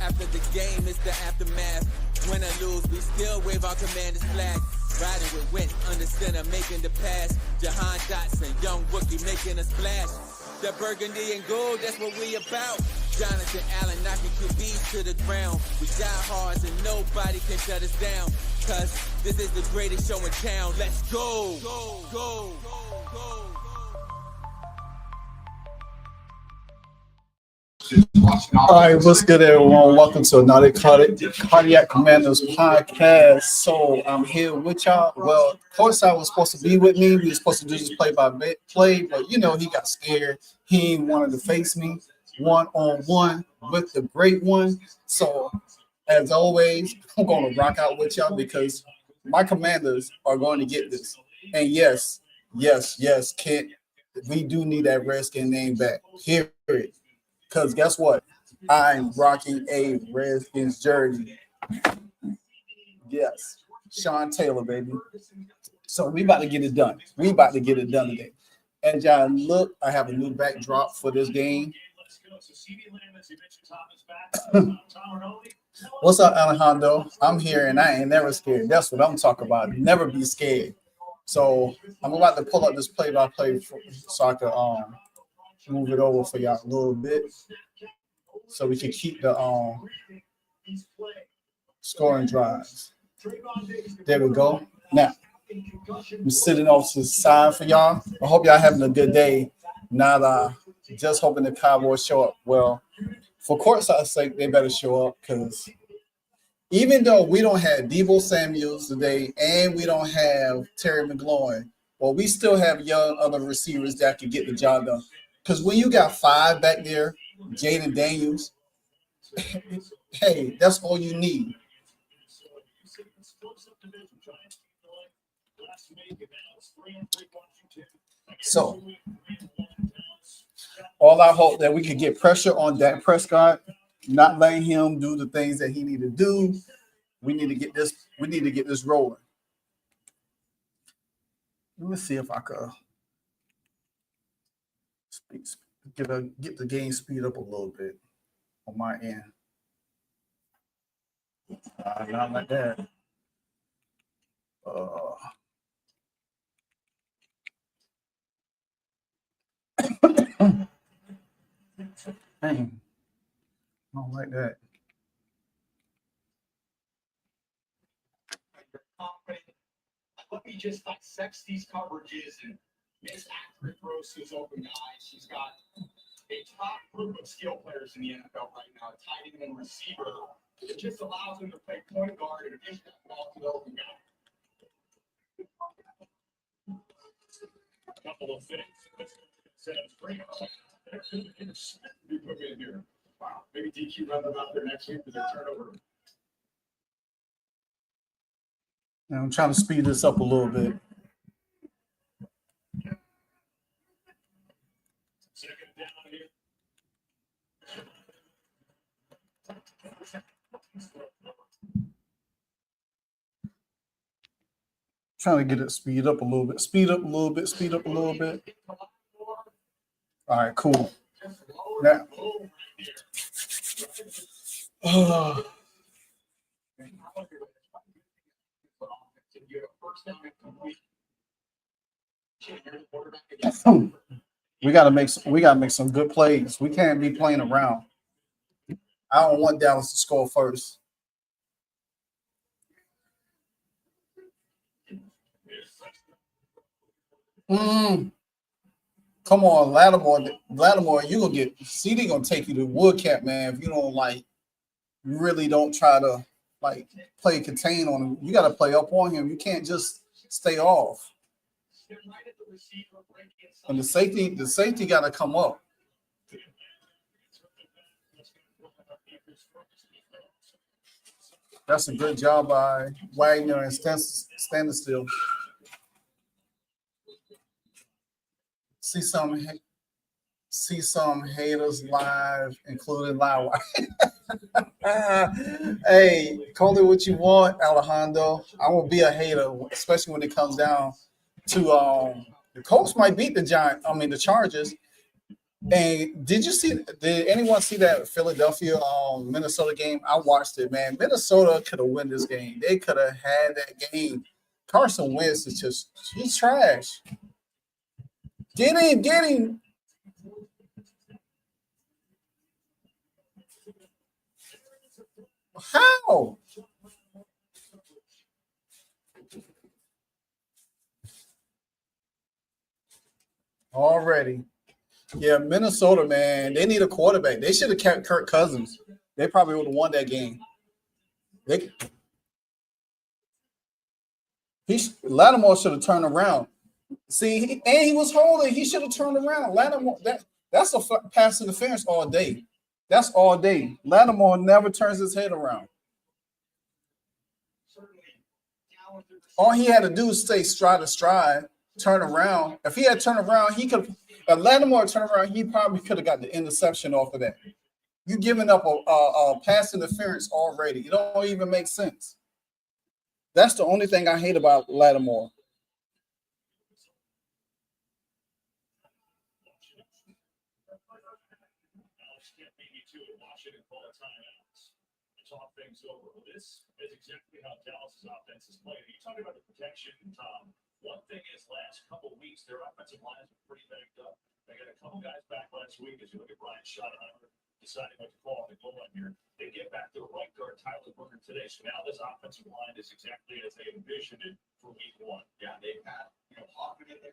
after the game, it's the aftermath. Win or lose, we still wave our commander's flag. Riding with Wentz under center, making the pass. Jahan Dotson, young rookie, making a splash. The burgundy and gold, that's what we about. Jonathan Allen knocking QBs to the ground. We die hard and nobody can shut us down. Cause this is the greatest show in town. Let's go. Go, go, go, go. All right, what's good, everyone? Welcome to another Cardiac Commandos podcast. So I'm here with y'all. Well, Courtside was supposed to be with me. We were supposed to do this play-by-play, but you know, he got scared. He ain't wanted to face me one-on-one with the great one. So as always, I'm going to rock out with y'all because my Commanders are going to get this. And yes, Kent, we do need that Redskin name back. Period. Because guess what? I'm rocking a Redskins jersey. Yes. Sean Taylor, baby. So we about to get it done. Today. As y'all look, I have a new backdrop for this game. What's up, Alejandro? I'm here and I ain't never scared. That's what I'm talking about. Never be scared. So I'm about to pull up this play-by-play so I can move it over for y'all a little bit so we can keep the scoring drives. There we go. Now, I'm sitting off to the side for y'all. I hope y'all having a good day. Not just hoping the Cowboys show up. Well, for Courtside's sake, they better show up because even though we don't have Deebo Samuels today and we don't have Terry McLaurin, well, we still have young other receivers that can get the job done. Because when you got five back there, Jaden Daniels, hey, that's all you need. So, all I hope that we could get pressure on Dak Prescott, not letting him do the things that he need to do. We need to get this. We need to get this rolling. Let me see if I could get the game speed up a little bit on my end. Not like that. Dang. I don't like that. Let me just dissect these coverages and miss accurate throws to his open guys. She's got a top group of skill players in the NFL right now, tight end and receiver. It just allows him to play point guard and dish that ball to the open guy. A couple of things. You put me in here. Wow. Maybe DQ run them out there next week with their turnover. Now I'm trying to speed this up a little bit. Second down here. Trying to get it speed up a little bit. Speed up a little bit. All right, cool. Now, we gotta make some good plays. We can't be playing around. I don't want Dallas to score first. Come on, Lattimore, you gonna get CD gonna take you to Woodcap, man. If you don't really don't try to play contain on him. You gotta play up on him. You can't just stay off. And the safety gotta come up. That's a good job by Wagner and standing still. See some haters live, including live. Hey, call it what you want, Alejandro. I won't be a hater, especially when it comes down to the Colts might beat the Chargers. And did anyone see that Philadelphia Minnesota game? I watched it, man. Minnesota could have won this game. They could have had that game. Carson Wentz is he's trash. Get him. How? Already. Yeah, Minnesota, man. They need a quarterback. They should have kept Kirk Cousins. They probably would have won that game. Lattimore should have turned around. See, and he was holding. He should have turned around. Lattimore, that's a pass interference all day. That's all day. Lattimore never turns his head around. All he had to do is stay stride to stride, turn around. If he had turned around, he could. If Lattimore turned around, he probably could have got the interception off of that. You're giving up a pass interference already. It don't even make sense. That's the only thing I hate about Lattimore. Talk things over. This is exactly how Dallas's offense is playing. You talk about the protection, Tom. One thing is, last couple of weeks, their offensive line has been pretty backed up. They got a couple guys back last week. As you look at Brian Schottenheimer deciding what to call the goal line here, they get back to the right guard, Tyler Booker, today. So now this offensive line is exactly as they envisioned it for week one. Yeah, they've had Hoffman in there,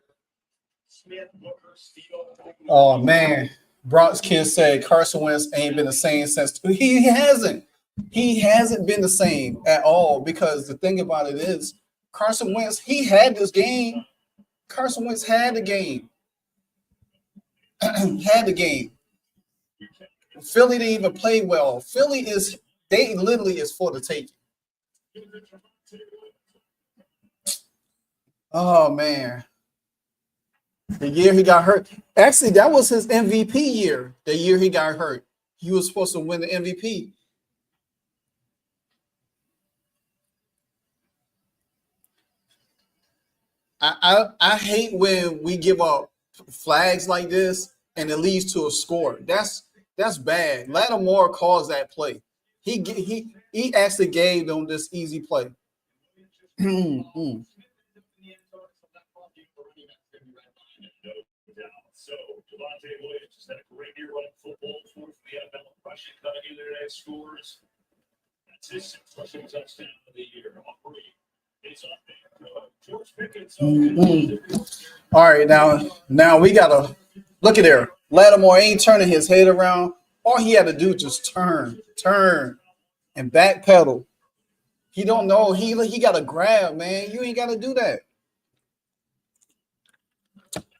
Smith, Booker, Steele. Oh man, Bronx Kid said Carson Wentz ain't been the same since he hasn't. He hasn't been the same at all because the thing about it is Carson Wentz, he had this game. Carson Wentz had the game. Had the game. Philly didn't even play well. They literally is for the taking. Oh man. The year he got hurt. Actually, that was his MVP year. The year he got hurt. He was supposed to win the MVP. I hate when we give up flags like this and it leads to a score. That's bad. Lattimore calls that play. He actually gave them this easy play. So Javonte Williams just had a great year running football for the NFL. Rushing coming in there and scores. That's his sixth rushing touchdown of the year. It's up there. George Pickens. All right, now we gotta look at there. Lattimore ain't turning his head around. All he had to do just turn, and backpedal. He don't know. He got to grab, man. You ain't got to do that.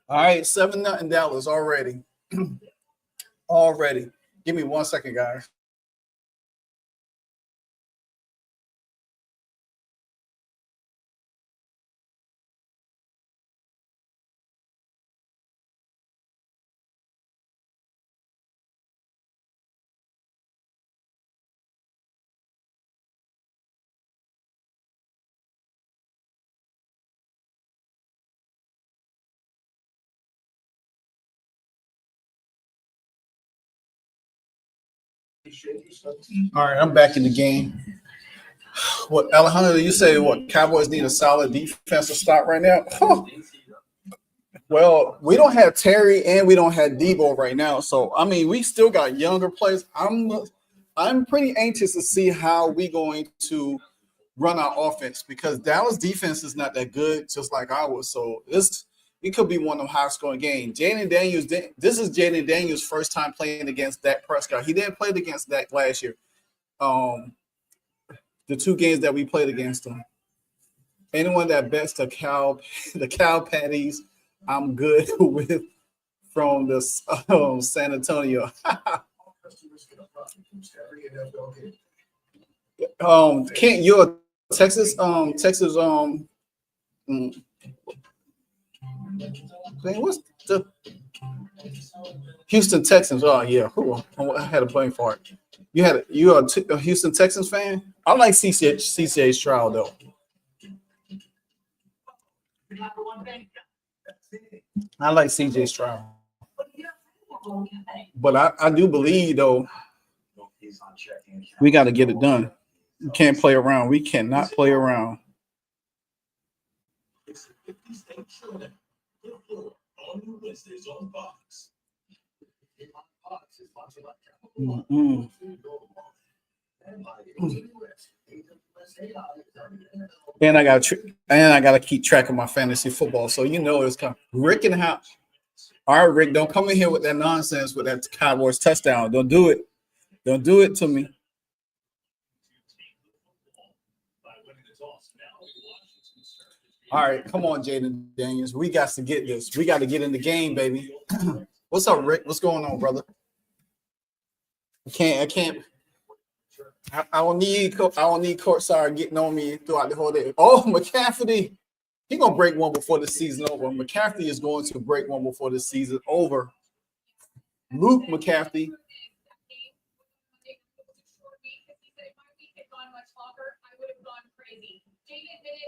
All right, 7-0 Dallas already. Already. Give me 1 second, guys. All right, I'm back in the game. What, Alejandro, you say what, Cowboys need a solid defense to start right now? Huh. Well, we don't have Terry and we don't have Debo right now. So, I mean, we still got younger players. I'm pretty anxious to see how we going to run our offense because Dallas defense is not that good, just like ours. So, it could be one of the high-scoring games. This is Jaden Daniels' first time playing against Dak Prescott. He didn't play against Dak last year. The two games that we played against him. Anyone that bets the cow patties, I'm good with from the San Antonio. Kent, you're Texas. What's the Houston Texans? Oh yeah, I had a blame for it. You're a Houston Texans fan? I like CCA Stroud though. I like CJ Stroud. But I do believe, though, we got to get it done. We can't play around. We cannot play around. Mm-mm. And I got to keep track of my fantasy football. So it's kind of Rick and how. All right, Rick, don't come in here with that nonsense with that Cowboys touchdown. Don't do it. Don't do it to me. All right, come on, Jaden Daniels. We got to get this. We got to get in the game, baby. What's up, Rick? What's going on, brother? I can't. I don't need Courtside getting on me throughout the whole day. Oh, McCaffrey. He's going to break one before the season over. McCaffrey is going to break one before the season over. Luke McCaffrey.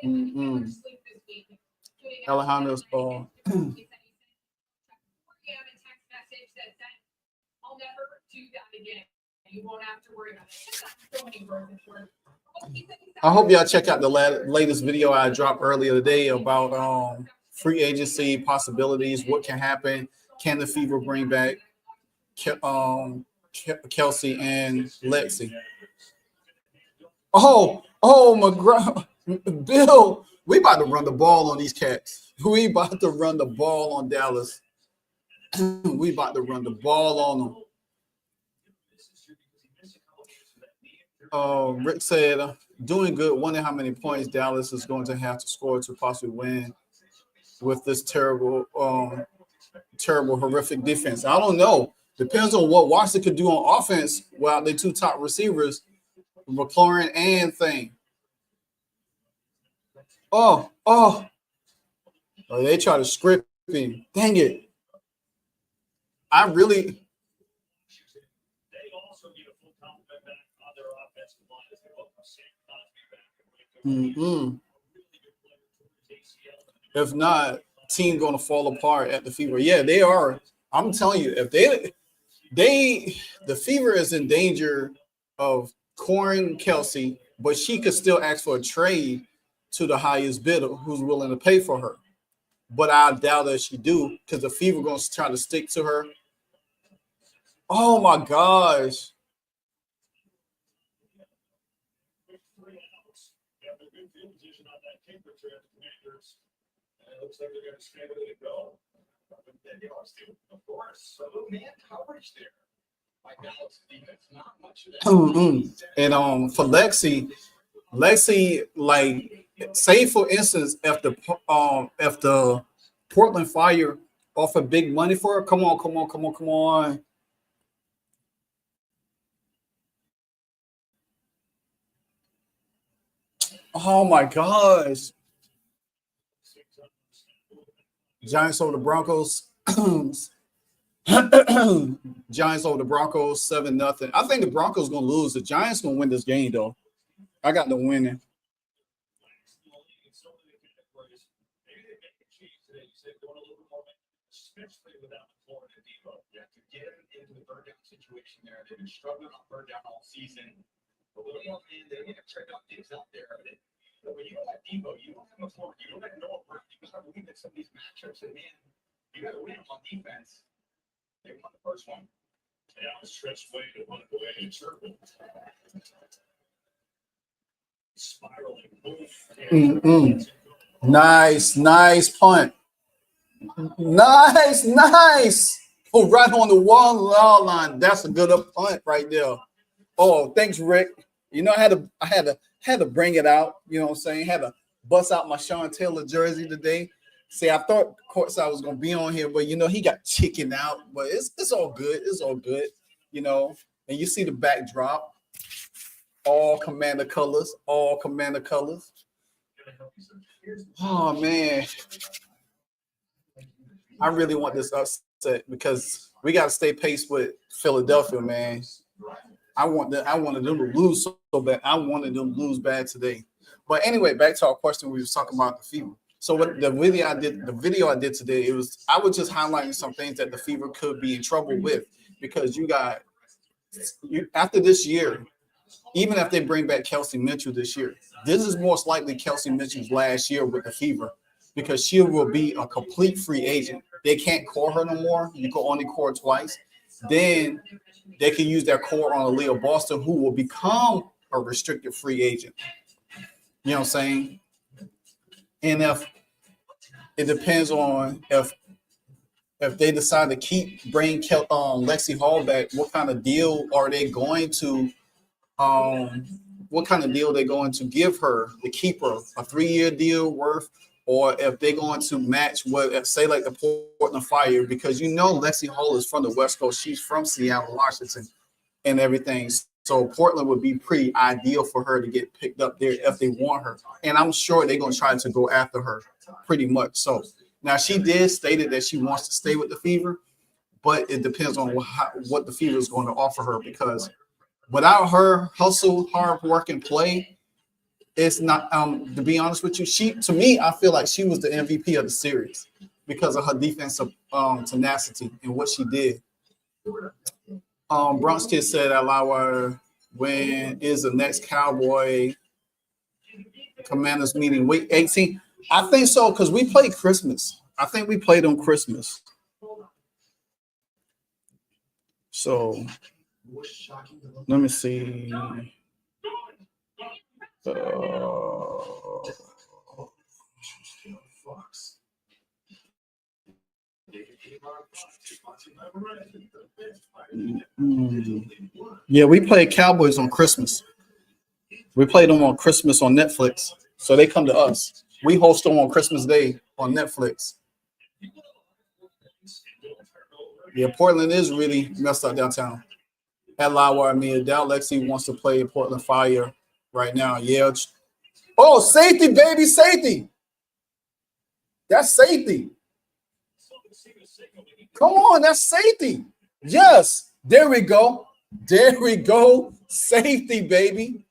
Mm-hmm. Alejandro's ball. I'll never do that again. You won't have to worry about it. I hope y'all check out the latest video I dropped earlier today about free agency possibilities. What can happen? Can the Fever bring back Kelsey and Lexi? Oh, McGraw. Bill, we about to run the ball on these cats. We about to run the ball on Dallas. We about to run the ball on them. Rick said, doing good, wondering how many points Dallas is going to have to score to possibly win with this terrible, horrific defense. I don't know. Depends on what Washington could do on offense while their two top receivers, McLaurin and Thing. Oh, they try to script him. Dang it. I really. Mm-hmm. If not, team going to fall apart at the Fever. Yeah, they are. I'm telling you, if the Fever is in danger of coring Kelsey, but she could still ask for a trade to the highest bidder who's willing to pay for her. But I doubt that she do because the Fever going to try to stick to her. Oh, my gosh. It looks like they're going to stay ready to go. Of course. So man coverage there. Like Dallas defense, not much of that. And for Lexi, like, say for instance, if the Portland Fire offer big money for her, come on. Oh my gosh. Giants over the Broncos. Giants over the Broncos 7-0. I think the Broncos gonna lose. The Giants gonna win this game though. I got them winning. Especially without Florida Depot. You have to get them into the third down situation there. They've been struggling on third down all season. But when you have check out things out there. But when you don't have Depot, you don't have Florida, you don't have Noah Brown. You got to win at some of these matchups. And man, you got to win on defense. They won the first one. Yeah, I was stretched way to run away in circle. Spiraling. Nice punt. Nice. Oh, right on the wall line. That's a good up punt right there. Oh, thanks, Rick. You know, I had to bring it out. You know what I'm saying? Had to bust out my Sean Taylor jersey today. See, I thought Courtside was gonna be on here, but he got chickened out. But it's all good. It's all good. And you see the backdrop. All Commander colors. Oh man. I really want this upset because we got to stay pace with Philadelphia, man. I wanted them to lose so bad. I wanted them to lose bad today. But anyway, back to our question. We were talking about the Fever. So what the video I did today, I was just highlighting some things that the Fever could be in trouble with, because after this year, even if they bring back Kelsey Mitchell this year, this is most likely Kelsey Mitchell's last year with the Fever, because she will be a complete free agent. They can't core her no more. You can only core twice. Then they can use their core on Aaliyah Boston, who will become a restricted free agent. You know what I'm saying? And if it depends on if they decide to bring Lexi Hall back, what kind of deal are they going to give her to keep her? A 3-year deal worth, or if they're going to match what, say, like the Portland Fire, because Lexi Hall is from the West Coast. She's from Seattle, Washington, and everything. So Portland would be pretty ideal for her to get picked up there if they want her. And I'm sure they're going to try to go after her pretty much. So now she did stated that she wants to stay with the Fever, but it depends on what the Fever is going to offer her, because without her hustle, hard work, and play, it's not, to be honest with you, to me, I feel like she was the MVP of the series because of her defensive tenacity and what she did. Bronx Kid said, allow her, when is the next Cowboy Commanders meeting? Week 18? I think so, because we played Christmas. I think we played on Christmas. So let me see. Yeah, we played Cowboys on Christmas. We played them on Christmas on Netflix. So they come to us. We host them on Christmas Day on Netflix. Yeah, Portland is really messed up downtown. At Lawa, Dow Lexi wants to play Portland Fire right now. Yeah. Oh, safety, baby, safety. That's safety. Come on, that's safety. Yes, there we go. There we go. Safety, baby.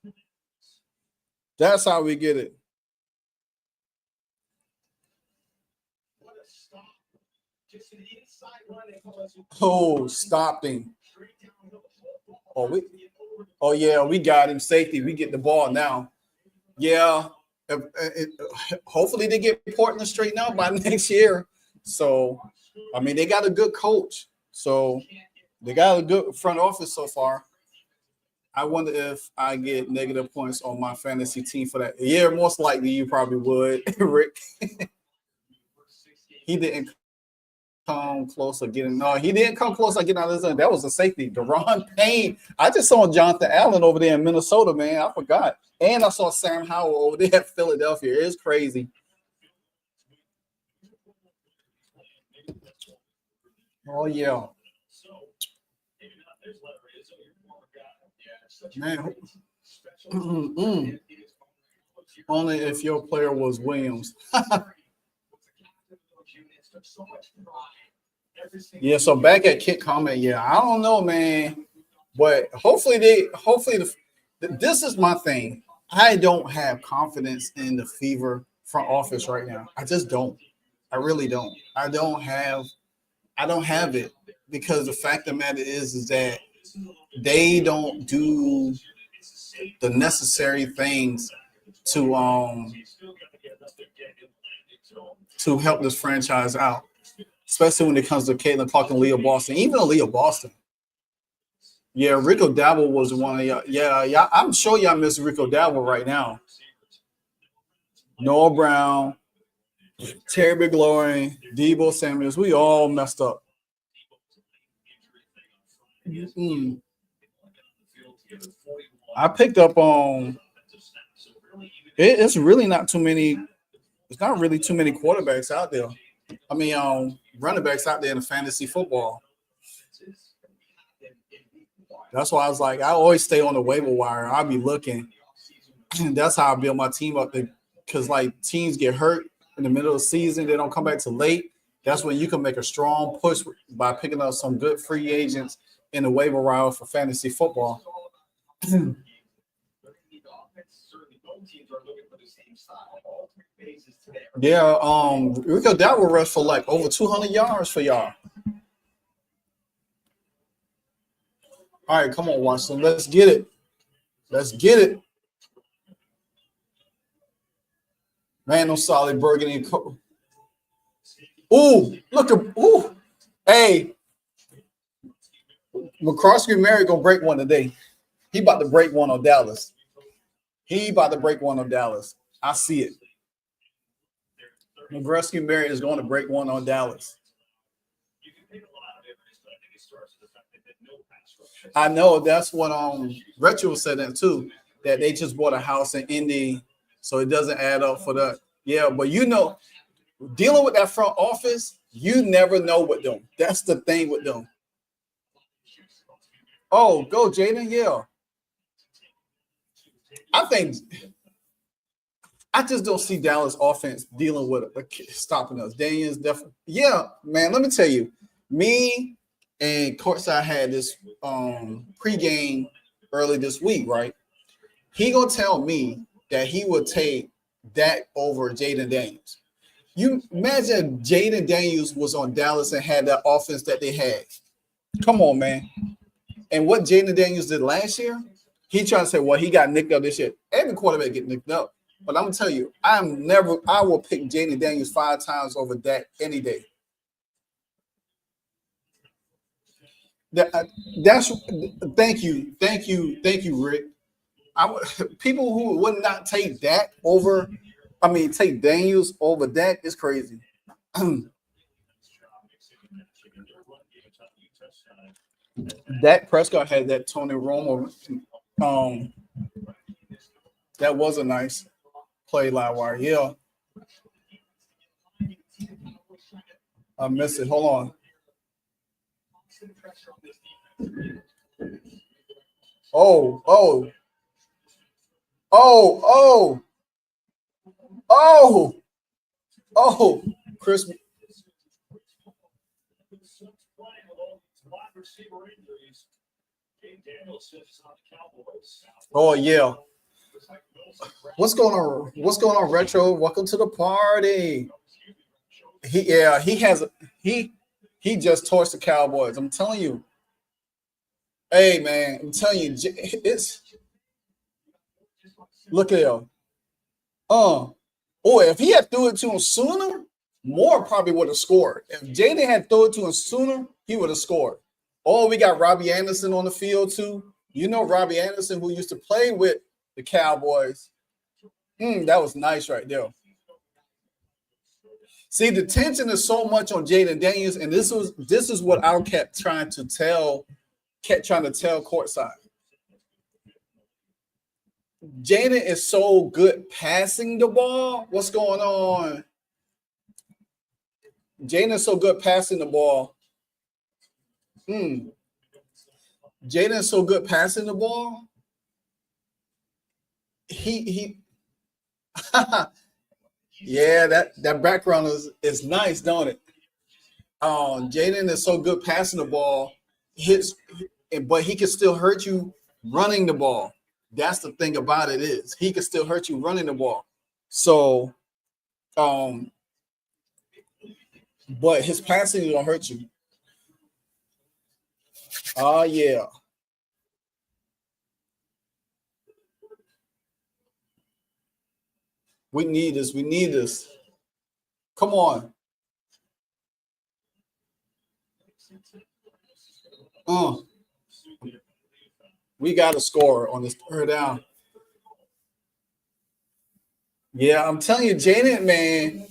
That's how we get it. Oh, stopping. Oh, yeah, we got him. Safety. We get the ball now. Yeah. Hopefully they get Portland straightened out by next year. So, they got a good coach. So, they got a good front office so far. I wonder if I get negative points on my fantasy team for that. Yeah, most likely you probably would, Rick. He didn't come close to getting. No, he didn't come close to getting out of this. That was a safety. Deron Payne. I just saw Jonathan Allen over there in Minnesota, man. I forgot. And I saw Sam Howell over there at Philadelphia. It's crazy. Oh, yeah. Man. Only if your player was Williams. Yeah, so back at Kit Comment, yeah, I don't know, man. But hopefully this is my thing. I don't have confidence in the Fever front office right now. I just don't. I really don't. I don't have it, because the fact of the matter is that they don't do the necessary things to help this franchise out, especially when it comes to Caitlin Clark and Leah Boston. Even Leah Boston. Yeah, Rico Dabble was one of y'all. Yeah, I'm sure y'all miss Rico Dabble right now. Noah Brown, Terry McLaurin, Debo Samuels, we all messed up. I picked up on it's really not too many. It's not really too many quarterbacks out there. Running backs out there in the fantasy football. That's why I was like, I always stay on the waiver wire. I'll be looking. That's how I build my team up. Because teams get hurt in the middle of the season, they don't come back till late. That's when you can make a strong push by picking up some good free agents in the waiver wire for fantasy football. both teams are looking for the same style. All three phases today. Yeah, Rico, that will rush for like over 200 yards for y'all. All right, come on, Watson. Let's get it. Let's get it. Man, no solid burgundy. Ooh, look at ooh. Hey, McCroskey Mary gonna break one today. He about to break one on Dallas. He about to break one on Dallas. I see it. McCroskey Mary is going to break one on Dallas. I know that's what Retro said that too. That they just bought a house in Indy, so it doesn't add up for that. Yeah, but you know, dealing with that front office, you never know with them. That's the thing with them. Oh, go Jaden, yeah. I just don't see Dallas offense dealing with stopping us. Daniel's definitely, yeah, man. Let me tell you, me and Courtside had this pregame early this week, right? He gonna tell me that he would take Dak over Jaden Daniels. You imagine Jaden Daniels was on Dallas and had that offense that they had. Come on, man. And what Jaden Daniels did last year, he tried to say, well, he got nicked up this year. Every quarterback get nicked up. But I'm gonna tell you, I will pick Jaden Daniels 5 times over Dak any day. That's thank you, Rick. People who would not take Dak over, take Daniels over Dak is crazy. Dak Prescott had that Tony Romo. That was a nice play, Livewire. Yeah. I missed it. Hold on. Oh, Chris. Oh, yeah. What's going on? What's going on, Retro? Welcome to the party. He just torched the Cowboys. I'm telling you. Hey, man, I'm telling you, it's look at him. If he had threw it to him sooner, Moore probably would have scored. If Jaden had thrown it to him sooner, he would have scored. Oh, we got Robbie Anderson on the field too. You know Robbie Anderson, who used to play with the Cowboys. That was nice right there. See, the tension is so much on Jaden Daniels, and this is what I kept trying to tell Courtside. Jaden is so good passing the ball. What's going on? Jaden is so good passing the ball. Jaden is so good passing the ball. He yeah, that background is nice, don't it? Jaden is so good passing the ball, but he can still hurt you running the ball. That's the thing about it is he can still hurt you running the ball. So, but his passing is gonna hurt you. Oh yeah. We need this. We need this. Come on. We got to score on this third down. Yeah, I'm telling you, Jaden, man,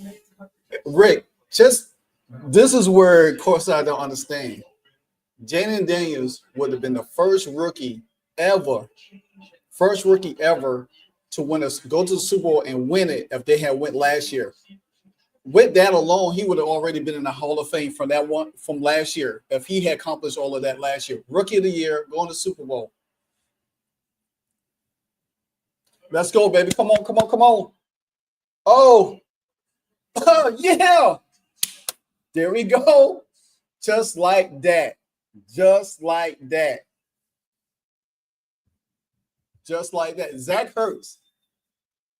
Rick, just this is where, of course, I don't understand. Jaden Daniels would have been the first rookie ever to go to the Super Bowl and win it if they had went last year. With that alone, he would have already been in the Hall of Fame from last year if he had accomplished all of that last year. Rookie of the year, going to Super Bowl. Let's go, baby. Come on. Oh, yeah. There we go. Just like that. Just like that. Zach Ertz.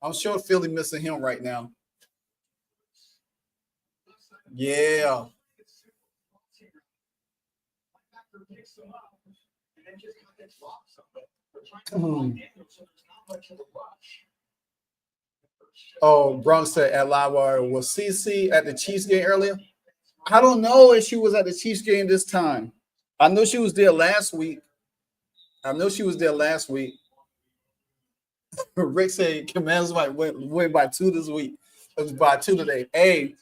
I'm sure Philly missing him right now. Yeah. Oh, Bronx said at Livewire, was CC at the Chiefs game earlier? I don't know if she was at the Chiefs game this time. I know she was there last week. Rick said Commanders might win by 2 this week. It was by 2 today. Hey.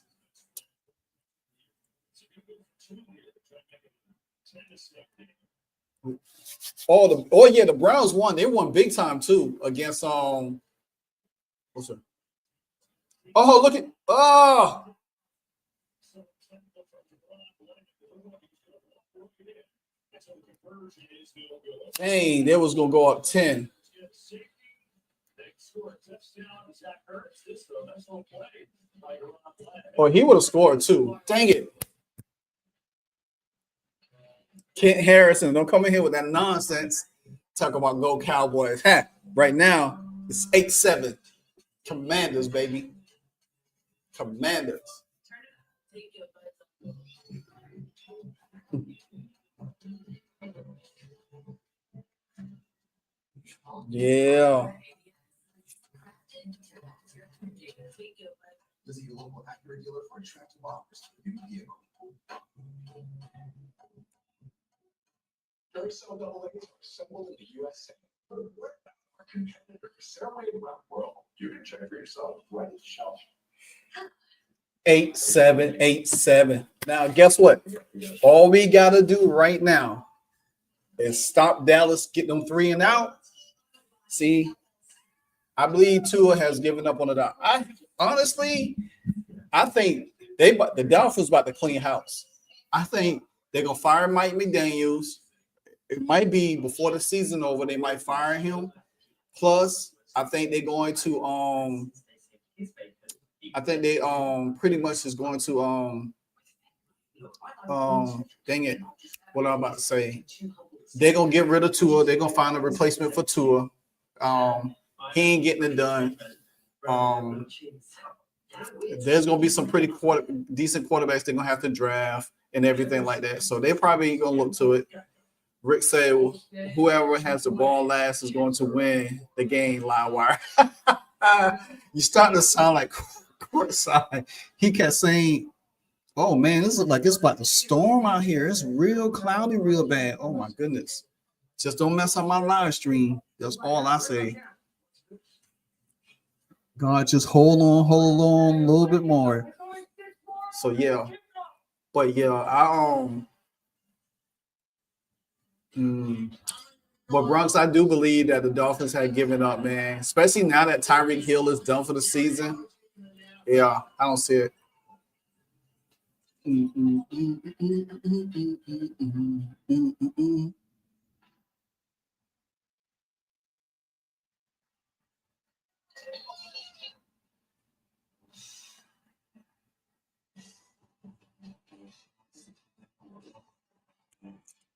Oh yeah, the Browns won. They won big time too against what's it? Oh, look at dang, they was gonna go up 10. Oh, he would have scored too. Dang it. Kent Harrison, don't come in here with that nonsense. Talk about go Cowboys. Ha, right now, it's 8-7. Commanders, baby. Commanders. Yeah. Assembled in the USA. Our competitors separated around the world. You can check for yourself right at the shelf. 8-7, 8-7. Now, guess what? All we got to do right now is stop Dallas, get them 3 and out. See, I believe Tua has given up on it. I think the Dolphins about to clean house. I think they're gonna fire Mike McDaniels. It might be before the season over. They might fire him. Plus, I think they're going to I think they pretty much is going to dang it, what I'm about to say. They're gonna get rid of Tua. They're gonna find a replacement for Tua. He ain't getting it done. There's gonna be some pretty decent quarterbacks they're gonna have to draft and everything like that. So they probably ain't gonna look to it. Rick said, whoever has the ball last is going to win the game, Livewire. You starting to sound like Courtside. He kept saying, oh man, this is like it's about to storm out here. It's real cloudy, real bad. Oh my goodness. Just don't mess up my live stream. That's all I say. God, just hold on a little bit more. So yeah. But yeah, but Bronx, I do believe that the Dolphins had given up, man. Especially now that Tyreek Hill is done for the season. Yeah, I don't see it.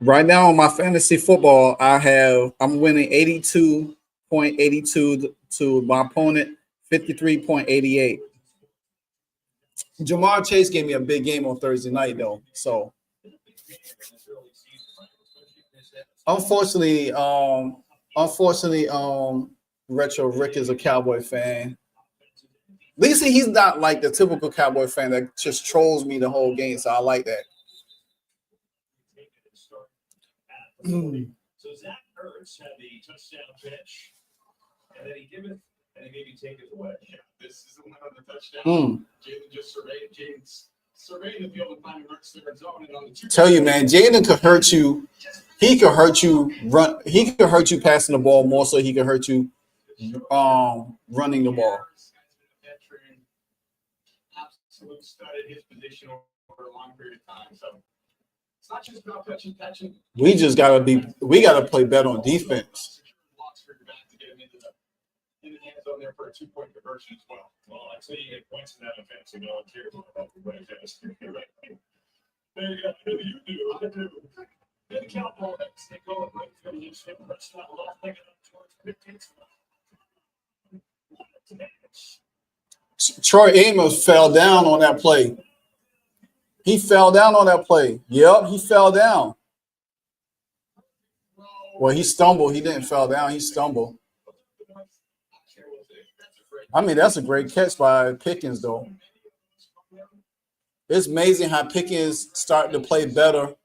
Right now on my fantasy football, I'm winning 82.82 to my opponent 53.88. Jamar Chase gave me a big game on Thursday night though. So unfortunately, Retro Rick is a Cowboy fan. At least he's not like the typical Cowboy fan that just trolls me the whole game. So I like that. So Zach Ertz had the touchdown pitch, and then he giveth, and he maybe take it away. Yeah, this is the one on the touchdown. Jalen just surveying the field and finding Ertz in the zone. And on the tell you, man, Jalen could hurt you. He could hurt you He could hurt you passing the ball more so he could hurt you running the ball. Absolute studied his position over a long period of time. So it's not just about catching. We gotta play better on defense. In the hands on there for a 2-point conversion as well. Well, I'd say you get points in that offense, and no one cares about the way it is. There you go. You do. I do. Then the Cowboys, they go and wait for the touchdown. Lost, they get up towards 15. What a Troy Amos fell down on that play. He fell down on that play. Yep, he fell down. Well, he stumbled. He didn't fall down. He stumbled. I mean, that's a great catch by Pickens, though. It's amazing how Pickens starting to play better.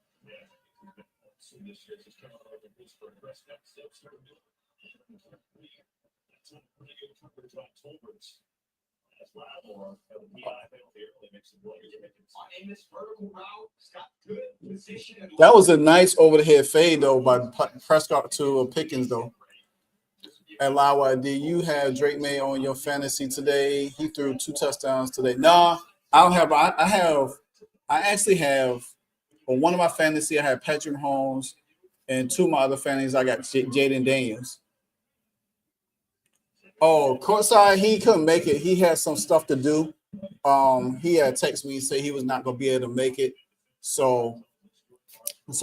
That was a nice over-the-head fade, though, by Prescott to Pickens, though. And Lawa, do you have Drake May on your fantasy today? He threw 2 touchdowns today. Nah, I don't have. I actually have. On one of my fantasy, I have Patrick Mahomes, and 2 of my other fantasies, I got Jaden Daniels. Oh, Courtside, he couldn't make it. He had some stuff to do. He had texted me and say he was not going to be able to make it. So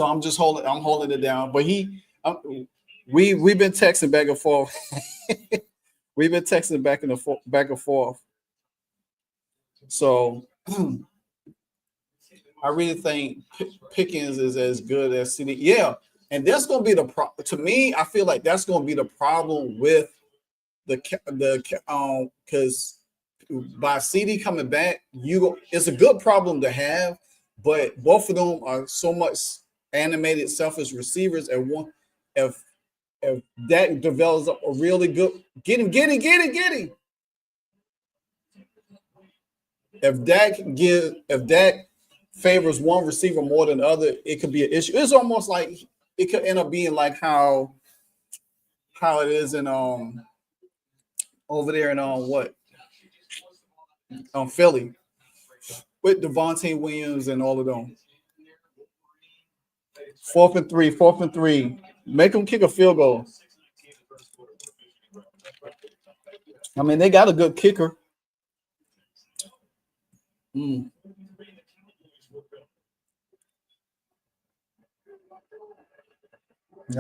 I'm just holding. I'm holding it down. But we've been texting back and forth. We've been texting back and forth. So I really think Pickens is as good as CD. Yeah, and that's going to be the problem. To me, I feel like that's going to be the problem with the because by CD coming back, it's a good problem to have, but both of them are so much animated, selfish receivers. And one, if that develops a really good, get him. If that favors one receiver more than the other, it could be an issue. It's almost like it could end up being like how it is in over there in Philly with Devontae Williams and all of them. 4th and 3. Make them kick a field goal. I mean, they got a good kicker. Now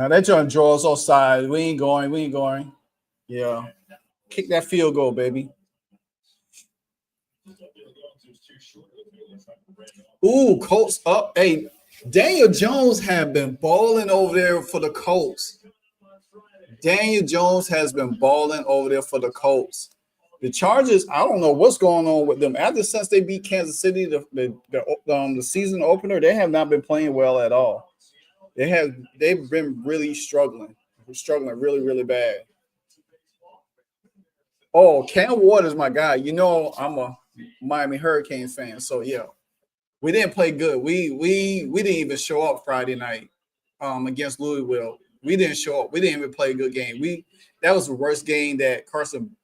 that joint draws offside. We ain't going. Yeah. Kick that field goal, baby. Ooh, Colts up. Hey, Daniel Jones have been balling over there for the Colts. Daniel Jones has been balling over there for the Colts. The Chargers, I don't know what's going on with them. Since they beat Kansas City, the season opener, they have not been playing well at all. They've been really struggling really, really bad. Oh, Cam Ward is my guy. You know, I'm a Miami Hurricanes fan, so yeah. We didn't play good. We didn't even show up Friday night against Louisville. We didn't show up. We didn't even play a good game. That was the worst game that Carson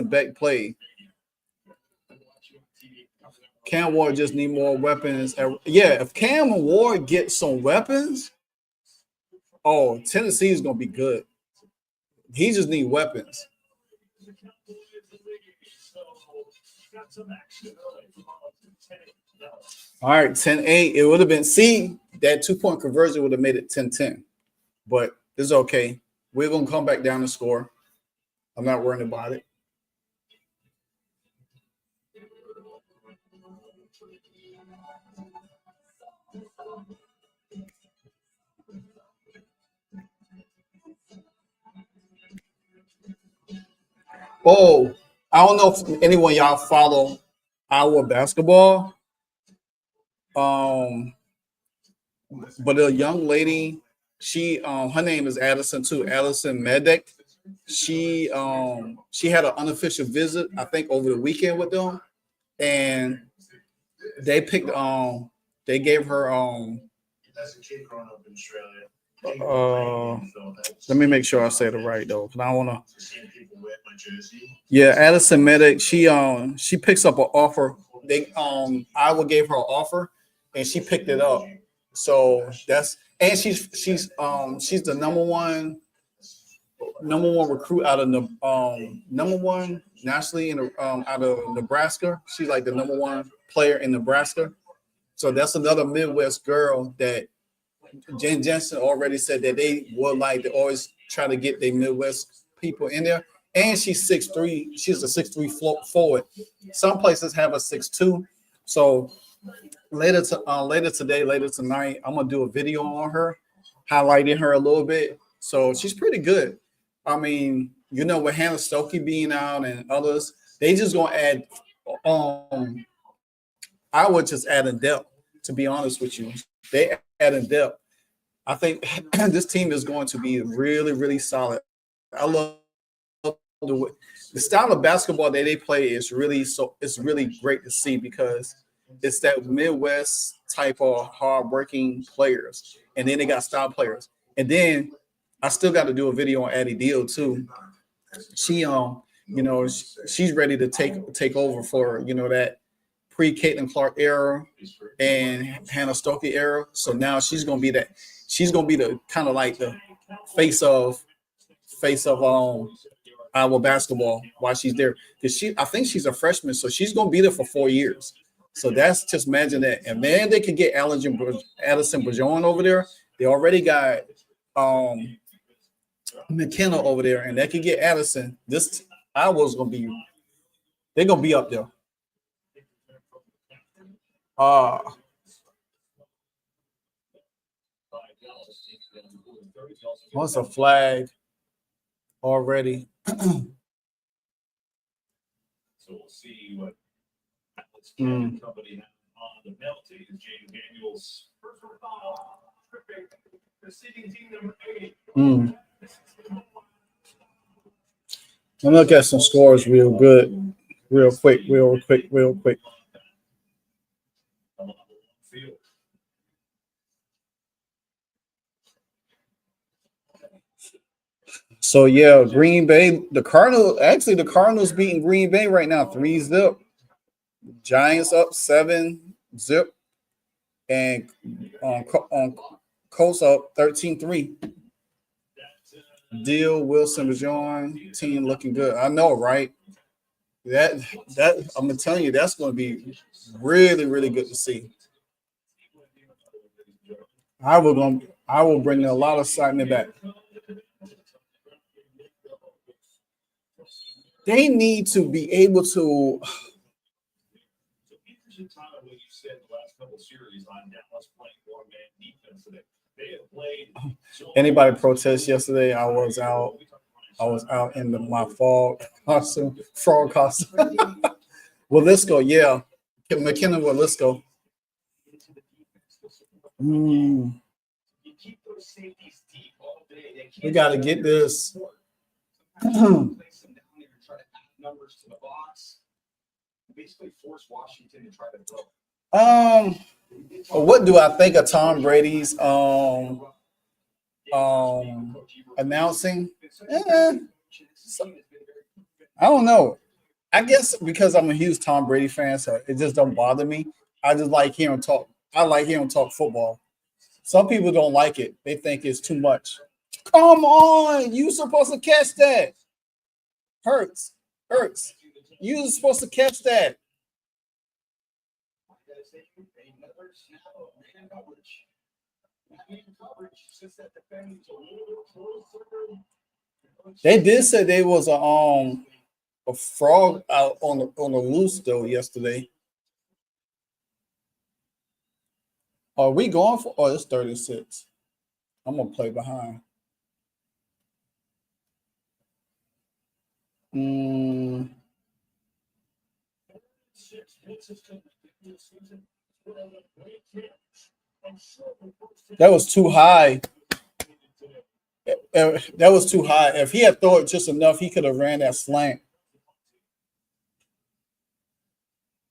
Beck played. Cam Ward just need more weapons. Yeah, if Cam Ward gets some weapons, Tennessee is gonna be good. He just need weapons. All right, 10-8. It would have been that 2-point conversion would have made it 10-10. But it's okay. We're gonna come back down and score. I'm not worried about it. Oh, I don't know if anyone y'all follow our basketball. But a young lady, she her name is Addison too, Addison Medek. She had an unofficial visit, I think, over the weekend with them, and they picked they gave her That's a kid growing up in Australia. Let me make sure I say it right though, because I want to. Yeah, Addison Medek. She picks up an offer. Iowa gave her an offer, and she picked it up. So she's the number one recruit out of the number one nationally out of Nebraska. She's like the number one player in Nebraska. So that's another Midwest girl that Jen Jensen already said that they would like to always try to get their Midwest people in there. and she's 6'3". She's a 6'3" forward. Some places have a 6'2". So later tonight, I'm gonna do a video on her, highlighting her a little bit. So she's pretty good. I mean, with Hannah Stokey being out and others, they just gonna add. I would just add in depth. To be honest with you, they add in depth. I think this team is going to be really, really solid. I love the style of basketball that they play is really it's really great to see because it's that Midwest type of hardworking players, and then they got style players. And then I still got to do a video on Addie Deal too. She she's ready to take over for that pre-Caitlin Clark era and Hannah Stokey era. So now she's gonna be the kind of like the face of Iowa basketball while she's there. Because I think she's a freshman, so she's gonna be there for 4 years. So that's just imagine that. And then they could get Addison Bajon over there. They already got McKenna over there, and they could get Addison. This Iowa's they're gonna be up there. What's a flag already? So we'll see what company on the penalty is James Daniels. First and final, proceeding team number 8. Let me look at some scores real quick. So yeah, Green Bay, the Cardinals beating Green Bay right now, 3-0. Giants up 7-0, and Colts up 13-3. Deal Wilson Bajon team looking good. I know, right? That I'm gonna tell you, that's gonna be really, really good to see. I will bring a lot of excitement back. They need to be able to. Anybody protest yesterday? I was out in my frog costume. Willisco, yeah. McKenna Willisco. We got to get this. Numbers to the box, basically force Washington to try to throw. What do I think of Tom Brady's announcing? I don't know. I guess because I'm a huge Tom Brady fan, so it just don't bother me. I just like hearing him talk. I like hearing him talk football. Some people don't like it. They think it's too much. Come on, you supposed to catch that. Hurts. You were supposed to catch that. They did say there was a frog out on the loose though yesterday. Are we going for? Oh, it's 36. I'm gonna play behind. That was too high. That was too high. If he had thrown it just enough, he could have ran that slant.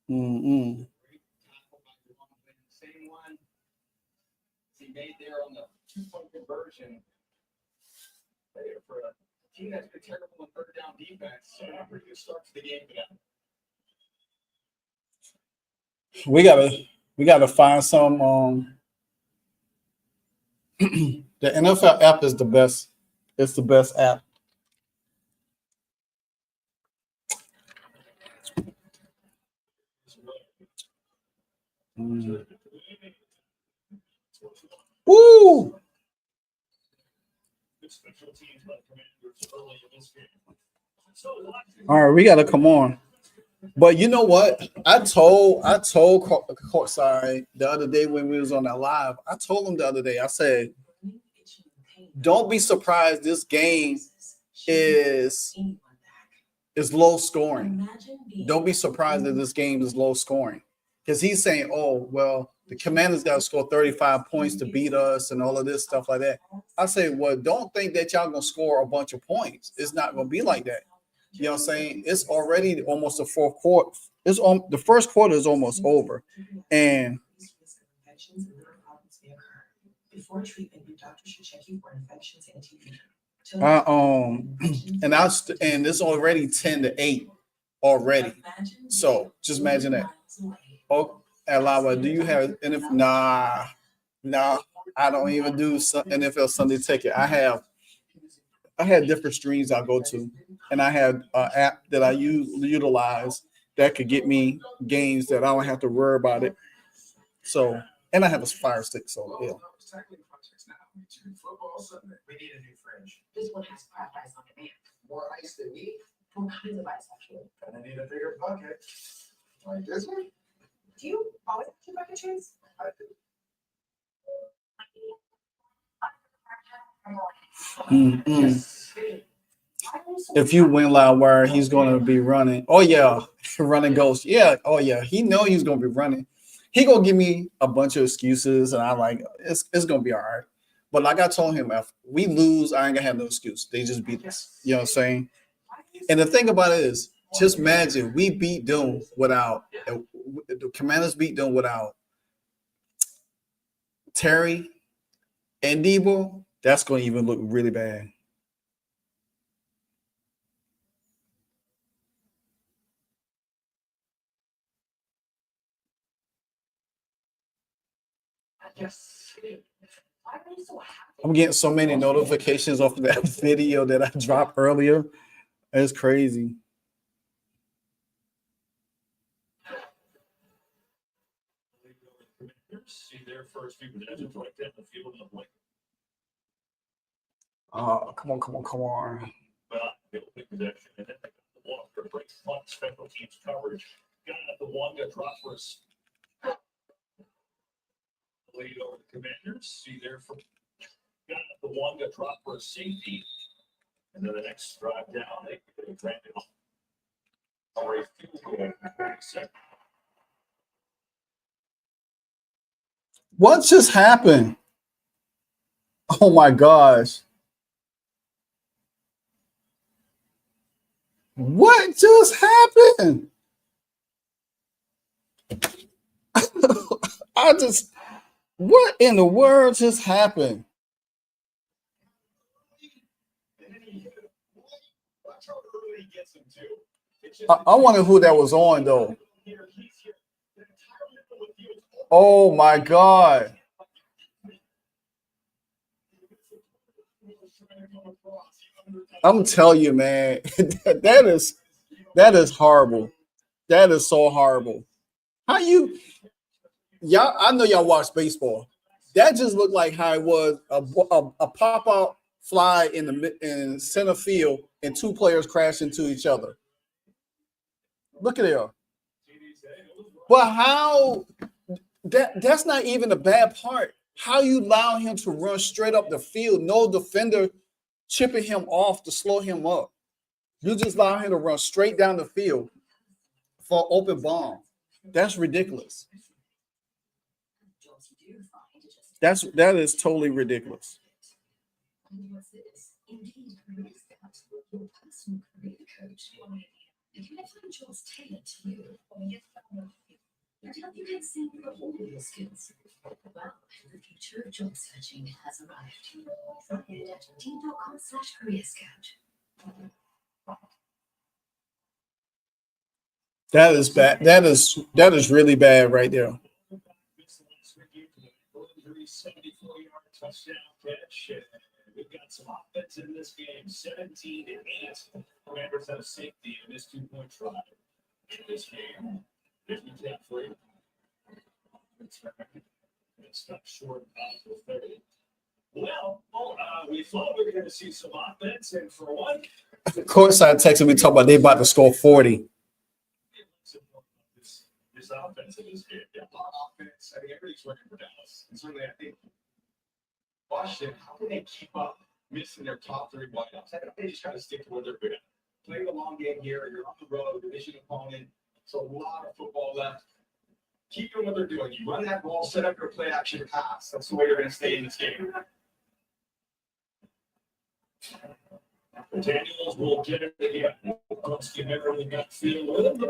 Same one he made there on the 2-point conversion. For a team that's been terrible in third down defense, so a pretty good start to the game for them. We gotta find some. The NFL app is the best. It's the best app. Woo! All right, we gotta come on. But you know what? I told Courtside the other day when we was on that live. I told him the other day. I said, "Don't be surprised. This game is low scoring. Don't be surprised that this game is low scoring." Because he's saying, "Oh, well, the Commanders got to score 35 points to beat us and all of this stuff like that." I say, "Well, don't think that y'all gonna score a bunch of points. It's not gonna be like that." You know what I'm saying? It's already almost the fourth quarter. It's on the first quarter is almost over, and before treatment, your doctor should check you for infections and TB. And it's already 10-8 already. So just imagine that. Oh, Alava, do you have NFL? Nah, I don't even do NFL Sunday Ticket. I had different streams I go to, and I had an app that I utilize that could get me games that I don't have to worry about it. So, and I have a Fire Stick, so yeah. We need a new fridge. This one has craft ice on demand. More ice than me? What kinds of ice, actually? And I need a bigger bucket. Like this one? Do you always have 2 bucket trays? I do. If you win loud wire, he's going to be running. Oh yeah, running Ghost. Yeah. Oh yeah, he know he's going to be running. He gonna give me a bunch of excuses, and I like it's going to be all right. But like I told him, if we lose, I ain't gonna have no excuse. They just beat us. You know what I'm saying? And the thing about it is, just imagine we beat them without the Commanders beat them without Terry and Debo. That's going to even look really bad. I'm getting so many notifications off of that video that I dropped earlier. It's crazy. See their first few possessions right there in the field of like. Oh, come on. But big possession, and then they got the one for break front special teams coverage. Got the one that dropped for us. Lead over the Commanders. See there for got the one that dropped for a safety. And then the next drive down, they ran it off. Or a field goal. What just happened? Oh my gosh. What just happened? What in the world just happened? I wonder who that was on though. Oh my God. I'm telling you, man, that is horrible. That is so horrible. How y'all? I know y'all watch baseball. That just looked like how it was a pop out fly in center field and 2 players crash into each other. Look at it. But how? That's not even the bad part. How you allow him to run straight up the field, no defender chipping him off to slow him up. You just allow him to run straight down the field for open bomb. That's ridiculous. That is totally ridiculous. and help you get seen for all your skills. Well, the future of job searching has arrived. From here at team.com/career scout. That is bad. That is really bad right there. 74-yard touchdown catch. We've got some offense in this game. 17-8. Commanders have safety in this 2-point try. In this game, there's no tap free. It's not short of 30. Well, we thought we were going to see some offense, and for one, Courtside texted me talking about they about to score 40. This offense in this game, yeah, a lot of offense. I think everybody's working for Dallas. And certainly, I think Washington, how can they keep up missing their top 3 wideouts? I think they just got to stick to what they're good at. Play the long game here. You're on the road, division opponent. So a lot of football left. Keep doing what they're doing. You run that ball, set up your play action pass. That's the way you're going to stay in this game. Daniels will get it again. Look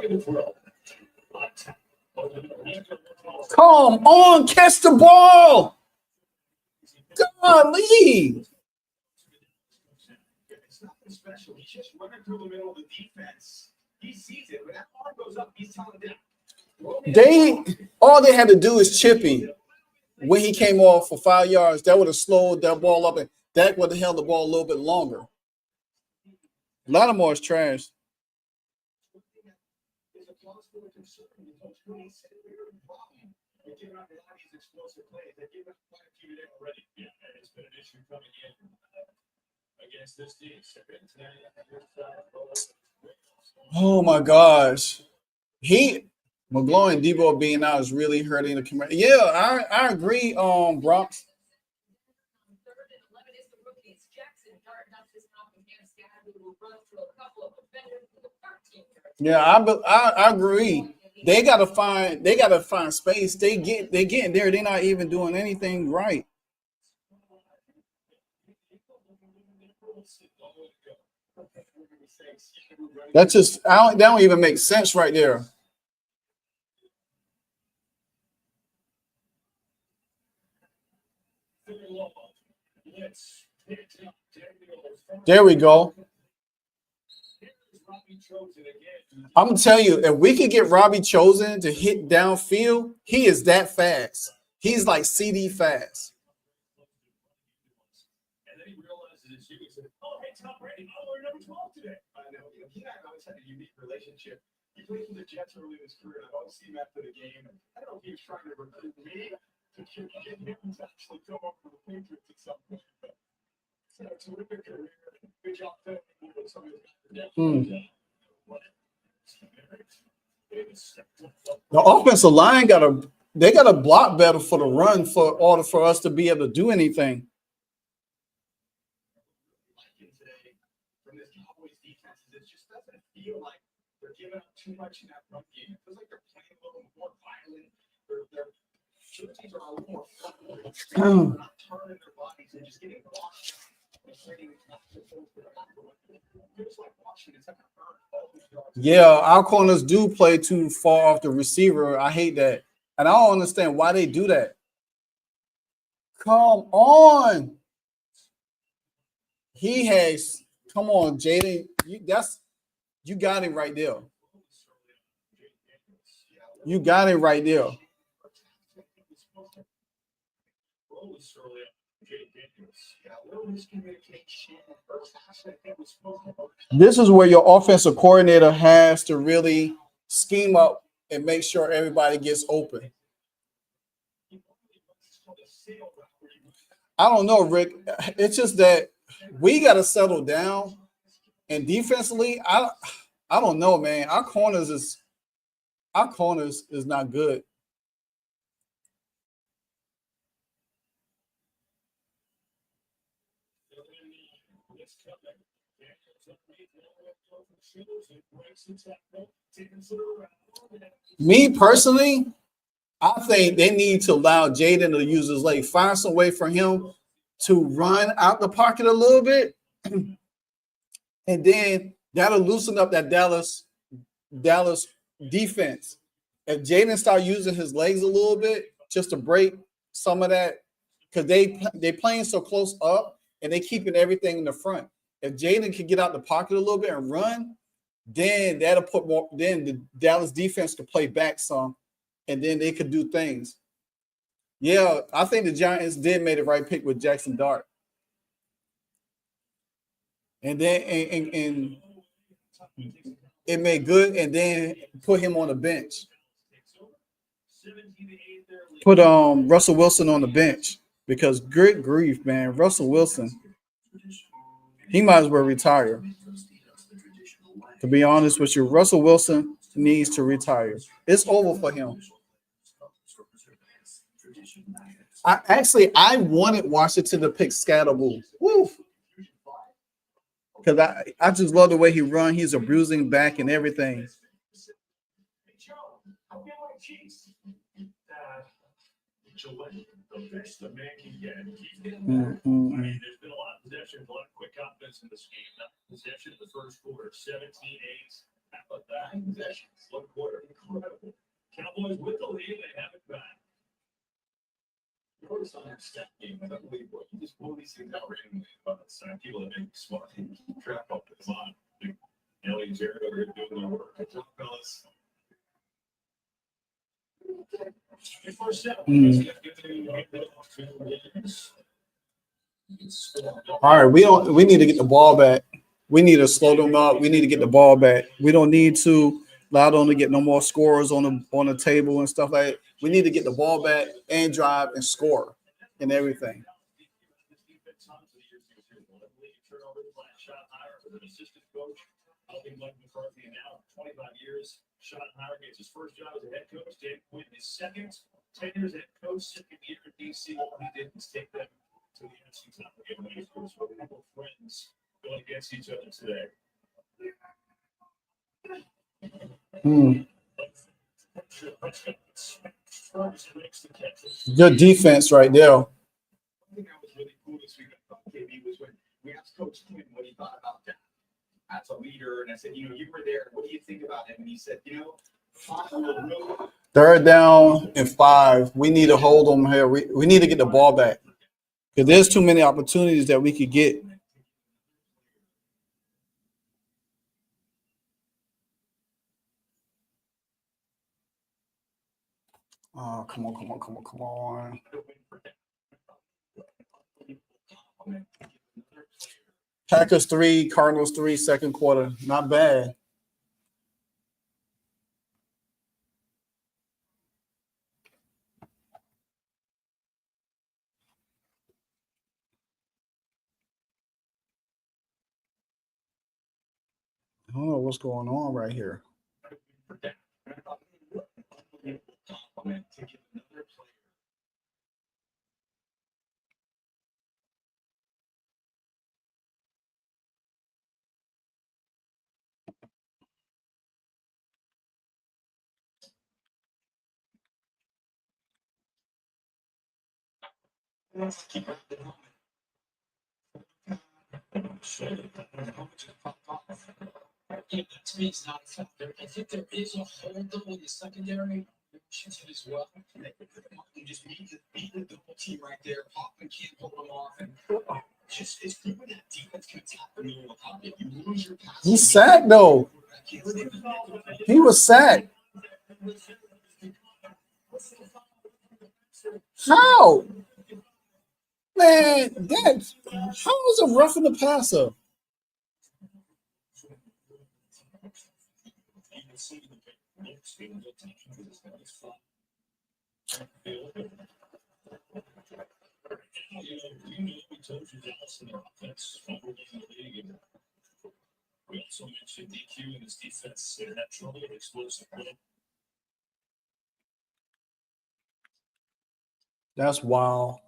at the throw. Come on, catch the ball. Golly. It's nothing special. He's just running through the middle of the defense. He sees it. When that arm goes up, he's telling them. All they had to do is chip him when he came off for 5 yards. That would have slowed that ball up, and Dak would have held the ball a little bit longer. Lattimore is trash. Oh my gosh. McGloin and Debo being out is really hurting the community. Yeah, I agree, Bronx. Yeah, I agree. They gotta find space. They getting there. They're not even doing anything right. That don't even make sense right there. There we go. I'm gonna tell you, if we could get Robbie Chosen to hit downfield, he is that fast. He's like CD fast. And then he realizes it's you. He said, "Oh, hey, Tom Brady, we're number 12 today." I know. He and I always had a unique relationship. He played for the Jets early in his career, and I've always seen him after the game. And I don't know if he was trying to recruit me to get him to actually come over to the Patriots at some point. But it's a terrific career. Good job to some of his The offensive line got to block better for the run for order for us to be able to do anything. From this Cowboys defense, it just doesn't feel like they're giving up too much in that run game. It feels like they're playing a little more violent. Their teams are a little more fun. They're not turning their bodies and just getting washed. Yeah, our corners do play too far off the receiver. I hate that. And I don't understand why they do that. Come on. Come on, Jaden. You got him right there. You got him right there. This is where your offensive coordinator has to really scheme up and make sure everybody gets open. I don't know, Rick. It's just that we got to settle down. And defensively, I don't know, man. Our corners is not good. Me personally, I think they need to allow Jaden to use his leg. Find some way for him to run out the pocket a little bit. And then that'll loosen up that Dallas defense. If Jaden start using his legs a little bit just to break some of that, because they playing so close up and they keeping everything in the front. If Jaden can get out the pocket a little bit and run, then that'll put more. Then the Dallas defense could play back some, and then they could do things. Yeah, I think the Giants did make the right pick with Jackson Dart. And then and it made good, and then put him on the bench. Put Russell Wilson on the bench because good grief, man, Russell Wilson, he might as well retire. To be honest with you, Russell Wilson needs to retire. It's over for him. I wanted Washington to pick Scatterbull. Woo! Because I just love the way he run. He's a bruising back and everything. The best the man can get. There's been a lot of possessions, a lot of quick offense in this game. Possession in the first quarter, 17-8. How about that? Possessions, one quarter, incredible. Cowboys with the lead, they have it back. Notice on that step game, it's unbelievable. You just pull these things out randomly. People that make smart trap up the line. Ellie and Jared are doing their work. Fellas. All right, we need to get the ball back. We need to slow them up. We need to get the ball back. We don't need to allow them to get no more scores on the table and stuff like that. We need to get the ball back and drive and score and everything. Sean Howard gets his first job as a head coach. Dan Quinn his second. 10 years head coach, second year in DC. All he did was take them to the NFC title game. He's a couple of friends going against each other today. Good defense right there. I think that was really cool this week. KB was when we asked Coach Quinn what he thought about that as a leader, and I said, you were there. What do you think about him? And he said, Third down and 5. We need to hold them here. We need to get the ball back because there's too many opportunities that we could get. Oh, come on. Packers 3, Cardinals 3, second quarter. Not bad. I don't know what's going on right here. To me, it's not a factor. I think there is a hold though in the secondary. As well. You just beat the double team right there. Hoffman can't hold them off. And just it's good when that defense can attack the middle of the pocket. You lose your pass. He's sacked though. He was sacked. How? Man, how is it roughing the passer? We also mentioned DQ and his defense in that trouble and explosive play. That's wild.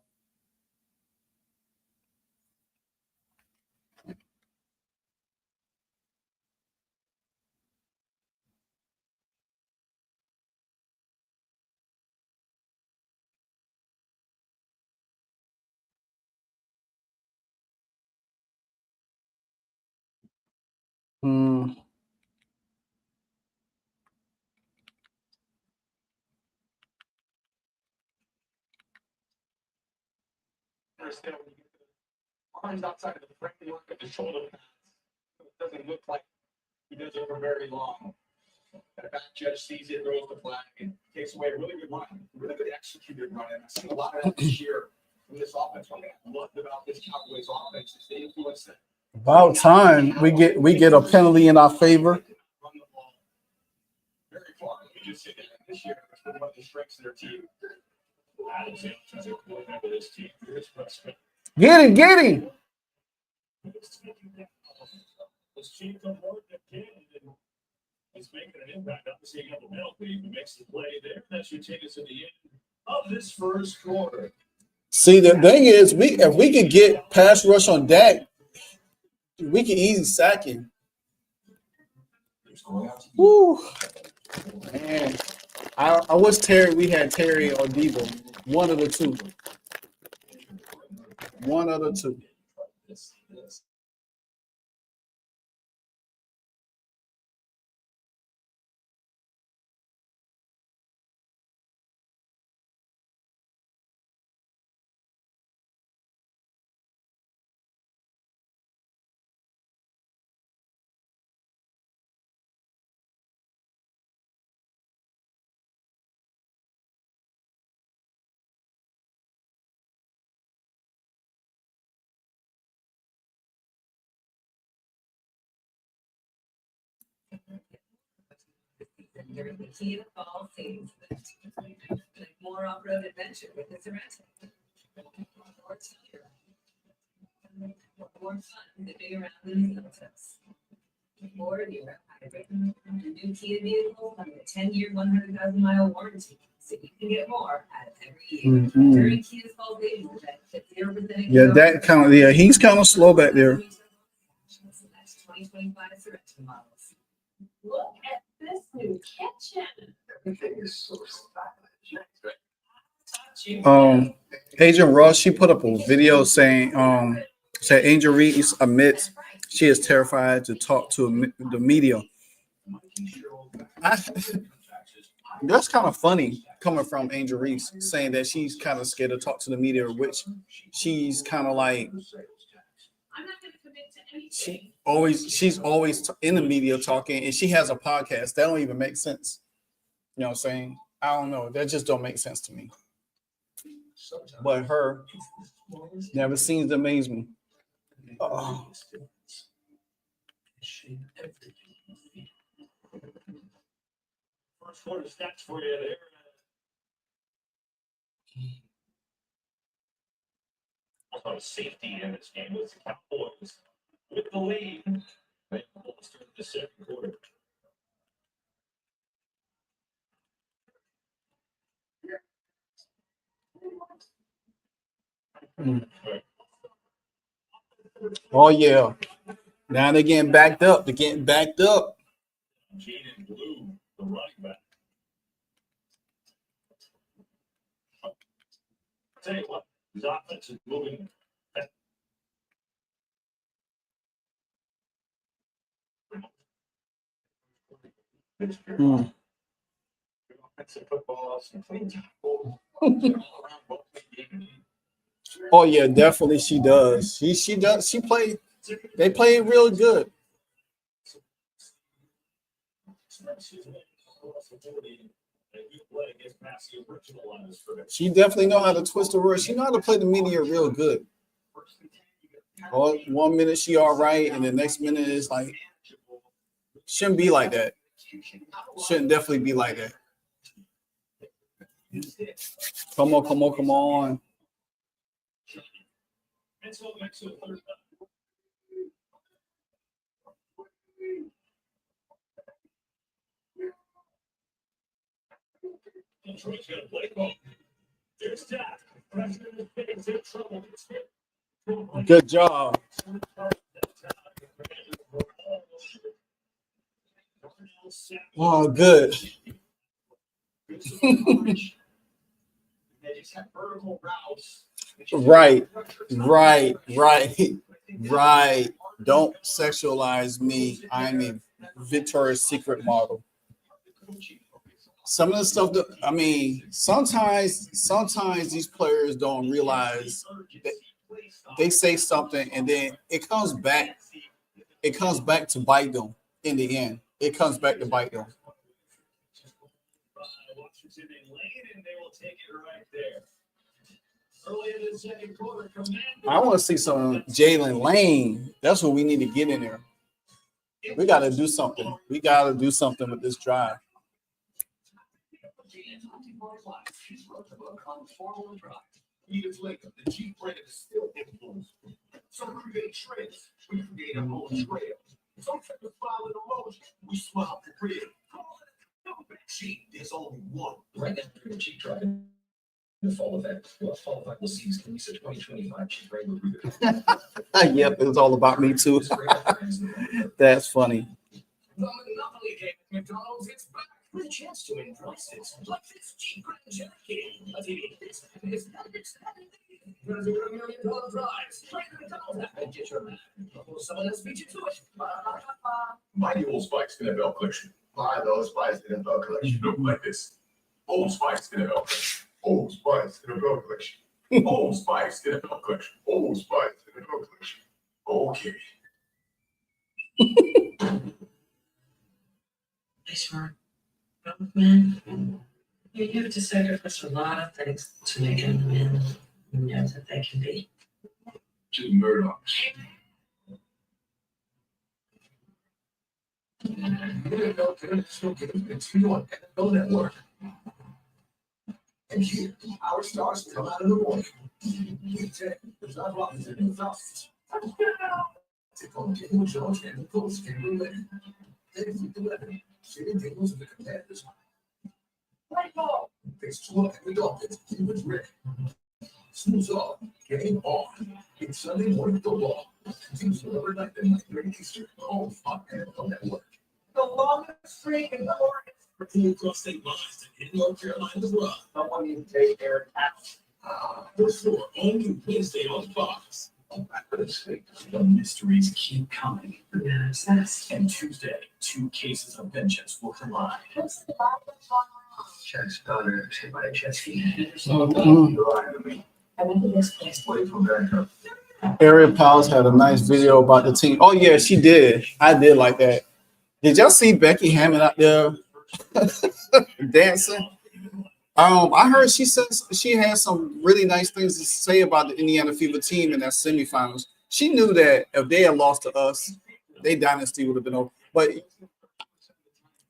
Arms outside of the framework of the shoulder pads. It doesn't look like he does it for very long. The back judge sees it, throws the flag, and takes away a really good run, really good executed run. And I've seen a lot of that this year from this offense. What I loved about this Cowboys offense is they influence it. About time we get a penalty in our favor. Run the ball very far. You just see that this year. It's one of the strengths of their team. Get him. He's making an impact. Obviously, you got the penalty. He makes the play there. That should take us to the end of this first quarter. See, the thing is, if we could get pass rush on Dak, we can easily sack him. Woo. Man, I wish we had Terry or Debo. One of the two. One of the two. During the key of fall season, like more off-road adventure with this rental. More fun to be around the sunsets. Or your hybrid, a new Kia vehicle on the 10-year, 100,000-mile warranty, so you can get more out of every year. Mm-hmm. During Kia's fall savings event, 0%. Yeah, that kind of he's kind of slow back there. That's 2025 Sorento models. Look at this new kitchen. Everything is so stylish. Agent Ross, she put up a video saying said Angel Reese admits she is terrified to talk to the media. That's kind of funny coming from Angel Reese, saying that she's kind of scared to talk to the media, which she's kind of like I'm not going to commit to anything. she's always in the media talking, and she has a podcast. That don't even make sense. You know what I'm saying? I don't know. That just don't make sense to me. But her never seems to amaze me. Oh. First quarter stats for you there. Also, safety in this game was the Cowboys with the lead. They almost started the second quarter. Oh yeah. Now they're getting backed up. Jaden Blue, the running back. I'll tell you what, his offense is moving. Oh yeah, definitely she does. She does. They play real good. She definitely know how to twist the word. She know how to play the media real good. One minute she all right, and the next minute is like shouldn't be like that. Shouldn't definitely be like that. Come on. Detroit's going to play ball. There's that. Good job. Oh, good. Right. Don't sexualize me. I'm a Victoria's Secret model. Some of the stuff that sometimes these players don't realize that they say something and then it comes back to bite them in the end. It comes back to bite them. I want to see some Jalen Lane. That's what we need to get in there. We got to do something. We got to do something with this drive. Years later, the Jeep brand is still influenced. So create trends. We create a whole trail. Don't try to follow the motion. We swap the grid. Cheap. There's only one. Right now, we're cheap driving. The fall effect. Well, fall effect will seize the Lisa 2025 cheap regular Rubicon. Yep, it was all about me too. That's funny. The Monopoly game at McDonald's is back with a chance to win prizes like this cheap grand Junkie. A TV this is there's a $1 million prize. Play the McDonald's app and get your man. Before someone else beat you to it. Buy the Old Spice NFL collection. Buy the Old Spice NFL collection. Look like this. Old Spice NFL collection. Old Spice NFL collection. Old Spice NFL collection. Old Spice NFL collection. Okay. They smart. Both men, you have to sacrifice a lot of things to make them the men you know that they can be. To Murdoch. It's you on NFL Network. And here, our stars come out of the morning. There's not a lot of new thoughts. Take on Daniel Jones and the Colts can win. Then we do it. Shitting Daniels and the competitors. Right ball. Face to look at the Dolphins. He was Rick. Snooze off. Game on. It's Sunday morning football. Continues every night at 9:30 Eastern. Oh, fuck. NFL Network. The longest streak in the world. Team across state lines and in North Carolina as well. Someone needs to take Eric out. For sure. Only Wednesday on Fox. The mysteries keep coming. Yeah, it's that's And Tuesday, 2 cases of vengeance will collide. Chess daughter, say by Chesky. I went to this place. Wait for backup. Ariel Powers had a nice video about the team. Oh yeah, she did. I did like that. Did y'all see Becky Hammond out there dancing? I heard she says she had some really nice things to say about the Indiana Fever team in that semifinals. She knew that if they had lost to us, their dynasty would have been over. But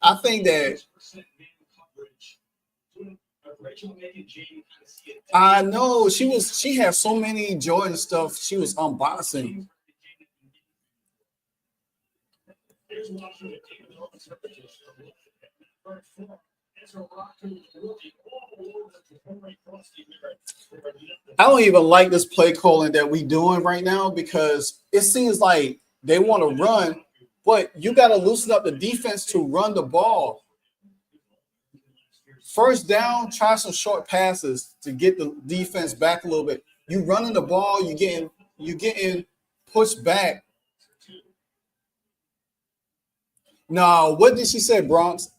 I think that I know she had so many Jordan stuff she was unboxing. I don't even like this play calling that we doing right now because it seems like they want to run, but you got to loosen up the defense to run the ball. First down, try some short passes to get the defense back a little bit. You running the ball, you getting pushed back. No, what did she say, Bronx?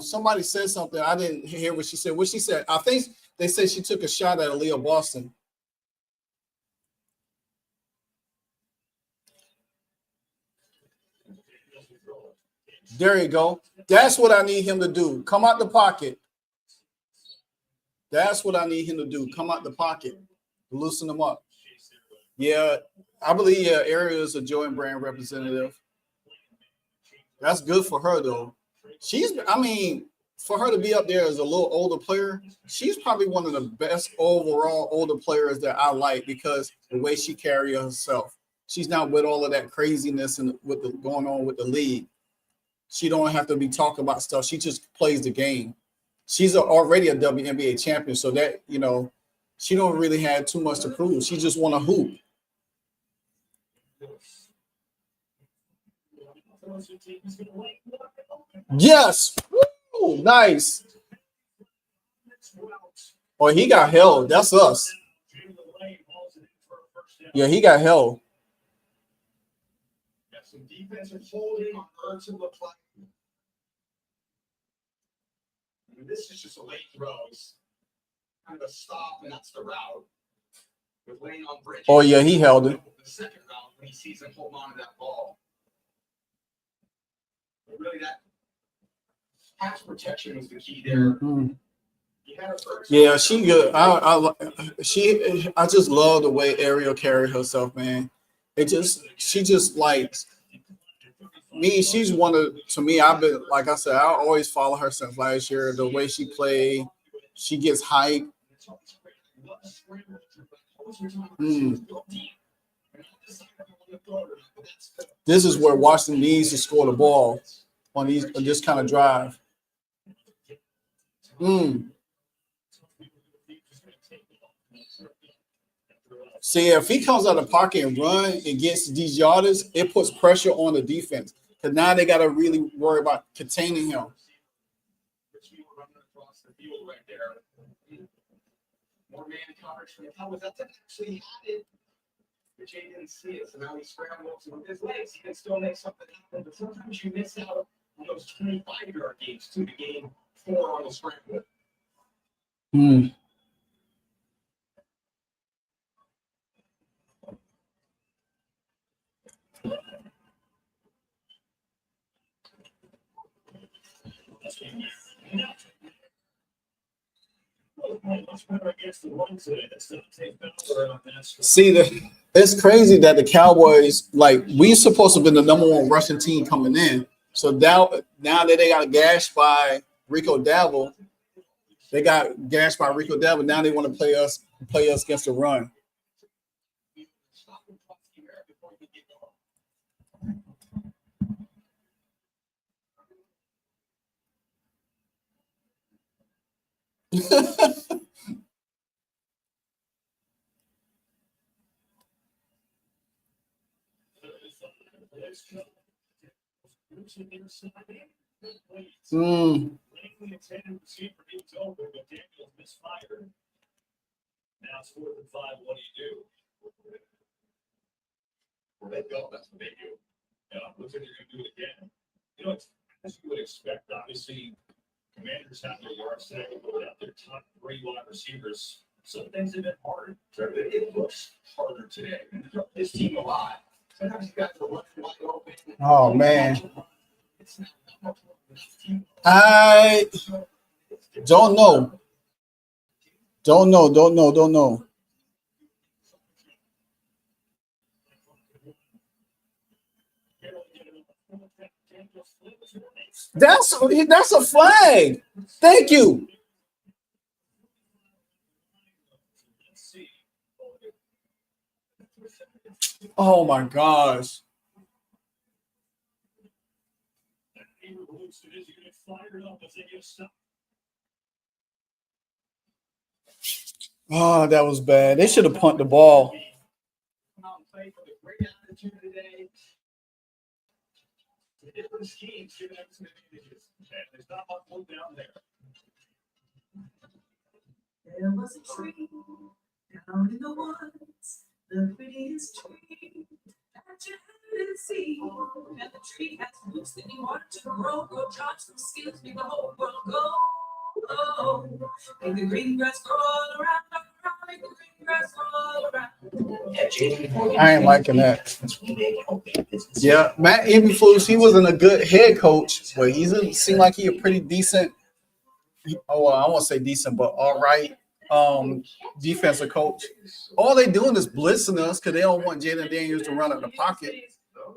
Somebody said something. I didn't hear what she said. What she said, I think they said she took a shot at Aaliyah Boston. There you go. That's what I need him to do. Come out the pocket. That's what I need him to do. Come out the pocket. Loosen them up. Yeah, I believe Ariel is a Jordan Brand representative. That's good for her, though. For her to be up there as a little older player, she's probably one of the best overall older players that I like because the way she carries herself. She's not with all of that craziness and with the going on with the league. She don't have to be talking about stuff. She just plays the game. She's already a WNBA champion, so that, she don't really have too much to prove. She just want to hoop. Yes. Woo, nice. Oh, he got held. That's us. Yeah, he got held. Some defensive holding on Ertz and LeClaire. This is just a late throw. It's kind of a stop, and that's the route. With Lane on bridge. Oh, yeah, he held it. The second round when he sees him hold on to that ball. But really, that pass protection was the key there. Mm-hmm. Yeah, she good. I just love the way Ariel carried herself, man. She just likes me. She's one of, to me, I've been, like I said, I always follow her since last year. The way she played, she gets hyped. This is where Washington needs to score the ball on this kind of drive. See, if he comes out of the pocket and run and gets these yardage, it puts pressure on the defense. Because now they got to really worry about containing him. More man coverage from the Cowboys. That's actually had it. But Jay didn't see it, so now he scrambles with his legs. He can still make something happen, but sometimes you miss out on those 25-yard games too to gain 4 on the scramble. See, it's crazy that the Cowboys, like, we supposed to have been the number 1 rushing team coming in. So now that they got gashed by Rico Dabo, now they want to play us against the run. Now it's 4th and 5. What do you do? Well, they go. That's what they do. Looks like they're going to do it again. You know, it's as you would expect. Obviously, Commanders have their yard stack and go out their top 3 wide receivers. Some things have been hard. It looks harder today. This team a lot. Sometimes you got to run wide open. Oh man, I don't know. That's a flag. Thank you. Oh my gosh. Oh, that was bad. They should have punted the ball. Different schemes giving them some advantages. And there's not much more down there. There was a tree down in the woods, the prettiest tree that you hadn't seen. And the tree has roots that you want to grow charge some skills, make the whole world go. Oh, make the green grass grow all around, make the green grass grow all around. I ain't liking that. Yeah, Matt Eberflus, he wasn't a good head coach, but he seemed like he a pretty decent. Oh, I won't say decent, but all right. Defensive coach. All they doing is blitzing us because they don't want Jaden Daniels to run out the pocket.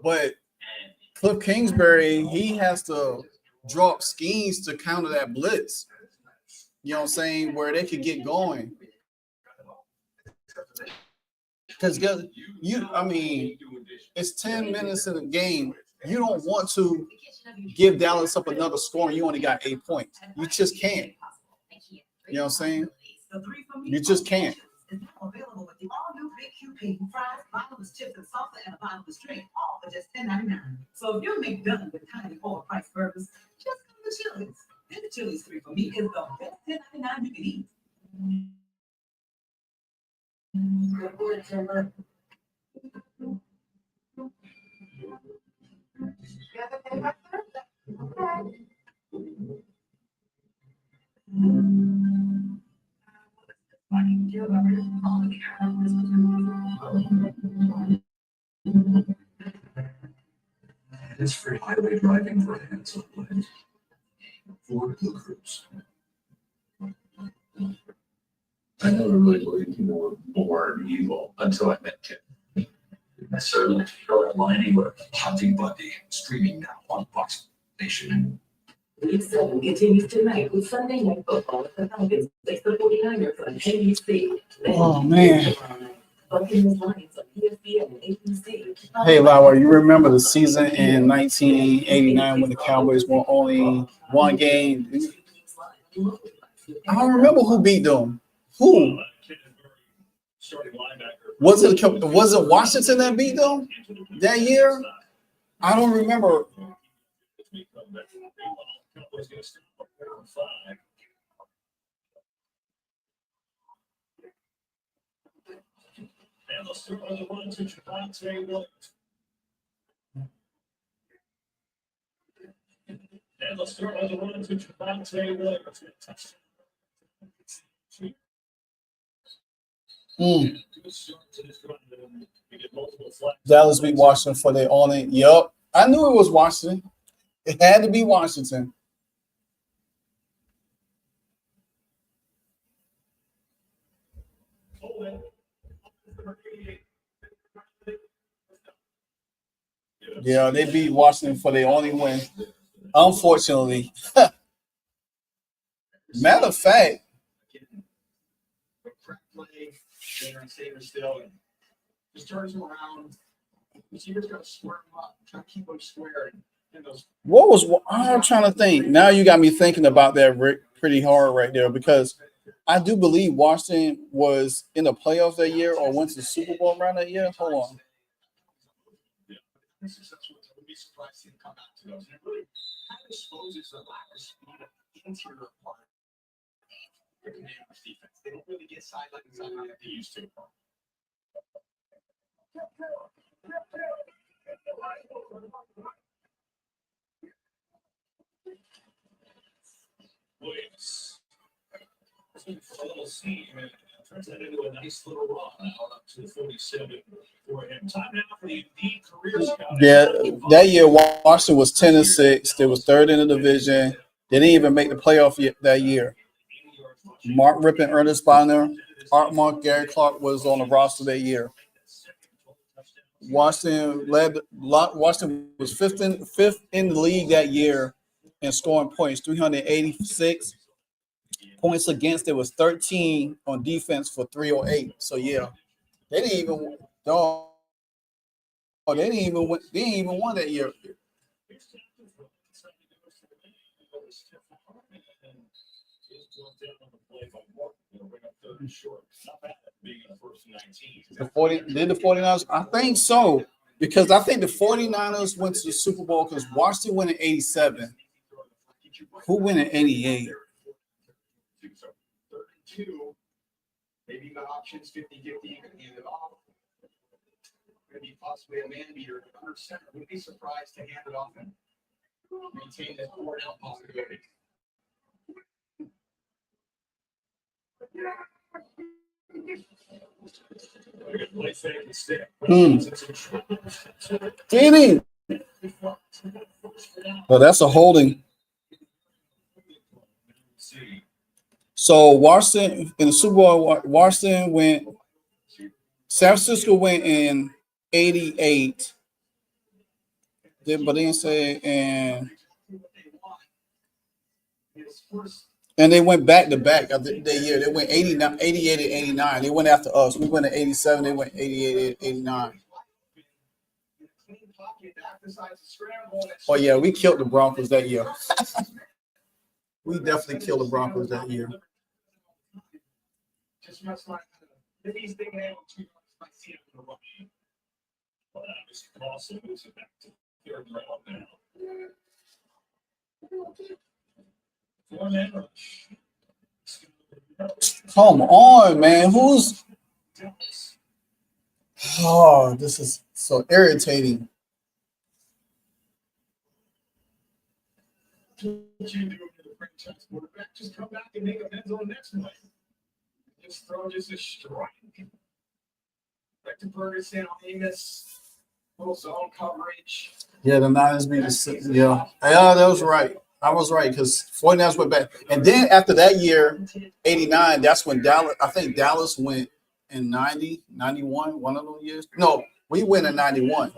But Cliff Kingsbury, he has to drop schemes to counter that blitz. You know what I'm saying? Where they could get going. Because it's 10 minutes in the game. You don't want to give Dallas up another score and you only got 8 points. You just can't. You know what I'm saying? You just can't. Is now available with the all-new Big QP fries, bottomless chips and salsa, and a bottomless drink, all for just $10.99. So if you're McDone with tiny overpriced burgers, just come to Chili's. And the Chili's 3 for me is the best $10.99 you can eat. It's free highway driving for hands-on life. Ford Blue Cruise. I never really believed people were born evil until I met Kim. I certainly feel that line anywhere. Hunting Bundy streaming now on Fox Nation. Week 7 continues tonight with Sunday Night Football at the Falcons face the 49ers on HTTC. Oh man. Buccaneers Lions on ESPN. Hey, Laura, you remember the season in 1989 when the Cowboys won only one game? I don't remember who beat them. Who? Was it Washington that beat them that year? I don't remember. Mm. Dallas beat Washington for their only. Yup. I knew it was Washington. It had to be Washington. Yeah, they beat Washington for their only win. Unfortunately. Matter of fact, just turns them around. Receivers got to square them up, try to keep them square. what was I'm trying to think. Now you got me thinking about that, Rick, pretty hard right there because I do believe Washington was in the playoffs that year or went to the Super Bowl around that year. Hold on. Be surprised to come out to those. And it really kind of exposes the lack of speed of the interior part of the Commanders defense. They don't really get sideline to sideline like they used to. Williams. A little seam and turns that into a nice little run out up to the 47 for him. Time now for the Indeed Career Scout. Yeah, that year Washington was 10-6. They was third in the division. They didn't even make the playoff that year. Mark Rippon, Ernest Bonner, Art Monk, Gary Clark was on the roster that year. Washington was fifth in the league that year in scoring points, 386 points against. There was 13 on defense for 308. So yeah, they didn't even win that year. The 49ers? I think so. Because I think the 49ers went to the Super Bowl because Washington went in 87. Who went in 88? Maybe you got options 50-50, you can hand it off. Maybe possibly a man beater under center. Would be surprised to hand it off and maintain that forward out possibility. Danny. Well, that's a holding. So Washington in the Super Bowl, Washington went. San Francisco went in 88. But they didn't say and they went back to back that year. They went 89, 88 and 89. They went after us. We went in 87. They went 88 and 89. Oh yeah, we killed the Broncos that year. We definitely killed the Broncos that year. Come on, man. Oh, this is so irritating. Just come back and make amends on the next one. Just throw just a strike. Back to Ferguson on Amos. Little zone coverage. Yeah, the Niners beat the yeah. Yeah, that was right. I was right because 49ers went back. And then after that year, 89, that's when Dallas went in 90, 91, one of those years. No, we went in 91.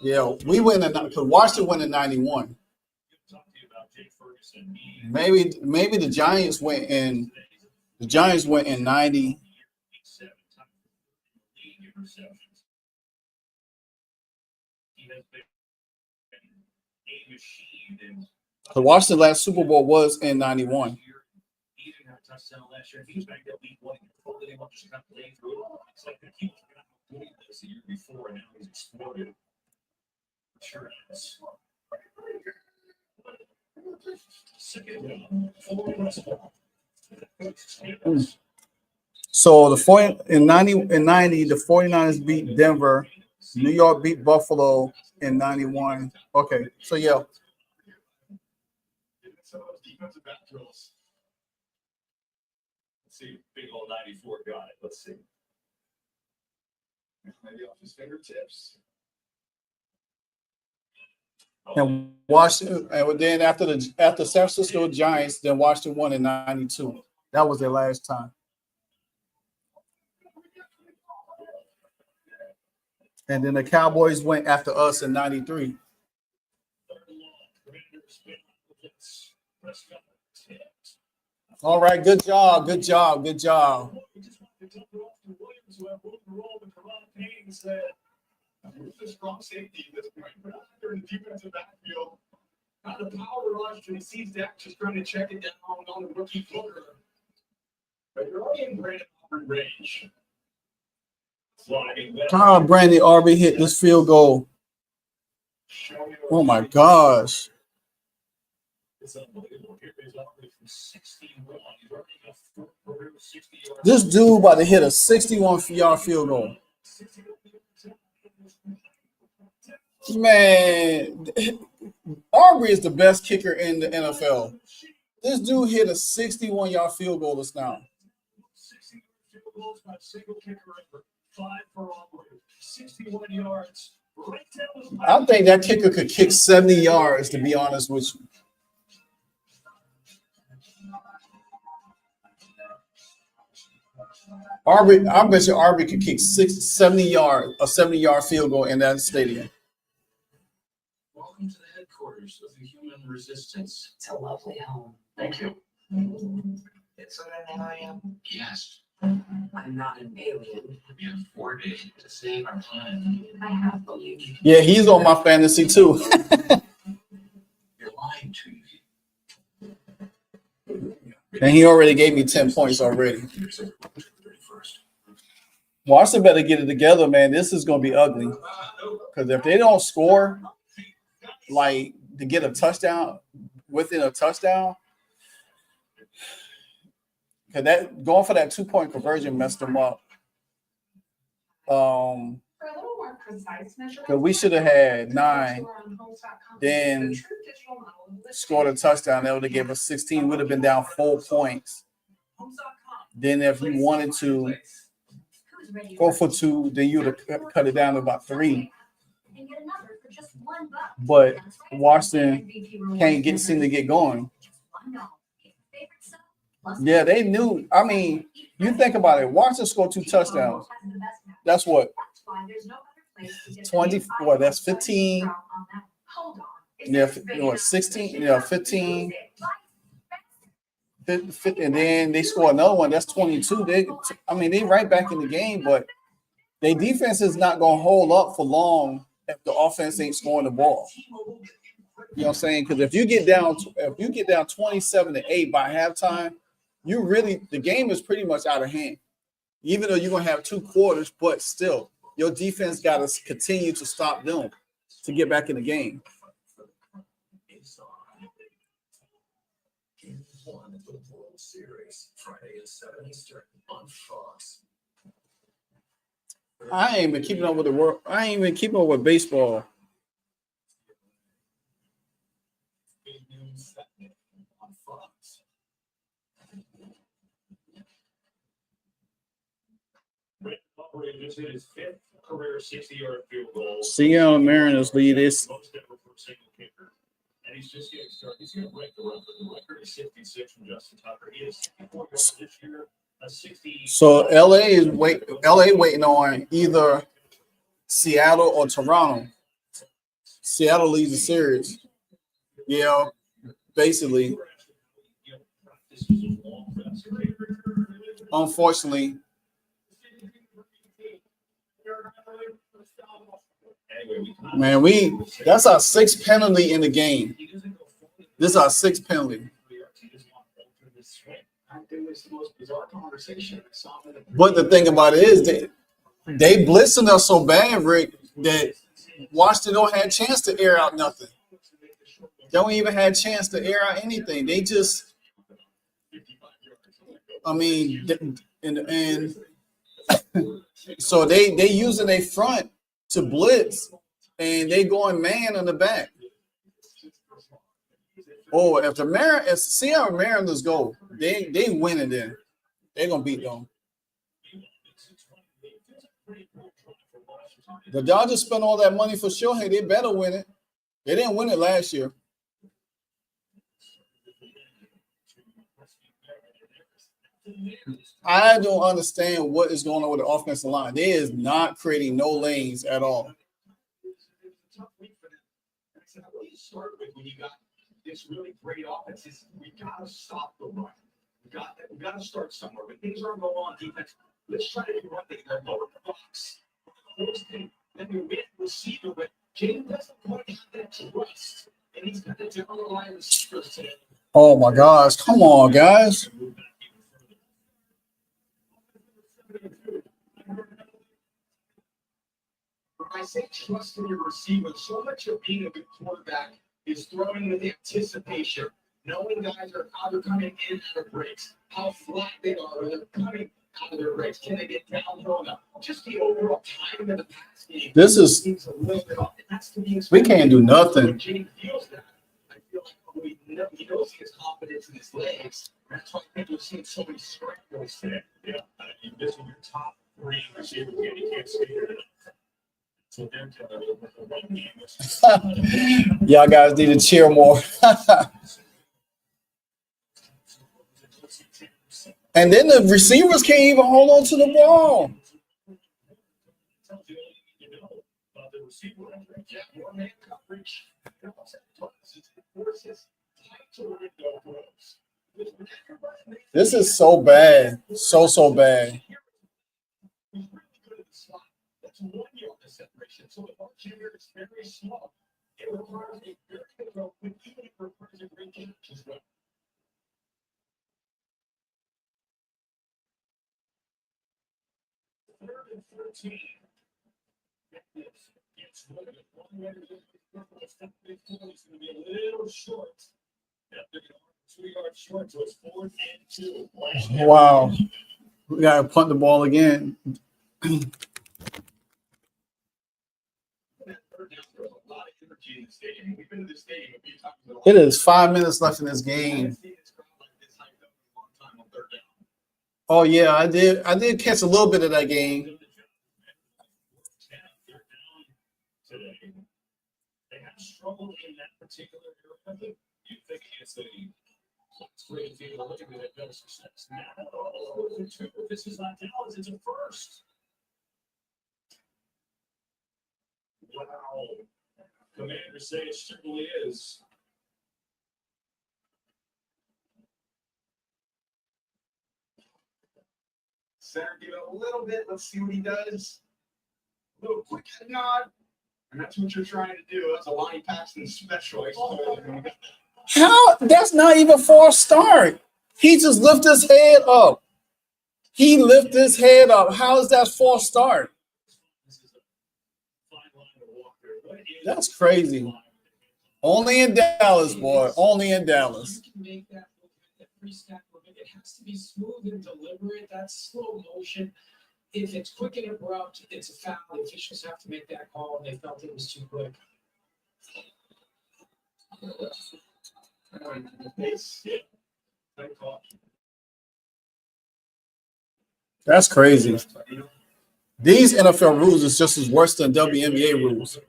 Yeah, we went in because Washington went in 91. Maybe the Giants went in 90. interceptions. He has been a machine. And The Washington last Super Bowl was in '91. he didn't have a touchdown last year. He was back at week 1. They want to kind of play through it. It's like he was doing this the year before, and now he's exploded. Sure is. So in 90 the 49ers beat Denver. New York beat Buffalo in 91. Okay, so yeah. Some of those defensive back drills. Let's see, big old 94 got it. Let's see. Maybe off his fingertips. And Washington, and then after San Francisco Giants, then Washington won in '92. That was their last time. And then the Cowboys went after us in '93. All right, good job, good job, good job. The strong safety at this point, but after the defensive backfield, out of power rush, and he sees Dak just trying to check it down on the rookie footer. But you're already in Brandon Aubrey range. Brandon Aubrey hit this field goal. Oh my gosh. It's unbelievable. Here is Aubrey from 61. He's already got 60 yards. This dude about to hit a 61-yard field goal. Man, Aubrey is the best kicker in the NFL. This dude hit a 61-yard field goal just now. 60 field goals by a single kicker ever. 5 for Aubrey. 61 yards. Right down the I think that kicker could kick 70 yards, to be honest with you. Aubrey, I bet you Aubrey could kick 70-yard field goal in that stadium. Welcome to the headquarters of the Human Resistance. It's a lovely home. Thank you. It's what I know I am. Yes, I'm not an alien. we have 4 days to save our planet. I have believed you. Yeah, he's on my fantasy too. You're lying to me. And he already gave me 10 points already. Washington better get it together, man. This is going to be ugly. Because if they don't score, like, to get a touchdown, within a touchdown, because that going for that 2-point conversion messed them up. For a little more precise measurement, Because we should have had 9, then scored a touchdown. That would have given us 16. Would have been down 4 points. Then if you wanted to go for 2, then you would have cut it down to about 3. But Washington can't seem to get going. Yeah, they knew. I mean, you think about it. Washington scored 2 touchdowns. That's what? 20. What? That's 15. Yeah, what? 16. Yeah, 15. And then they score another one. That's 22. They right back in the game, but their defense is not going to hold up for long if the offense ain't scoring the ball. You know what I'm saying? Because if you get down 27-8 by halftime, the game is pretty much out of hand. Even though you're going to have 2 quarters, but still, your defense got to continue to stop them to get back in the game. The World Series, Friday at 7 Eastern on Fox. I ain't been keeping up with the world. I ain't even keeping up with baseball. On Fox. Aubrey just hit his 5th career 60-yard field goal. Seattle Mariners lead this. Most ever for a single kicker. And he's just getting started. He's going to break the record. The record is 56 from Justin Tucker. He has 64 yards this year. A 60. So LA waiting on either Seattle or Toronto. Seattle leads the series. Yeah, basically. Man, that's our sixth penalty in the game. This is our sixth penalty. But the thing about it is they blitzing us so bad, Rick, that Washington don't have a chance to air out nothing. They don't even have a chance to air out anything. They just, I mean, and so they using a front to blitz, and they going man on the back. Oh, if Sierra Mariners go, they winning then. They're gonna beat them. The Dodgers spent all that money for Shohei. They better win it. They didn't win it last year. I don't understand what is going on with the offensive line. They is not creating no lanes at all. When you got this really great offense, we gotta stop the run. We gotta start somewhere. When things aren't going on defense, let's try to do one thing. They're lower the box. Then we win receiver, but Jaden doesn't quite have that trust, and he's got to rely on receivers today. Oh my gosh! Come on, guys. When I say trust in your receiver, so much of being a good quarterback is throwing with anticipation, knowing guys are how they're coming in out of breaks, how flat they are when they're coming out of their breaks. Can they get downhill enough? Just the overall timing of the pass game. This is we can't do nothing. Jane feels that. I feel like he knows he has confidence in his legs. That's why people are seeing so many scrambles today. Yeah, you're missing your top three receivers. You can't see it. So y'all guys need to cheer more. And then the receivers can't even hold on to the ball. This is so bad. So bad. That's 1 yard of separation. So the ball carrier is very small. It requires a very good throw, but even if it requires a great catch as well. Third and 13. It's one of the 1 yard. It's going to be a little short. They're going to 2 yards short, so it's 4th and 2. Wow. We got to punt the ball again. It is 5 minutes left in this game. Oh yeah, I did catch a little bit of that game. They have struggled in that particular area. You think it's a great deal of better success. Now, this is not Dallas, it's a first. Wow. Commanders say it certainly is. Center give it a little bit. Let's see what he does. A little quick head nod. And that's what you're trying to do. That's a Lonnie Paxton special. How? That's not even for a start. He just lifted his head up. He lifted his head up. How is that for a start? That's crazy. Only in Dallas, boy. Only in Dallas. You can make that pre-snap movement. It has to be smooth and deliberate. That's slow motion. If it's quick and abrupt, it's a foul. The officials have to make that call, and they felt it was too quick. That's crazy. These NFL rules is just as worse than WNBA rules.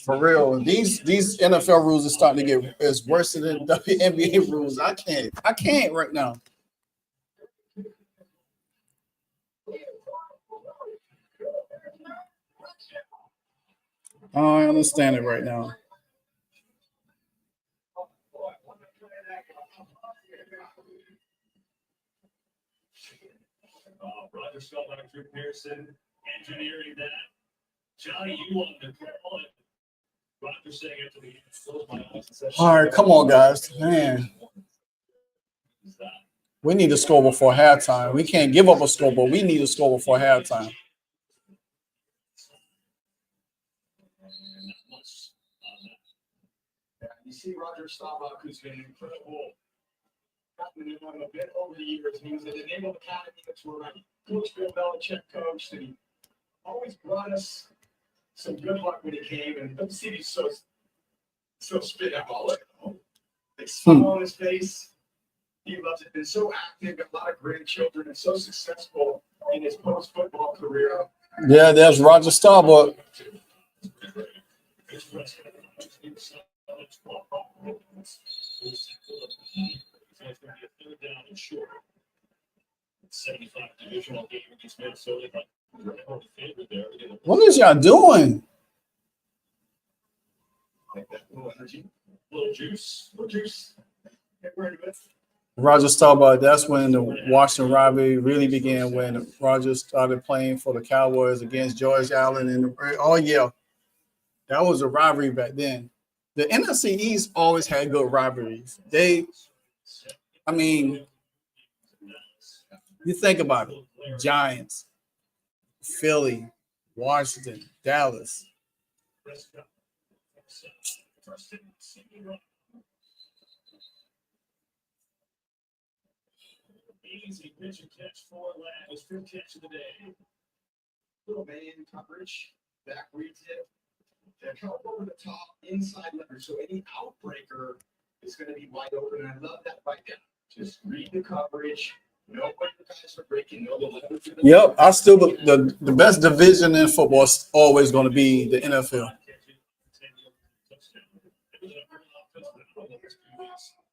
For real, these NFL rules are starting to get as worse than WNBA rules. I can't right now. I understand it right now. Roger Staubach, Drew Pearson, engineering that. Johnny, you wanted to call it. Roger saying after the game, close my eyes and said, All right, come on, guys. Man, we need to score before halftime. We can't give up a score, but we need to score before halftime. You see Roger Staubach, who's been incredible. Gotten to know him a bit over the years. He was at the Naval Academy. That's where Coach Bill Belichick coached, and he always brought us some good luck when he came. And let's see, he's so spit out all over. Big smile on his face. He loves it. Been so active, got a lot of grandchildren, and so successful in his post-football career. Yeah, there's Roger Staubach. It's going to be a third down and short. 75 divisional game against Minnesota. What is y'all doing? Like that little energy, little juice. Get rid of it. Roger Staubach, that's when the Washington rivalry really began, when Roger started playing for the Cowboys against George Allen. And oh, yeah, that was a rivalry back then. The NFC East always had good rivalries. I mean, you think about it. Giants, Philly, Washington, Dallas. Easy pitch and catch for Lance. Fifth catch of the day. Little man coverage, back reads it. They're help over the top, inside leverage. So any outbreaker is going to be wide open. And I love that right there. Just read the coverage. Know what the guys are breaking. Know the leverage. Yep, I still the best division in football is always going to be the NFL.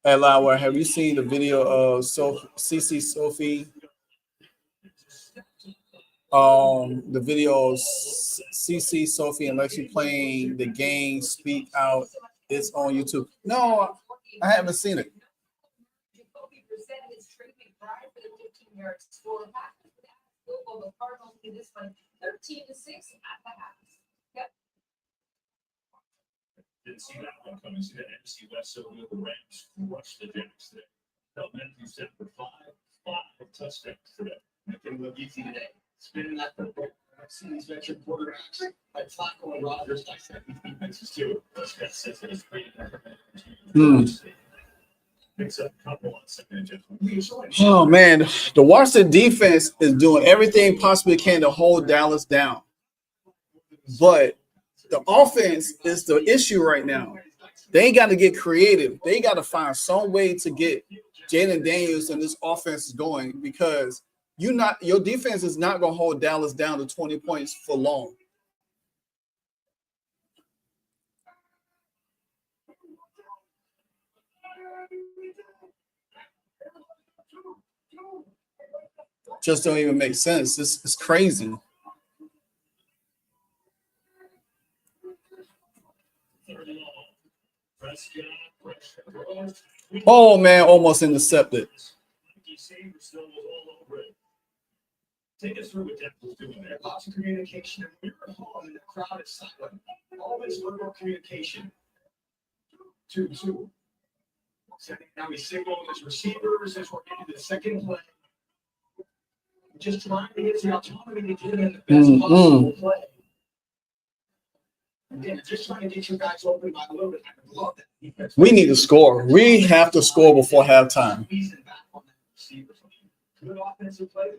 Hey, Lauer, have you seen the video of CC Sophie? The video of CC Sophie and Lexi playing the game Speak Out. It's on YouTube. No, I haven't seen it. Jacoby Brissett is trading prior for the 15-yard score. The Cardinals do this one 13-6 at the half. Yep. Didn't see that one coming. See that NFC West. So the Rams crushed the Jacks today. Matthew set for five touchdowns today. It can look easy today. Spinning that football. I've seen these veteran quarterbacks like Flacco and Rodgers dissect these defenses too. Picks up a couple on second and Oh, man. The Washington defense is doing everything possibly can to hold Dallas down. But the offense is the issue right now. They got to get creative. They got to find some way to get Jalen Daniels and this offense going, because your defense is not going to hold Dallas down to 20 points for long. Just don't even make sense. It's crazy. Oh, man, almost intercepted. Take us through what Denver was doing there. Lots of communication. And we were at home and the crowd is silent. All this verbal communication. 2-2. Now we signal his receivers as we're getting to the second play. Just trying to get the autonomy to get in the best possible play. Again, just trying to get you guys open by a little bit. I love that. We need to score. We have to score before halftime. Good offensive play,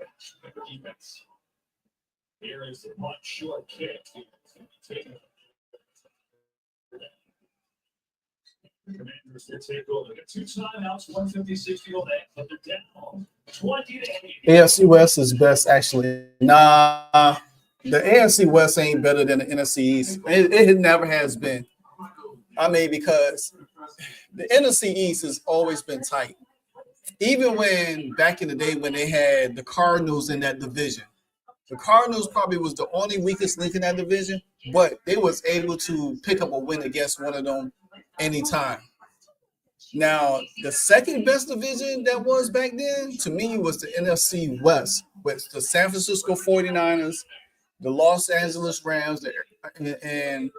but defense. Here is a much short kick. Commanders will take over. They got 2 timeouts, 156 to go back, but they're down 20-8. AFC West is best, actually. Nah, the AFC West ain't better than the NFC East. It never has been. I mean, because the NFC East has always been tight. Even when back in the day when they had the Cardinals in that division. The Cardinals probably was the only weakest link in that division, but they was able to pick up a win against one of them anytime. Now, the second best division that was back then, to me, was the NFC West, with the San Francisco 49ers, the Los Angeles Rams, and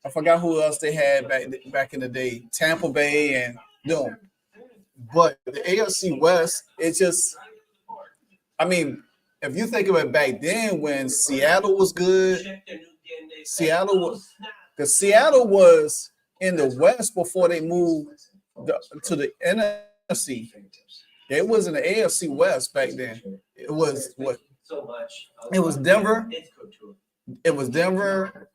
I forgot who else they had back in the day, Tampa Bay and them. But the AFC West, it's just, I mean, if you think of it back then when Seattle was good, Seattle was in the West before they moved to the NFC. It was in the AFC West back then. It was what? It was Denver. It was Denver,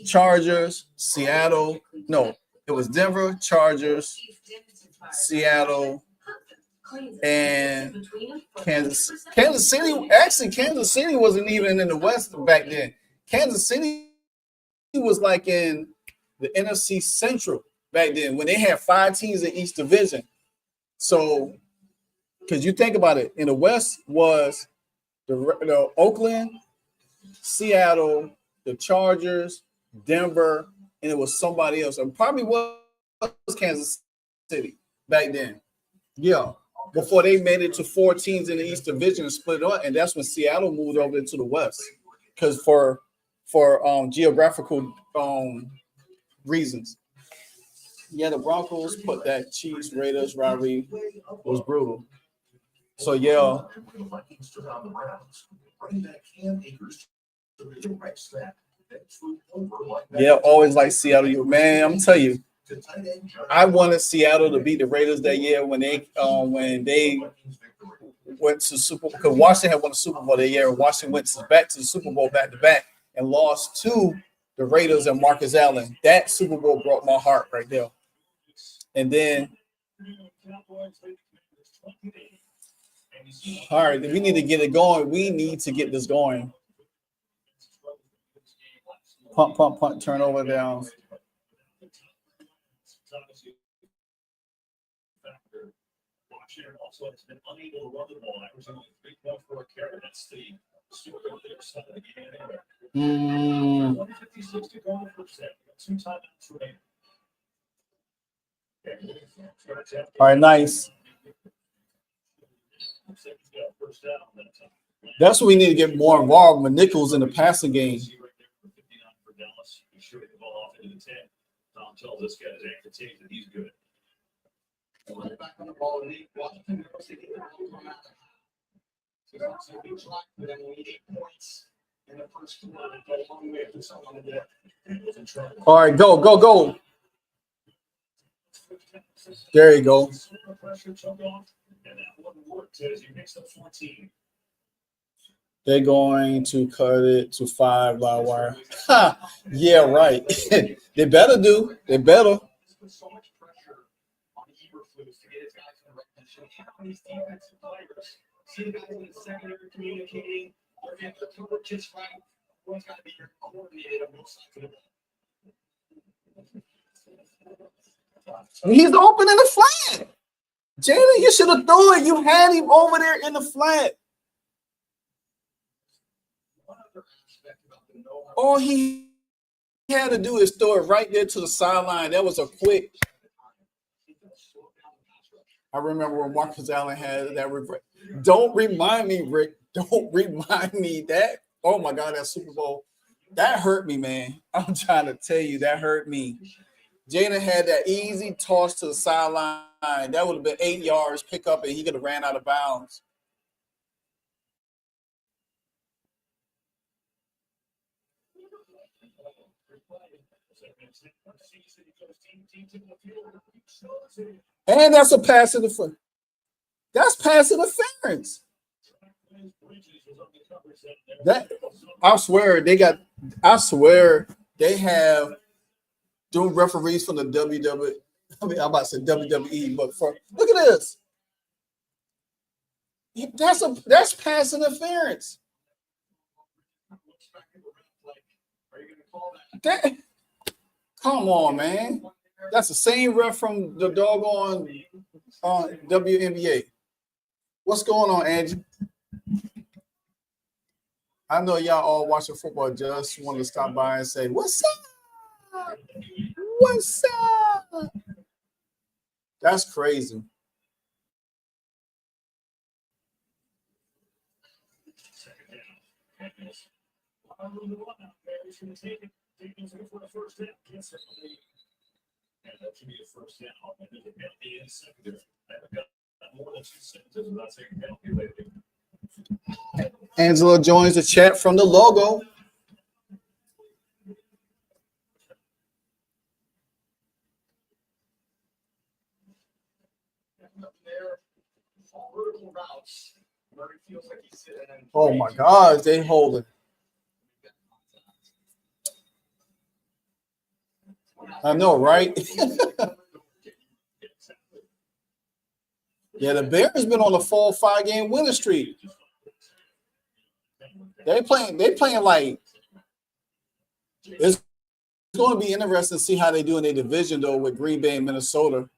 Chargers, Seattle. No, it was Denver, Chargers, Seattle, and Kansas City. Actually, Kansas City wasn't even in the West back then. Kansas City was like in the NFC Central back then when they had 5 teams in each division. So, because you think about it, in the West was the Oakland, Seattle, the Chargers, Denver, and it was somebody else. It probably was Kansas City back then. Yeah, before they made it to 4 teams in the East Division and split up, and that's when Seattle moved over into the West, because for geographical reasons. Yeah, the Broncos put that Chiefs Raiders rivalry was brutal. So yeah. Yeah, always like Seattle. Man, I'm telling you, I wanted Seattle to beat the Raiders that year when they went to Super Bowl, because Washington had won the Super Bowl that year, and Washington went back to the Super Bowl back to back and lost to the Raiders and Marcus Allen. That Super Bowl broke my heart right there. And then, all right, we need to get it going. We need to get this going. Punt, turnover down. Also has been unable to run the ball, averaging only 3 points per carry. That's the super clear side of the game. 156 to go in the first set. 2 timeouts remaining. All right, nice. That's what we need to get more involved with Nichols in the passing game. Tom tells this guy that he's good. Back on the ball, Washington in the first quarter, go a long way for someone to get. All right, go. There you go. They're going to cut it to 5 live wire. Yeah, right. They better do. They better. So much pressure on Eberflus to get his guys in the right position. How these defensive players see the guys in the secondary communicating, they're getting their cover just right. Everyone's got to be coordinated on both sides of the ball. He's open in the flat. Jalen, you should have thrown it. You had him over there in the flat. All he had to do is throw it right there to the sideline. That was a quick. I remember when Marcus Allen had that regret. Don't remind me, Rick. Don't remind me that. Oh my God, that Super Bowl. That hurt me, man. I'm trying to tell you, that hurt me. Jalen had that easy toss to the sideline. That would have been 8 yards, pick up, and he could have ran out of bounds. And that's a pass interference. That's pass interference. That I swear they have doing referees from the WWE. I mean, I'm about to say WWE, but look at this. That's pass interference. Come on, man. That's the same ref from the doggone WNBA. What's going on, Angie? I know y'all all watching football. Just wanted to stop by and say, "What's up? What's up?" That's crazy. Angela joins the chat from the logo. Oh my gosh, they holding. I know, right? Yeah, the Bears been on a 4 or 5 game winning streak. They playing like it's going to be interesting to see how they do in their division though with Green Bay and Minnesota.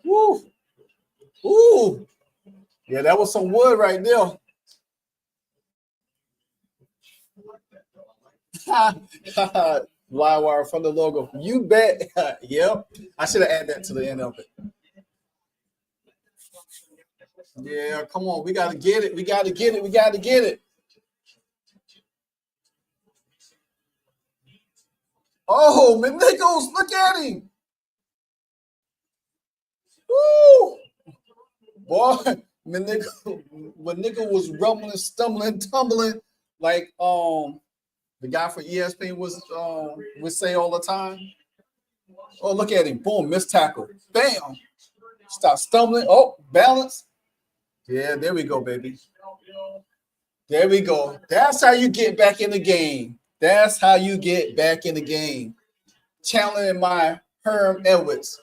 Woo! Ooh! Yeah, that was some wood right there. Live wire from the logo. You bet. Yep. I should have added that to the end of it. Yeah, come on. We got to get it. We got to get it. We got to get it. Oh, McNichols, look at him. Woo! Boy, McNichols was rumbling, stumbling, tumbling like the guy for ESPN would say all the time. Oh, look at him. Boom, missed tackle. Bam. Stop stumbling. Oh, balance. Yeah, there we go, baby. There we go. That's how you get back in the game. That's how you get back in the game. Challenging my Herm Edwards.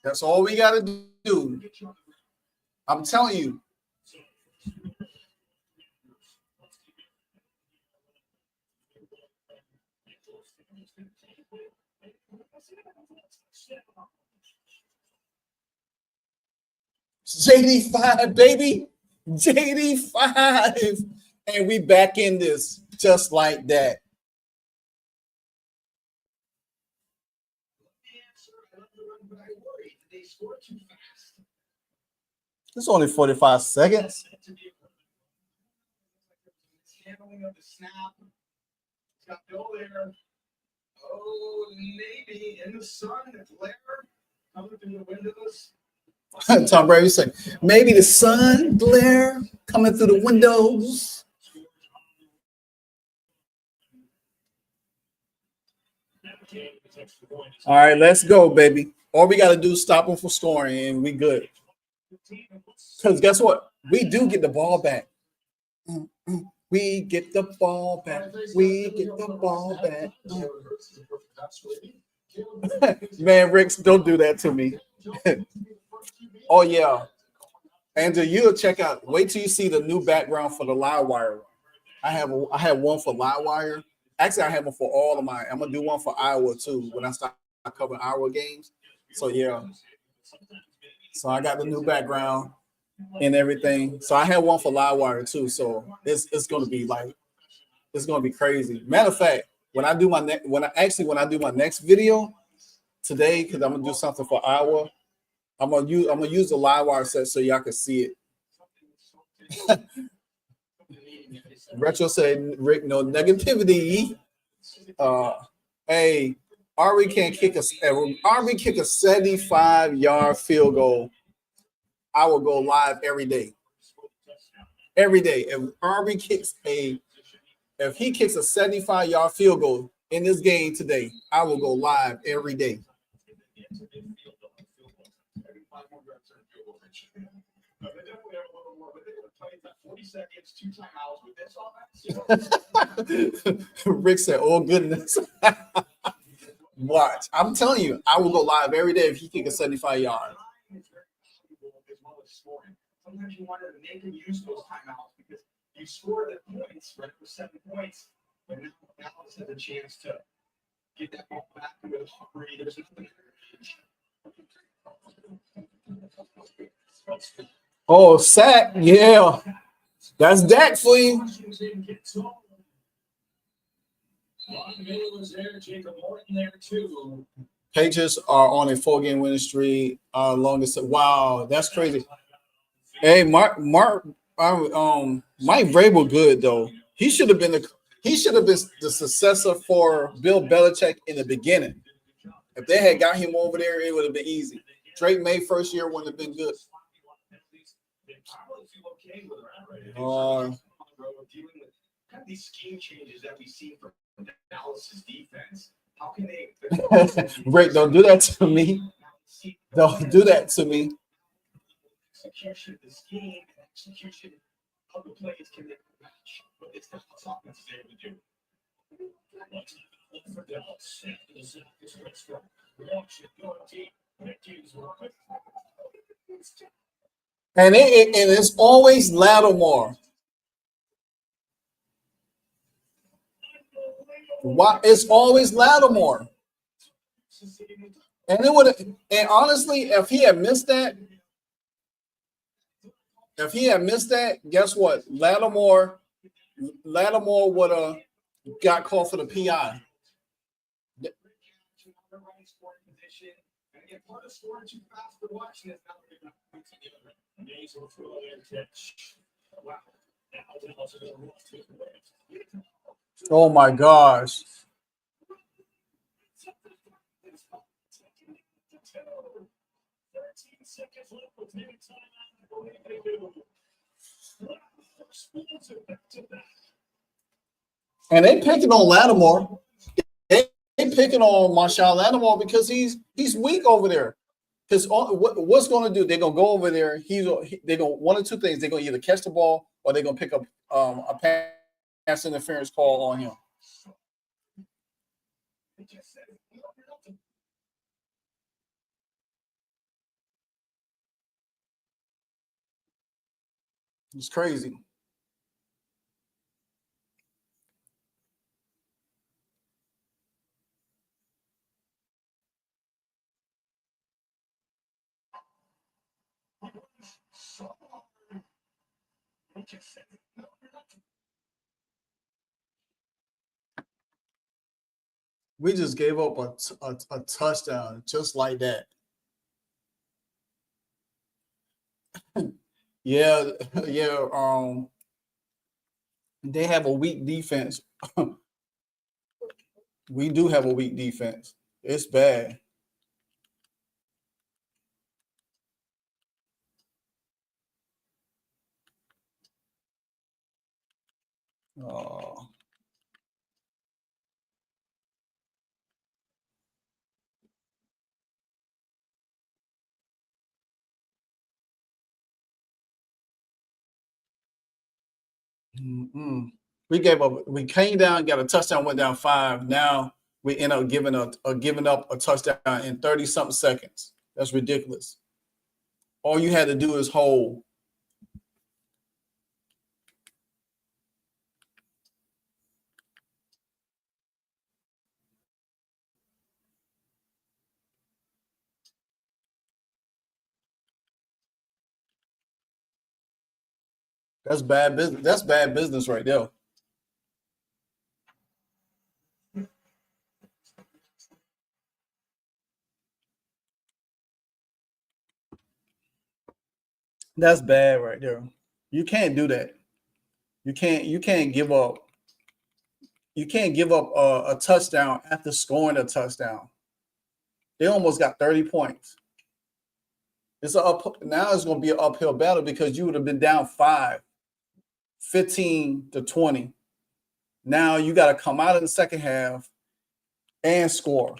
That's all we got to do. I'm telling you. JD5, baby. JD5. And we back in this just like that. It's only 45 seconds. Handling of the snap. It's got Bill there. Oh, maybe in the sun, the glare coming through the windows. Tom Brady said, maybe the sun glare coming through the windows. All right, let's go, baby. All we got to do is stop them from scoring, and we good. Because guess what? We do get the ball back. We get the ball back. We get the ball back. Man, Ricks, don't do that to me. Oh, yeah. Andrew, you'll check out. Wait till you see the new background for the live wire. I have one for live wire. Actually, I have one for all of mine. I'm going to do one for Iowa, too, when I start covering Iowa games. So, yeah. So, I got the new background and everything. So, I have one for live wire, too. So, it's going to be like, it's going to be crazy. Matter of fact, when I do my next video today, because I'm going to do something for Iowa, I'm gonna use the live wire set so y'all can see it. Retro said, Rick, no negativity. Hey, Ari can't kick a 75-yard field goal. I will go live every day. Every day. If he kicks a 75-yard field goal in this game today, I will go live every day. Rick said, oh goodness. Watch. I'm telling you, I will go live every day if he kicks a 75-yard. Sometimes you want to make him use those timeouts because you scored the points, right, for 7 points, but now Dallas has a chance to get that ball back with a hurry. There's nothing. Oh, sack. Yeah. That's Dak for you. Ron Miller was there, Jacob Morton there too. Patriots are on a 4-game winning streak. Longest. Wow, that's crazy. Hey, Mike Vrabel good though. He should have been the successor for Bill Belichick in the beginning. If they had got him over there, it would have been easy. Drake May first year wouldn't have been good. These scheme changes that we see from Dallas's defense. How can they? Rick, don't do that to me. Don't do that to me. Execution of the scheme and execution of the plays can make a match, but it's not what offense is able to do. For Dallas, the sack is from reaction, going deep, and it's always Lattimore. Why? It's always Lattimore. And it would. And honestly, if he had missed that, guess what? Lattimore would have got called for the PI. Oh my gosh. And they picking on Lattimore. They picking on Marshawn Lattimore because he's weak over there. Because what's going to do? They're going to go over there. They're going one of two things. They're going to either catch the ball or they're going to pick up a pass interference call on him. It's crazy. We just gave up a touchdown just like that. Yeah. They have a weak defense. We do have a weak defense. It's bad. Oh. Mm-mm. We came down, got a touchdown, went down 5. Now we end up giving up a touchdown in 30-something seconds. That's ridiculous. All you had to do is hold. That's bad business. That's bad business right there. That's bad right there. You can't do that. You can't give up. You can't give up a touchdown after scoring a touchdown. They almost got 30 points. Now it's going to be an uphill battle because you would have been down 5, 15-20. Now you got to come out in the second half and score.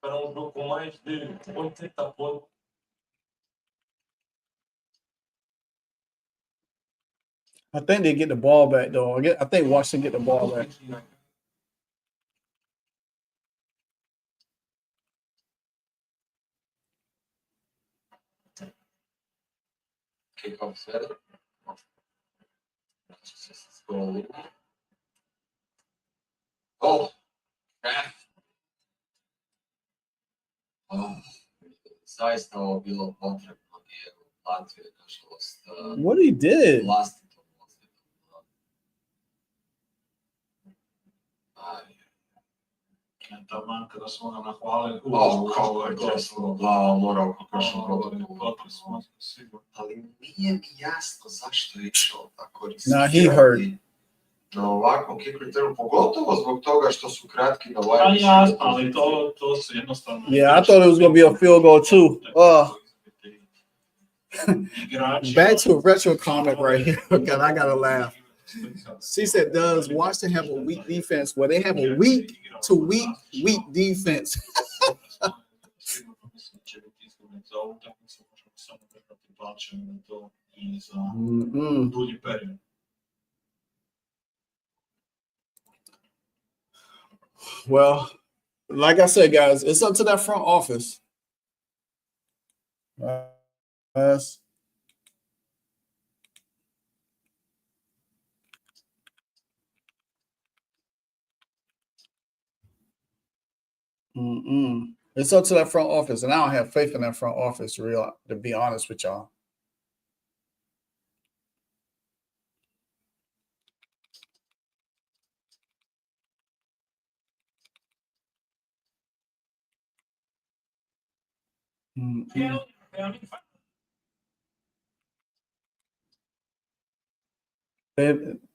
Era um jogo com mais de 80 pontos. I think they get the ball back though. I think Washington get the ball back. Kickoff set. Goal. Oh, crap. Oh, zaista ovo bilo potrebno jer Latvija je nažalost What he did? vlastitom ozljedom. Taman kada smo ga nahvalili, Kako je često glava morao pokušati ali nije mi jasno zašto je išao tako riskirati. Nah, he hurt. Na ovakvom kick returnu, pogotovo zbog toga što su kratki na Pa wide jasno, ali to su jednostavno... Yeah, I thought it was going to be a field goal too. Back to a retro comic right here. God, I got to laugh. She said, does Washington have a weak defense? Well, they have a weak to weak defense. Dulji period. Well, like I said, guys, it's up to that front office. It's up to that front office, and I don't have faith in that front office, to be honest with y'all.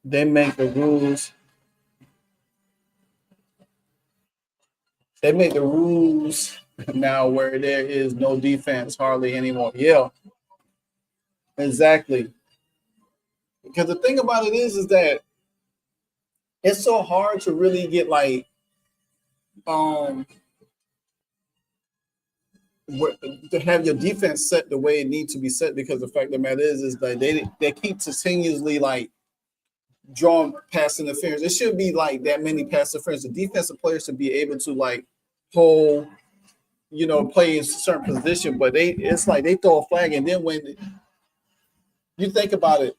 They make the rules. They make the rules now where there is no defense hardly anymore. Yeah, exactly. Because the thing about it is that it's so hard to really get like to have your defense set the way it needs to be set, because the fact of the matter is that they keep continuously like drawing pass interference. It shouldn't be like that many pass interference. The defensive players should be able to like hold, play in a certain position, but it's like they throw a flag, and then when you think about it,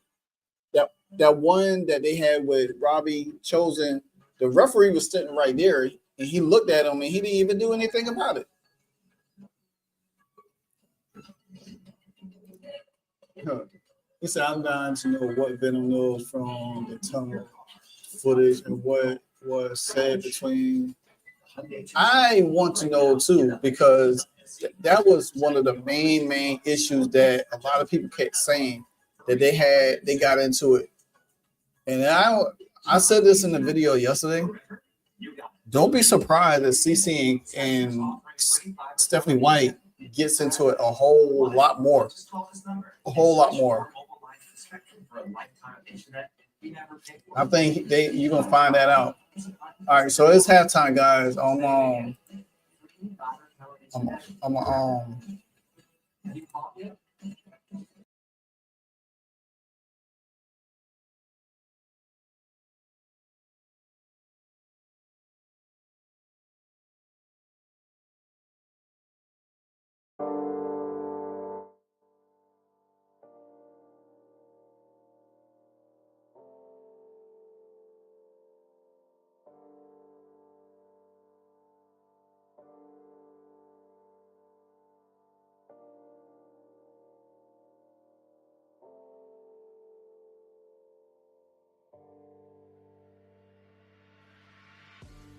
that one that they had with Robbie Chosen, the referee was sitting right there, and he looked at him, and he didn't even do anything about it. He said, I'm dying to know what Venom knows from the tunnel footage and what was said between. I want to know too, because that was one of the main issues that a lot of people kept saying that they got into it. And I said this in the video yesterday. Don't be surprised that CC and Stephanie White gets into it a whole lot more. A whole lot more. I think you're gonna find that out. All right, so it's halftime, guys.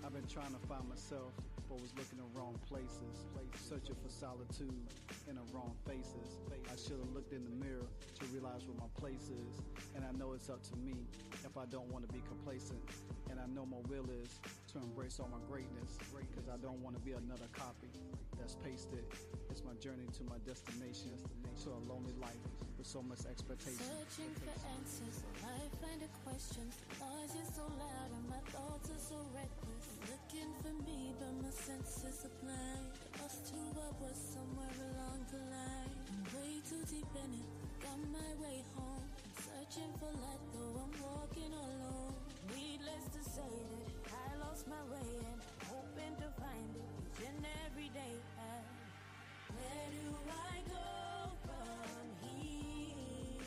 I've been trying to find myself, but was looking in wrong places, searching for solitude in the wrong faces. I should have looked in the mirror to realize where my place is, and I know it's up to me if I don't want to be complacent. And I know my will is to embrace all my greatness, because I don't want to be another copy that's pasted. It's my journey to my destination, to a lonely life with so much expectation. Searching for answers, life find a question. The noise is so loud and my thoughts are so reckless. Looking for me, but my senses are blind. Lost who I was somewhere along the line. I'm way too deep in it, got my way home. I'm searching for light, though I'm walking alone. Needless to say that I lost my way and I'm hoping to find it each and every day. Where do I go from here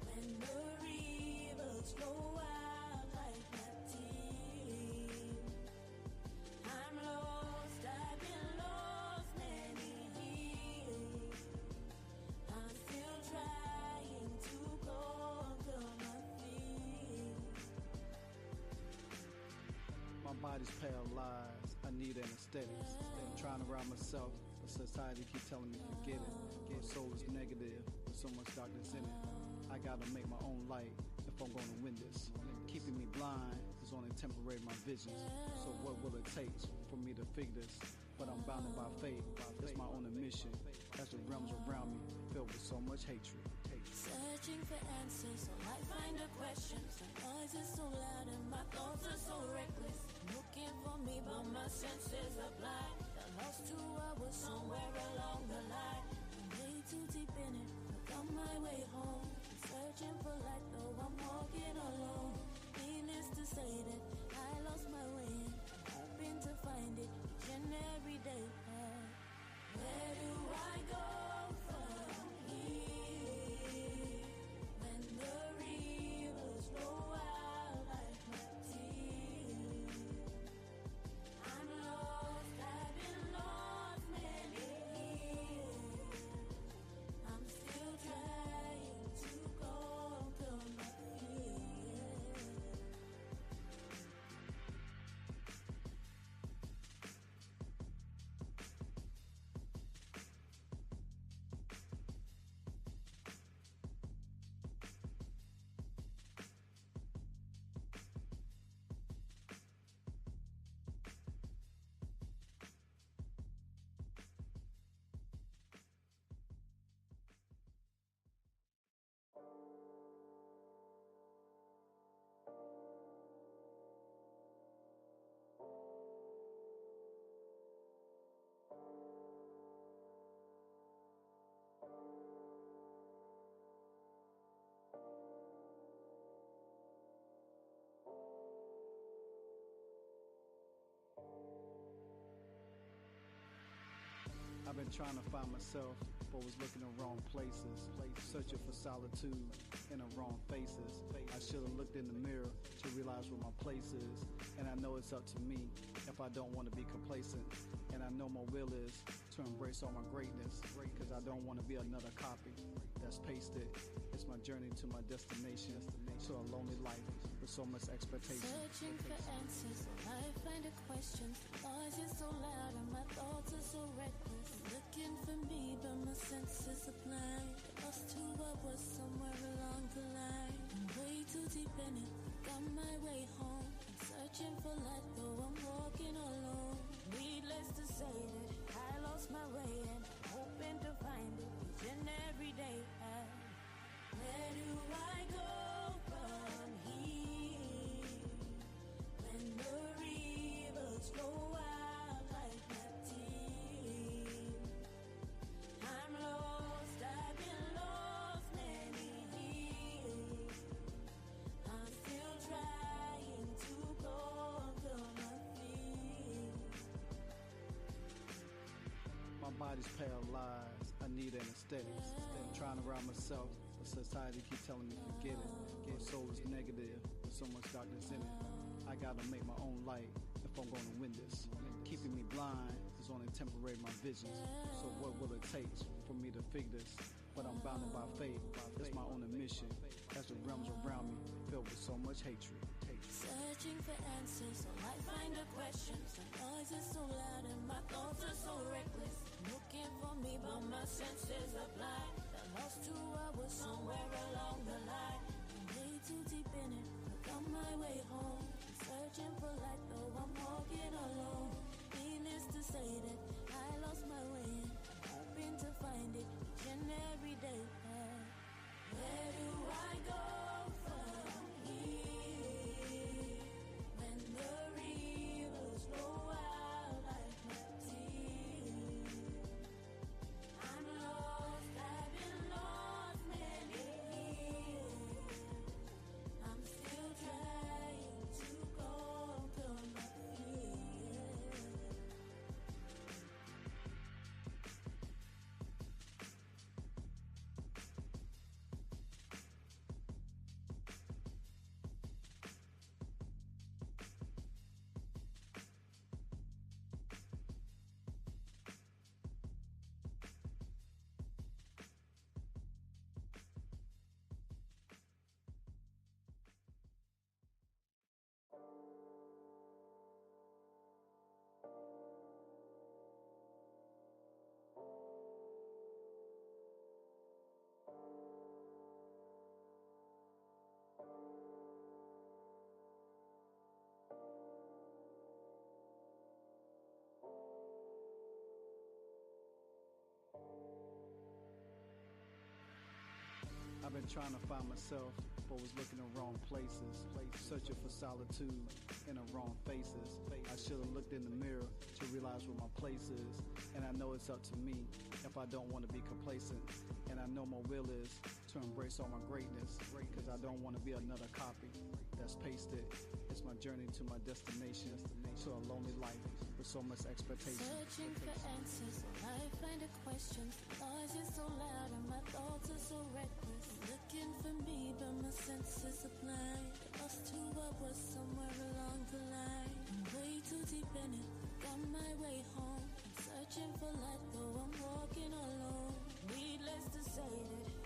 when the rivers flow out like my tears? I'm lost, I've been lost many years. I'm still trying to conquer my fears. My body's paralyzed, I need anesthetics. I'm trying to round myself, but society keep telling me forget it. My soul is negative, there's so much darkness in it. I gotta make my own light if I'm gonna win this. Keeping me blind is only temporary my visions. So what will it take for me to figure this? But I'm bounded by fate, it's my own admission. As the realms around me filled with so much hatred. Searching for answers, so I find the questions. The noise is so loud and my thoughts are so reckless. Looking for me, but my senses are blind. I lost who I was somewhere along the line. I'm way too deep in it, look on my way home. I'm searching for light, though I'm walking alone. Needless to say that I lost my way, hoping to find it each and every day. Where do I go from here when the rivers flow out like my tears? I'm lost, I've been lost many years. I'm still trying to conquer my fears. I've been trying to find myself, but was looking in wrong places, searching for solitude in the wrong faces. I should have looked in the mirror to realize where my place is, and I know it's up to me if I don't want to be complacent. And I know my will is to embrace all my greatness, because I don't want to be another copy that's pasted. It's my journey to my destination, to a lonely life with so much expectation. Searching for answers, so I find a question. The noise is so loud and my thoughts are so reckless. Looking for me, but my senses are blind. Lost who I was somewhere along the line. I'm way too deep in it, got my way home. I'm searching for light, though I'm walking alone. Needless to say that I lost my way and I'm hoping to find it each and every day. Where do I go from here when the rivers flow out like my tears? I'm lost, I've been lost many years. I'm still trying to conquer my fears. My body's paralyzed, I need anesthetics. I'm trying to round myself, but society keep telling me forget it. My soul is negative, there's so much darkness in it. I gotta make my own light if I'm gonna win this. Keeping me blind is only temporary my visions. So what will it take for me to figure this? But I'm bounded by fate, it's my own admission. As the realms around me filled with so much hatred. Searching for answers, so I find the questions. The noise is so loud and my thoughts are so reckless. Looking for me, but my senses are blind. I lost who I was somewhere along the line. I'm way too deep in it, look on my way home. I'm searching for light, though I'm walking alone. Needless to say that I lost my way, hoping to find it each and every day. Where do I go from trying to find myself, but was looking in wrong places, searching for solitude in the wrong faces. I should have looked in the mirror to realize where my place is, and I know it's up to me if I don't want to be complacent. And I know my will is to embrace all my greatness, because I don't want to be another copy that's pasted. It's my journey to my destination, to a lonely life with so much expectation. Searching for answers, I find a question. Noise is so loud and my thoughts are so reckless. Looking for me, but my senses are blind. Lost to what was somewhere along the line. I'm way too deep in it, got my way home. I'm searching for light, though I'm walking alone. Needless to say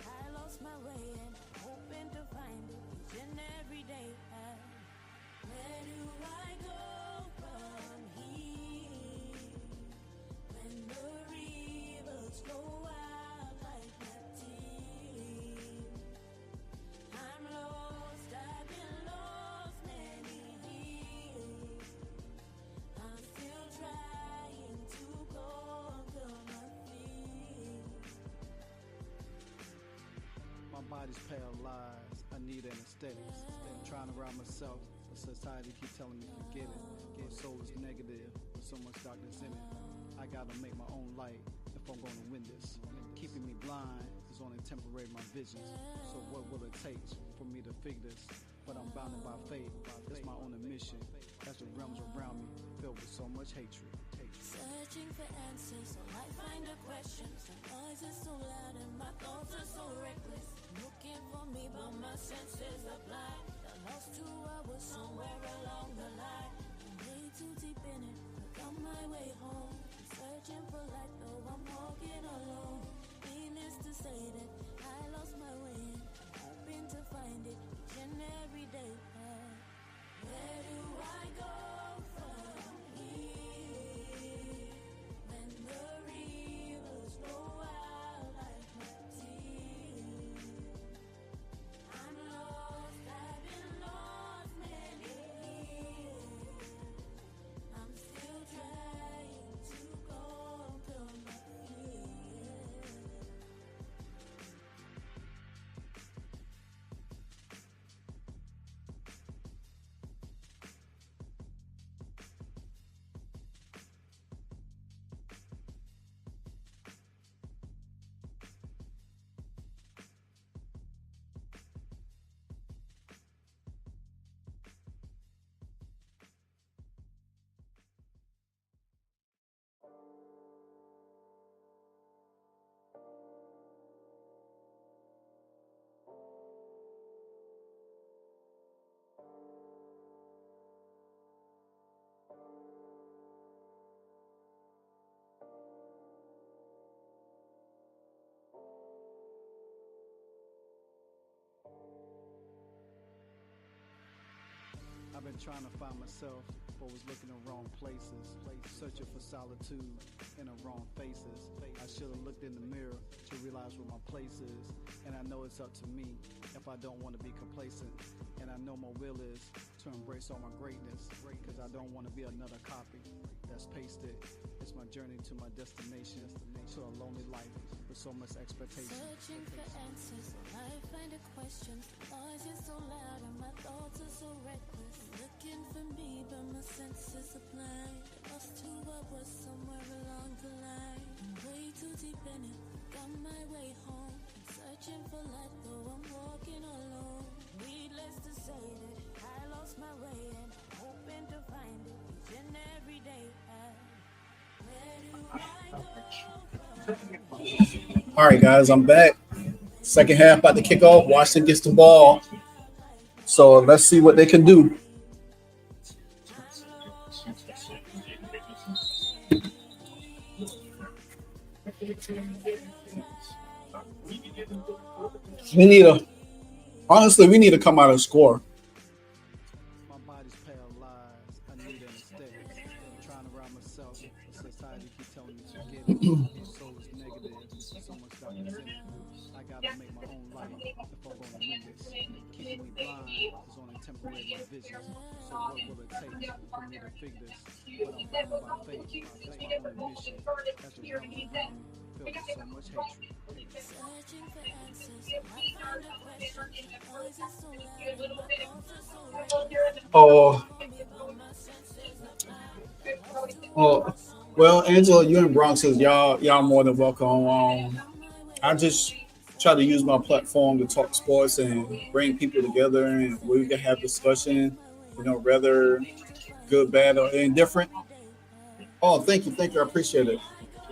that I lost my way and hoping to find it each and every day. Where do I go from here? When the rivers flow out like my tears, I'm lost, I've been lost many years. I'm still trying to conquer my fears. My body's paralyzed, I need anesthetics. I'm trying to round myself, but society keep telling me forget it. My soul is negative, with so much darkness in it. I gotta make my own light if I'm gonna win this. Keeping me blind is only temporary my visions. So what will it take for me to figure this? But I'm bounded by fate, it's my own admission. As the realms around me filled with so much hatred. Searching for answers, so I find the questions. The noise is so loud and my thoughts are so reckless. Looking for me, but my senses are blind. I lost to I was somewhere along the line. I'm way too deep in it, but on my way home. I'm searching for light, though I'm walking alone. Needless to say that I lost my way, hoping to find it each and every day. Where do I go from here? When the rivers flow out like my tears, I'm lost, I've been lost many years. I'm still trying to conquer my fears. I've been trying to find myself, but was looking in wrong places, searching for solitude in the wrong faces. I should have looked in the mirror to realize where my place is, and I know it's up to me if I don't want to be complacent. And I know my will is to embrace all my greatness, because I don't want to be another copy that's pasted. It's my journey to my destination, to a lonely life with so much expectation. Searching for answers, I find a question. Noise is so loud and my thoughts are so reckless. Looking for me, but my senses are blind. Lost to what was somewhere along the line. I'm way too deep in it, got my way home. I'm searching for light, though I'm walking alone. Needless to say that I lost my way and hoping to find it each and every day. Where do I go from here? All right, guys, I'm back. Second half about to kick off. Washington gets the ball. So let's see what they can do. We need to come out and score. My body's paralyzed, I need anesthetics. I'm trying to round myself, but society keep telling me forget it. My soul is negative, so much darkness in it. I gotta make my own light if I'm gonna win this. Keeping me blind is only temporary my vision. So what will it take for me to figure this? But I'm bounded by fate, it's my own mission. As the realms around me filled with so much hatred. Searching for answers, I might find a question. The noise is so loud and my thoughts are so reckless. Oh, For me, but my senses are blind. I'm lost to what oh. was so Well, reckless. Angela, you in Bronx, says y'all more than welcome. On my way I to just try to use my platform to talk sports and bring people together, and we can have discussion. Whether good, bad, or indifferent. Oh, thank you, I appreciate it.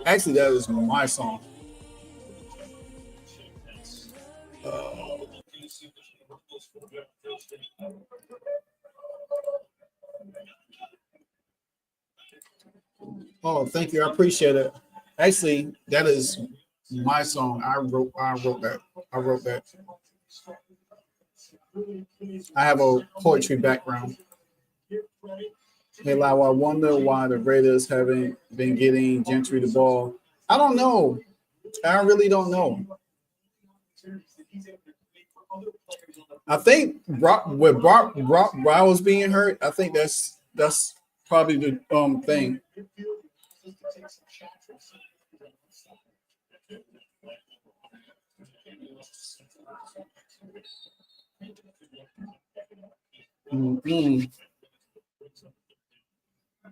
Actually, that is my song. Uh, oh, thank you, I appreciate it. Actually, that is my song. I wrote that. I wrote that. I have a poetry background. Hey, Lau, I wonder why the Raiders haven't been getting Gentry the ball. I don't know. I really don't know. I think Brock Bowers being hurt. I think that's probably the thing. Mm-mm.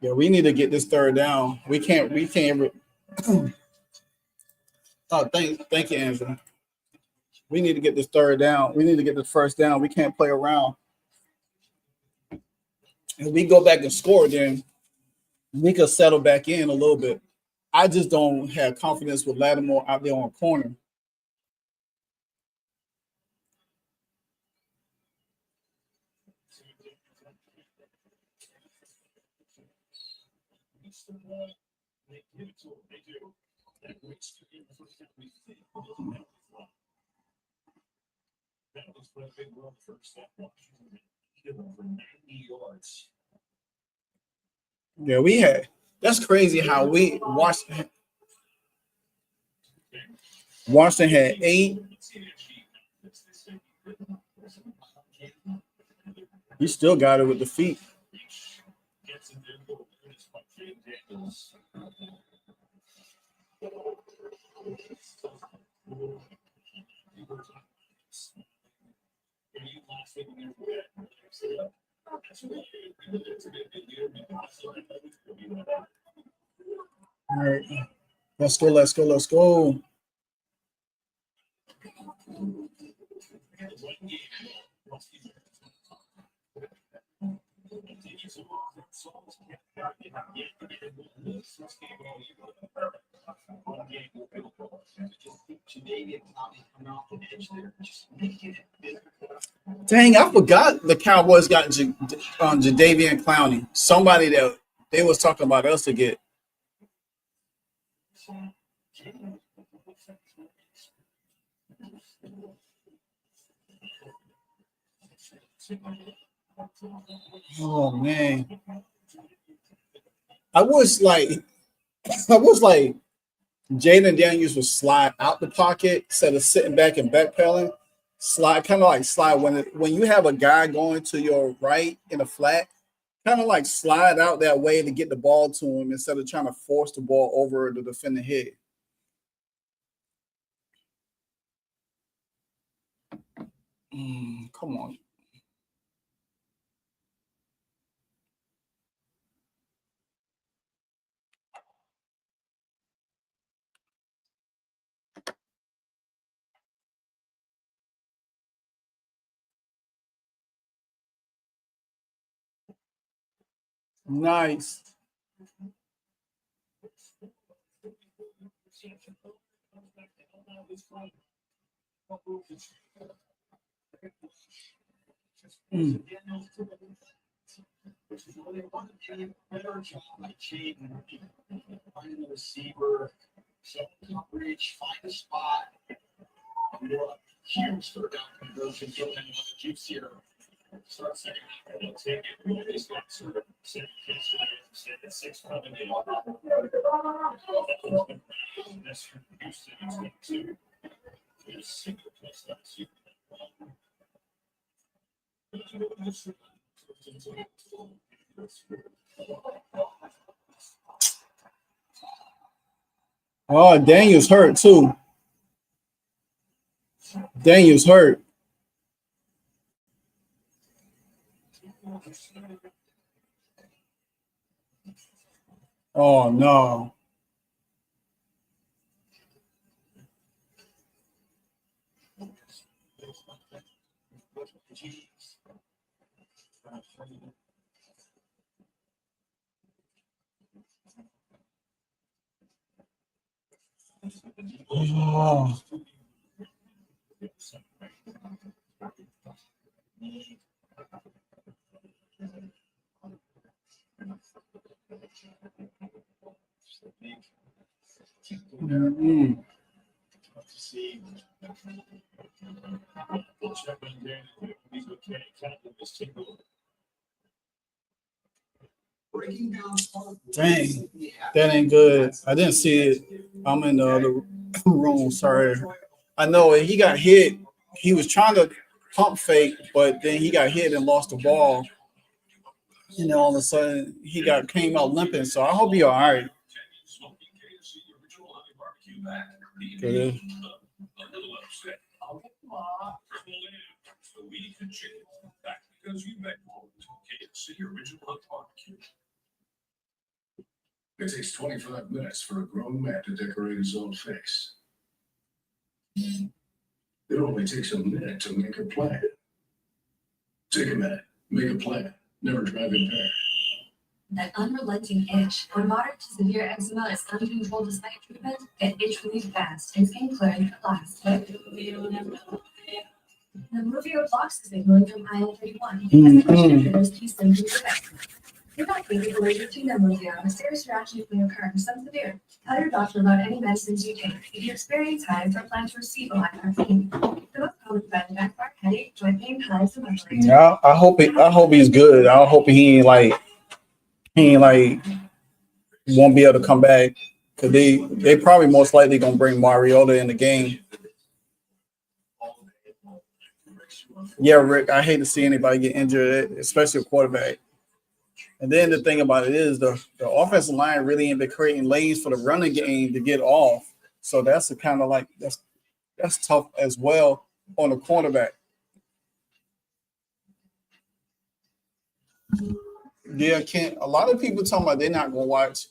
Yeah, we need to get this third down. We can't. We can't. Oh, thank you, Angela. We need to get this third down. We need to get this first down. We can't play around. If we go back and score, then we could settle back in a little bit. I just don't have confidence with Lattimore out there on corner. Yeah, we had. That's crazy how we Washington had 8. We still got it with the feet. All right, let's go. Let's go. Let's go. Dang, I forgot the Cowboys got Jadeveon Clowney. Somebody that they was talking about us to get. Oh man, I was like, I was like, Jaden Daniels would slide out the pocket instead of sitting back and backpedaling. Slide, kind of like slide when you have a guy going to your right in a flat, kind of like slide out that way to get the ball to him instead of trying to force the ball over the defender head. Come on. Nice. Mm. Find the receiver, set coverage, find a spot. Huge third down conversion, give them another juice here. Start second half, they'll take it. This got sort of six coming in. That's from Houston, it's going to a single plus that super. Oh, Daniel's hurt too. Daniel's hurt. Oh no. Oh. Mm-mm. Dang, that ain't good. I didn't see it. I'm in the other room. Sorry. I know he got hit. He was trying to pump fake, but then he got hit and lost the ball. And then all of a sudden he came out limping. So I hope he all right. Good. It takes 25 minutes for a grown man to decorate his own face. It only takes a minute to make a plan. Take a minute, make a plan, never drive impaired. That unrelenting itch. When moderate to severe eczema is uncontrolled despite treatment, get itch relief fast and skin clearing fast. The Movio blocks the signaling from IL-31. Triggers key symptoms of eczema. You're not going to be allergic to Movio. A serious reaction may occur, some severe. Tell your doctor about any medicines you take. If you experience hives or plan to receive a live vaccine, the most common side effects are headache, joint pain, hives, and muscle. Yeah, I hope he's good. I hope he ain't like won't be able to come back because they probably most likely gonna bring Mariota in the game. Yeah, Rick, I hate to see anybody get injured, especially a quarterback. And then the thing about it is the offensive line really ain't been creating lanes for the running game to get off. So that's a kind of like that's tough as well on the cornerback. Yeah, can't a lot of people talking about they're not gonna watch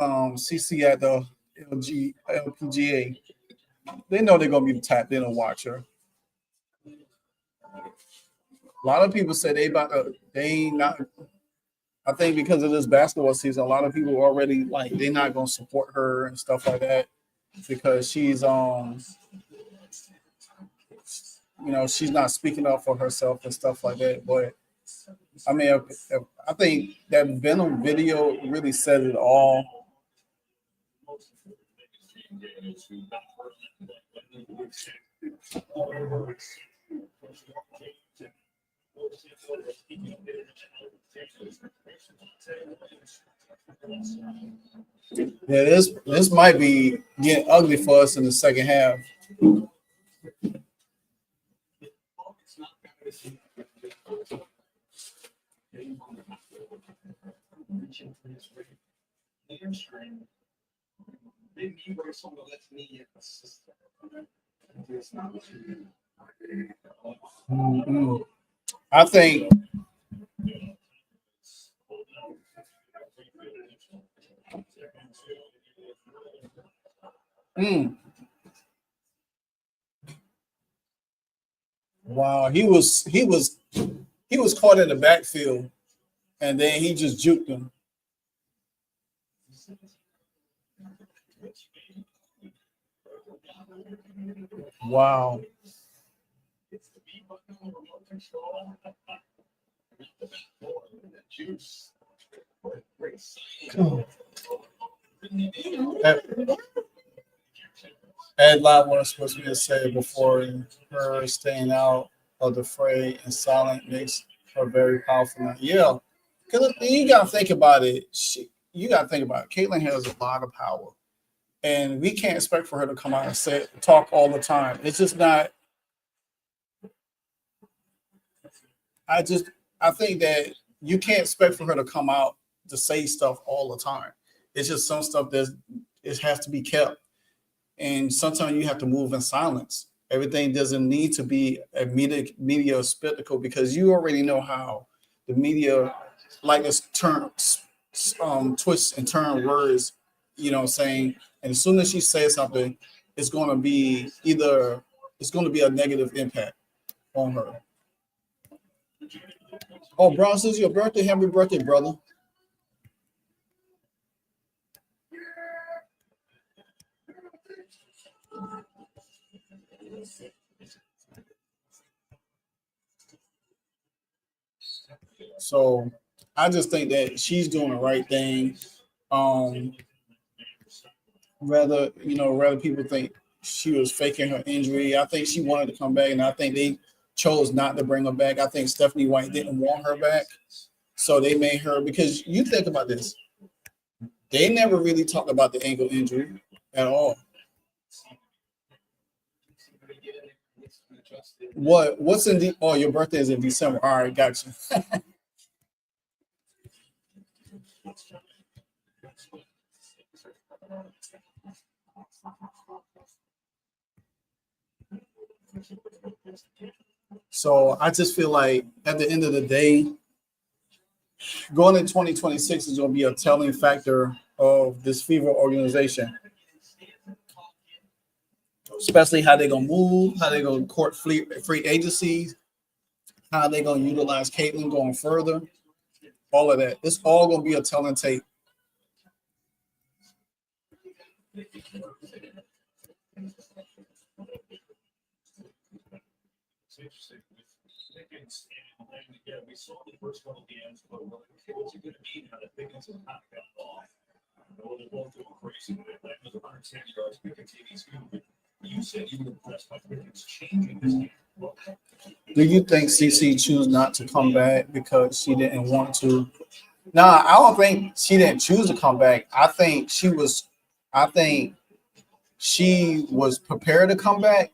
CC at the LPGA. They know they're gonna be tapped in and watch her. A lot of people say they ain't not. I think because of this basketball season, a lot of people already like they're not gonna support her and stuff like that because she's she's not speaking up for herself and stuff like that. But I mean, I think that Venom video really said it all. Yeah, this might be getting ugly for us in the second half. Mm-mm. I think wow, he was caught in the backfield and then he just juked him. Wow. Ed Lott was supposed to be said before her staying out of the fray and silent makes her very powerful now. Yeah, because you got to think about it. Caitlyn has a lot of power, and we can't expect for her to come out and talk all the time. It's just not. I think that you can't expect for her to come out to say stuff all the time. It's just some stuff that's it has to be kept. And sometimes you have to move in silence. Everything doesn't need to be a media spectacle because you already know how the media like to twist and turn words, you know what I'm saying? And as soon as she says something, it's going to be a negative impact on her. Oh, Bronx, this is your birthday. Happy birthday, brother. So I just think that she's doing the right thing. Rather people think she was faking her injury. I think she wanted to come back, and I think they chose not to bring her back. I think Stephanie White didn't want her back, so they made her, because you think about this. They never really talked about the ankle injury at all. What's in the your birthday is in December. All right, gotcha. So I just feel like at the end of the day, going in 2026 is going to be a telling factor of this Fever organization, especially how they're going to move, how they're going to court free agencies, how they're going to utilize Caitlin going further, all of that. It's all going to be a telling tape. Yeah, we saw the first couple games, but what's it going to be now that Pickens is not got the ball? I know they're both going crazy with it. That was 110 yards. Pickens TV. You said you were impressed by Pickens changing this game. Do you think CC chose not to come back because she didn't want to? Nah, I don't think she didn't choose to come back. I think she was prepared to come back,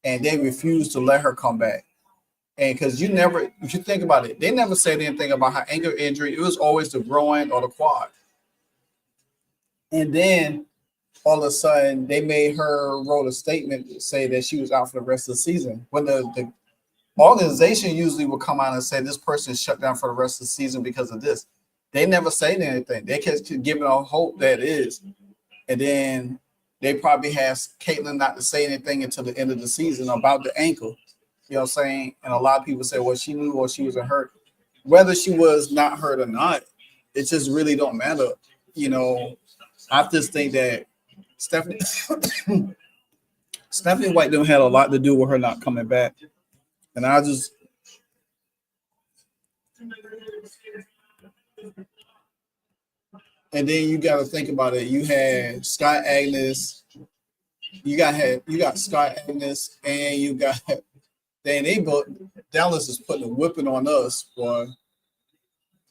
and they refused to let her come back. And because if you think about it, they never said anything about her ankle injury. It was always the groin or the quad. And then all of a sudden, they made her wrote a statement to say that she was out for the rest of the season. When the organization usually will come out and say this person is shut down for the rest of the season because of this. They never say anything. They kept giving a hope that it is. And then they probably asked Caitlin not to say anything until the end of the season about the ankle. You know what I'm saying? And a lot of people say, well, she knew or she wasn't hurt. Whether she was not hurt or not, it just really don't matter. You know, I just think that Stephanie White done had a lot to do with her not coming back. And I just and then you got to think about it. You had Scott Agnes, you got Scott Agnes, and you got Dallas is putting a whipping on us, boy.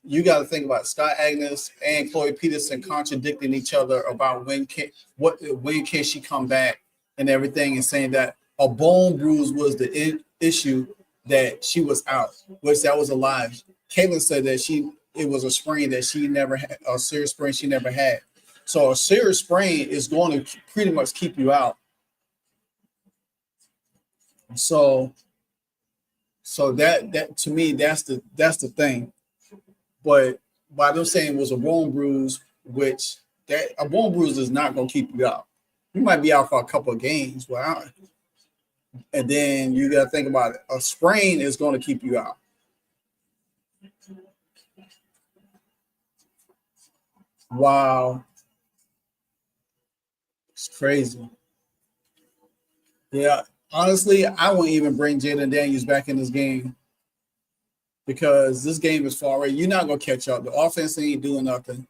You got to think about Scott Agnes and Chloe Peterson contradicting each other about when can she come back and everything, and saying that a bone bruise was the issue, that she was out, which that was a lie. Caitlin said that it was a sprain that she never had, a serious sprain she never had. So a serious sprain is going to pretty much keep you out. So that to me, that's the thing. But by them saying it was a bone bruise, which that a bone bruise is not going to keep you out. You might be out for a couple of games, and then you got to think about it. A sprain is going to keep you out. Wow, it's crazy. Yeah, honestly, I wouldn't even bring Jaden Daniels back in this game, because this game is far away. You're not going to catch up. The offense ain't doing nothing.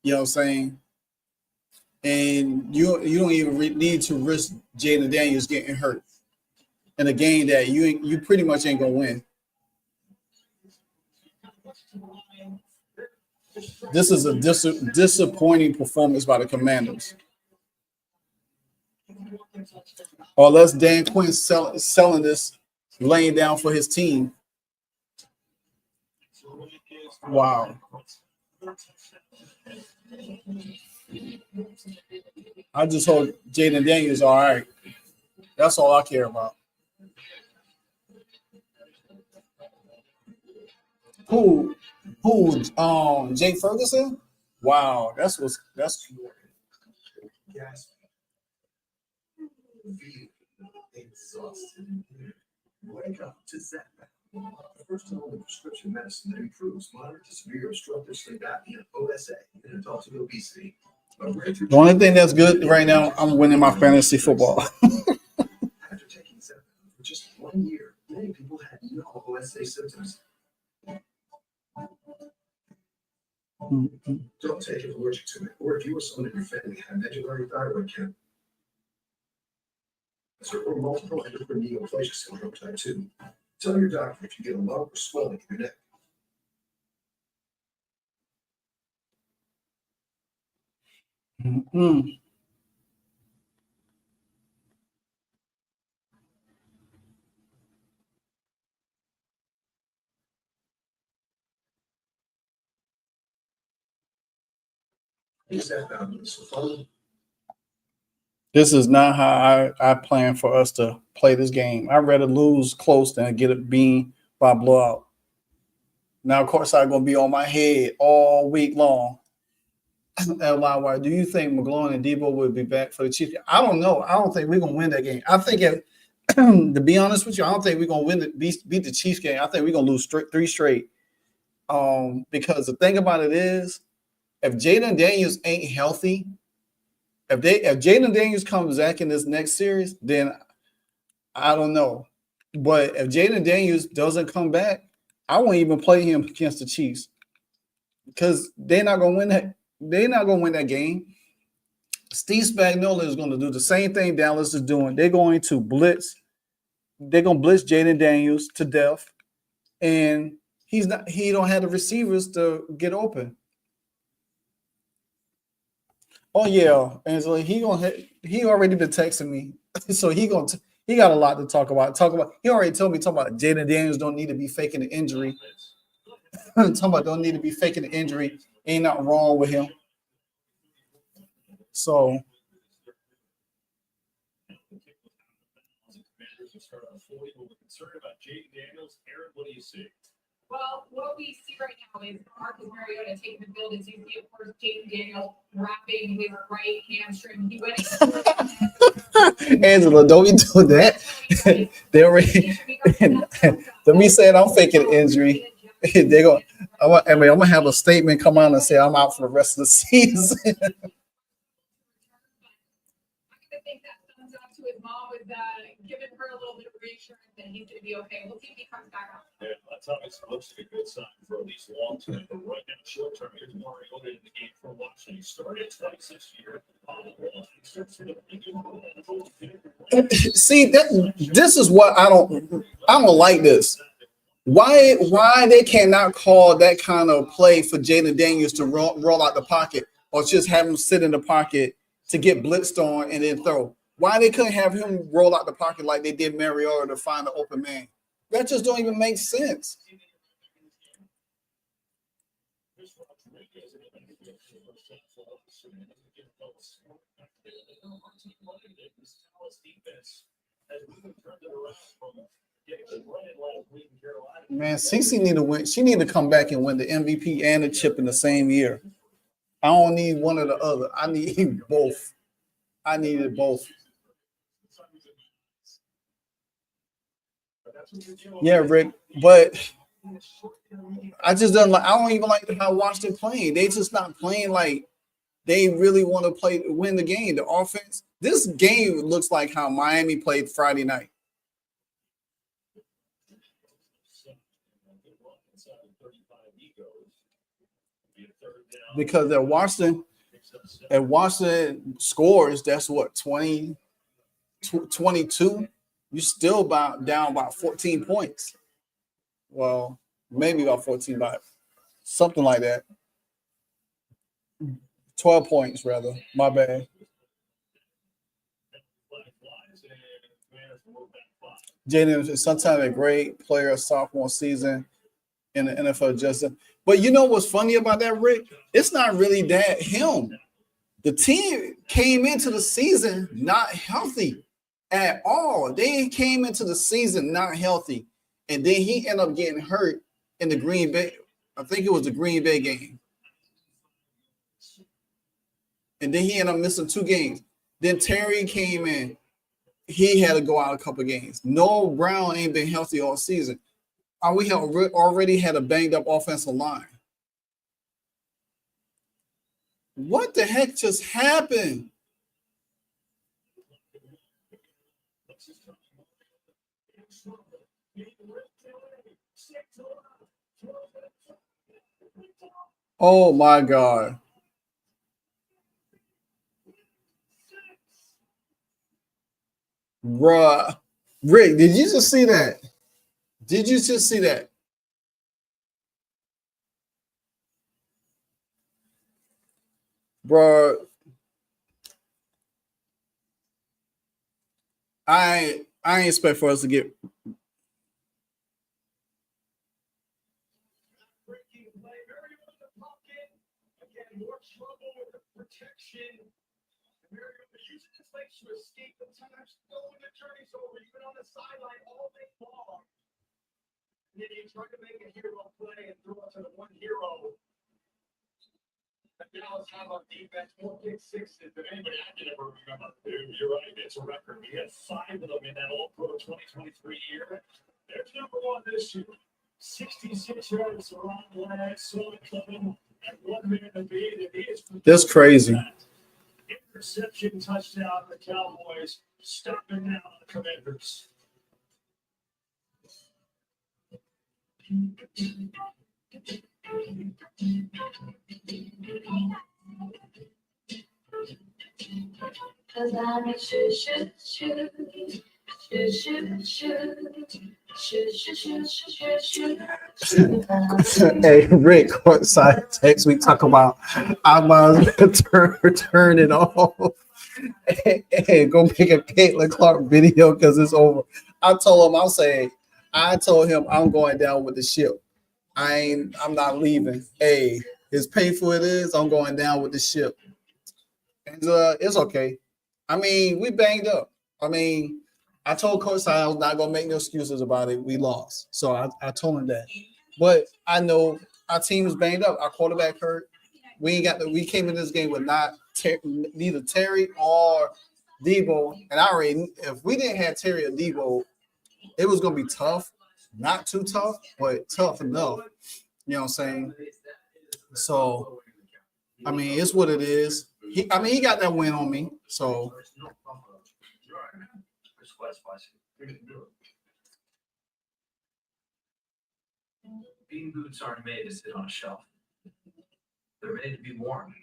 You know what I'm saying? And you don't even need to risk Jaden Daniels getting hurt in a game that you pretty much ain't going to win. This is a disappointing performance by the Commanders. Or unless Dan Quinn selling this, laying down for his team. Wow. I just hope Jaden Daniels all right. That's all I care about. Who? Jake Ferguson? Wow, that's Yes. Feel exhausted. Wake up to Zap. First and only prescription medicine that improves moderate to severe obstructive sleep apnea, OSA, in adults with obesity. the only thing that's good right now. I'm winning my fantasy football. After taking Zap for just 1 year, many people had no OSA symptoms. Don't take it allergic to it, or if you or someone in your family had medullary thyroid cancer or multiple endocrine neoplasia syndrome type 2. Tell your doctor if you get a lump or swelling in your neck. Is that balance? This is not how I plan for us to play this game. I'd rather lose close than get it being by blowout. Now, of course, I'm going to be on my head all week long. LIY, do you think McGloin and Debo will be back for the Chiefs? I don't know. I don't think we're going to win that game. I think, to be honest with you, I don't think we're going to beat the Chiefs game. I think we're going to lose 3 straight. Because the thing about it is, if Jaden Daniels ain't healthy, if Jaden Daniels comes back in this next series, then I don't know. But if Jaden Daniels doesn't come back, I won't even play him against the Chiefs because they're not going to win that. They're not going to win that game. Steve Spagnuolo is going to do the same thing Dallas is doing. They're going to blitz. They're going to blitz Jaden Daniels to death, and he don't have the receivers to get open. Oh yeah, and so he already been texting me, so he got a lot to talk about. He already told me about Jaden Daniels don't need to be faking the injury. Don't need to be faking the injury. Ain't nothing wrong with him. So What do you see? Well, what we see right now is Marcus Mariota taking the field. As you see, of course, Jaden Daniels wrapping his right hamstring. He went Angela, don't be doing that. They already let me say I'm faking an injury. I'm gonna have a statement come out and say I'm out for the rest of the season. I think that thumbs up to his mom with giving her a little bit of reassurance that he's going to be okay. We'll see if he comes back up. Yeah, that's obviously looks like a good sign for at least long term. But right now, short term, here's Mariota in the game for Washington. He started twice this year. See, this is what I don't like this. Why they cannot call that kind of play for Jaden Daniels to roll out the pocket or just have him sit in the pocket to get blitzed on and then throw? Why they couldn't have him roll out the pocket like they did Mariota to find the open man? That just don't even make sense. Man, CeCe need to win. She need to come back and win the MVP and the chip in the same year. I don't need one or the other. I need both. I needed both. Yeah, Rick, but I just don't like. I don't even like how Washington playing. They just not playing like they really want to win the game. The offense. This game looks like how Miami played Friday night. Because at Washington scores, that's what 20, 22. You still down about 14 points. Well, maybe about 14, but something like that. 12 points, rather. My bad. Jaden is sometimes a great player, sophomore season in the NFL, Justin. But you know what's funny about that, Rick? It's not really that him. The team came into the season not healthy at all. They came into the season not healthy. And then he ended up getting hurt in the Green Bay. I think it was the Green Bay game. And then he ended up missing 2 games. Then Terry came in. He had to go out a couple of games. Noah Brown ain't been healthy all season. We have already had a banged up offensive line. What the heck just happened? Oh my God. Bruh. Rick, did you just see that? Did you just see that? Bruh. I ain't expect for us to get more trouble with the protection. Mariota using his legs to escape the times. When the journey's over, you've been on the sideline all day long. And then you try to make a hero play and throw it to the one hero. The Dallas have on defense, more kick sixes than anybody I can ever remember. Dude, you're right. It's a record. We had 5 of them in that All-Pro 2023 year. There's number 1 this year. 66 yards around the line, saw it coming. That's crazy. Interception touchdown, the Cowboys stopping down the Commanders. Hey, Rick, Courtside text me talk about I might as well turn it off. Hey, go make a Caitlin Clark video because it's over. I told him I'm going down with the ship. I'm not leaving. Hey, as painful it is, I'm going down with the ship. And it's okay. I mean, we banged up. I mean, I told Courtside I was not gonna make no excuses about it. We lost, so I told him that. But I know our team is banged up. Our quarterback hurt. We came in this game with neither Terry or Debo. And if we didn't have Terry or Debo, it was gonna be tough. Not too tough, but tough enough. You know what I'm saying? So, I mean, it's what it is. He got that win on me. So. Bean boots aren't made to sit on a shelf. They're made to be worn.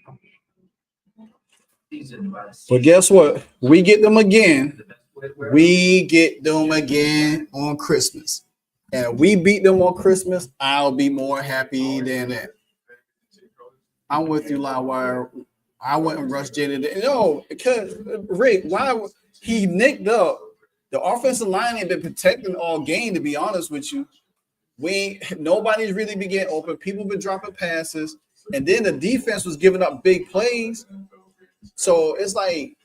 But guess what? We get them again. We get them again on Christmas. And if we beat them on Christmas, I'll be more happy than that. I'm with you, Livewire. I wouldn't rush Jaden. No, because Rick, why he nicked up? The offensive line ain't been protecting all game, to be honest with you. Nobody's really been getting open. People been dropping passes, and then the defense was giving up big plays. So it's like,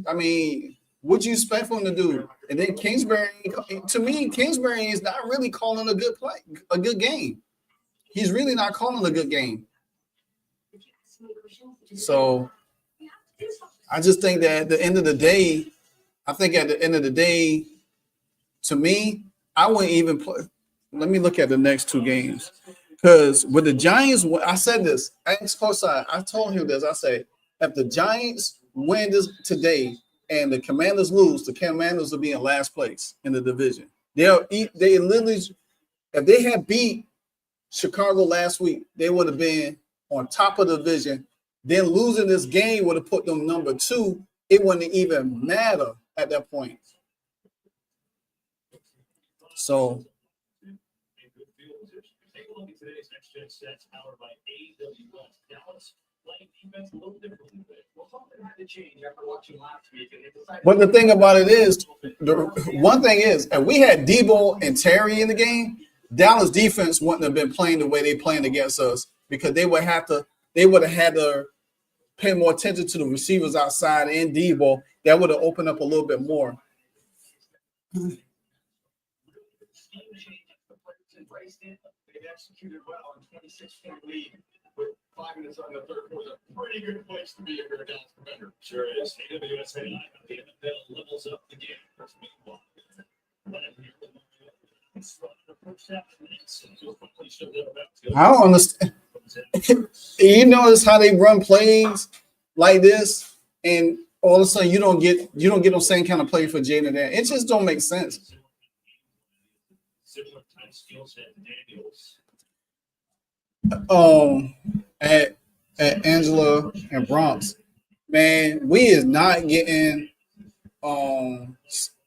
I mean, what you expect from him to do? And then Kingsbury, to me, Kingsbury is not really calling a good game. He's really not calling a good game. So I just think that at the end of the day, to me, I wouldn't even play. Let me look at the next 2 games. Because with the Giants, I said this. I told him this. I say, if the Giants win this today and the Commanders lose, the Commanders will be in last place in the division. They literally, if they had beat Chicago last week, they would have been on top of the division. Then losing this game would have put them number 2. It wouldn't even matter at that point. So. Take a look at today's next gen stats powered by AWS. Dallas playing defense a little differently. Well, something had to change after watching last week. But the thing about it is, one thing is, if we had Debo and Terry in the game, Dallas defense wouldn't have been playing the way they playing against us because they would have had to pay more attention to the receivers outside and Debo, that would have opened up a little bit more. They executed well in 26-point lead with 5 minutes on the third quarter. A pretty good place to be if you're a Dallas defender. Sure is. AWSA, the NFL levels up the game. I don't understand. You notice how they run plays like this, and all of a sudden you don't get them same kind of play for Jaden there. It just don't make sense. Similar type skill set to Daniels. At Angela and Bronx, man, we is not getting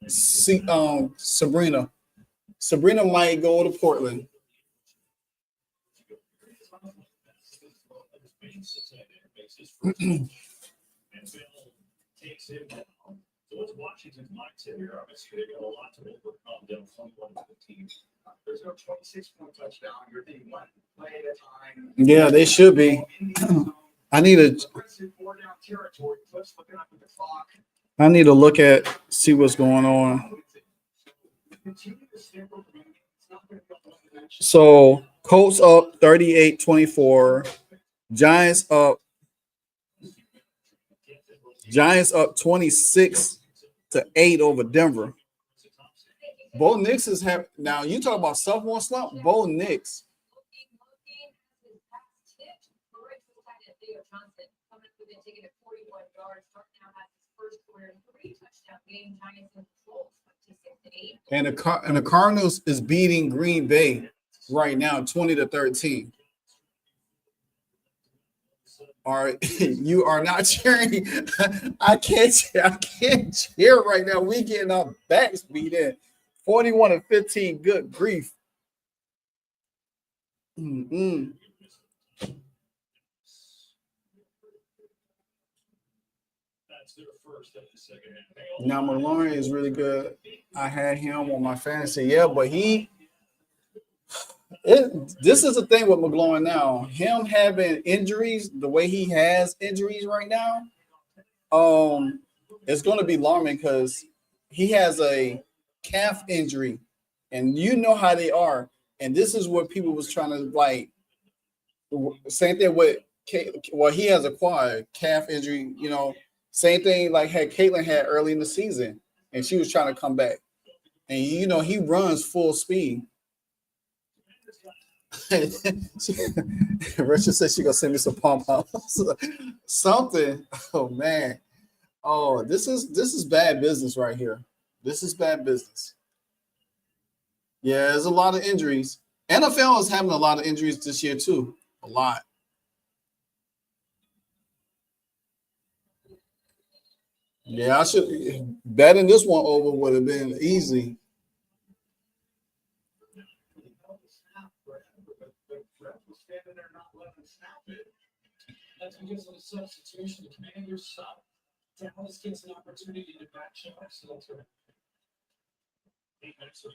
Sabrina. Sabrina might go to Portland. So what's Washington's mindset here? Obviously, they got a lot to overcome. Down 21-15. There's no 26-point touchdown. You're thinking one play at a time. Yeah, they should be. I need to look at, see what's going on. So Colts up 38-24. Giants up 26-8 over Denver. Bo Nix is having, now you talk about sophomore slump. Bo Nix. And the Cardinals is beating Green Bay right now, 20-13. All right, you are not cheering. I can't cheer right now. We getting our backs beat in. 41-15. Good grief. Mm-hmm. Now Malone is really good. I had him on my fantasy, yeah, but this is the thing with McGloin now. Him having injuries, the way he has injuries right now, it's going to be alarming because he has a calf injury, and you know how they are. And this is what people was trying to like. Same thing with he has acquired calf injury. You know, same thing like Caitlin had early in the season, and she was trying to come back. And you know he runs full speed. Rachel said she gonna send me some pom-poms. Something. Oh man. Oh, this is bad business right here. This is bad business. Yeah, there's a lot of injuries. NFL is having a lot of injuries this year too. A lot. Yeah, I should betting this one over would have been easy. That's because of the substitution. The Commanders stop. Dallas gets an opportunity to match up. So that's right. 8 minutes or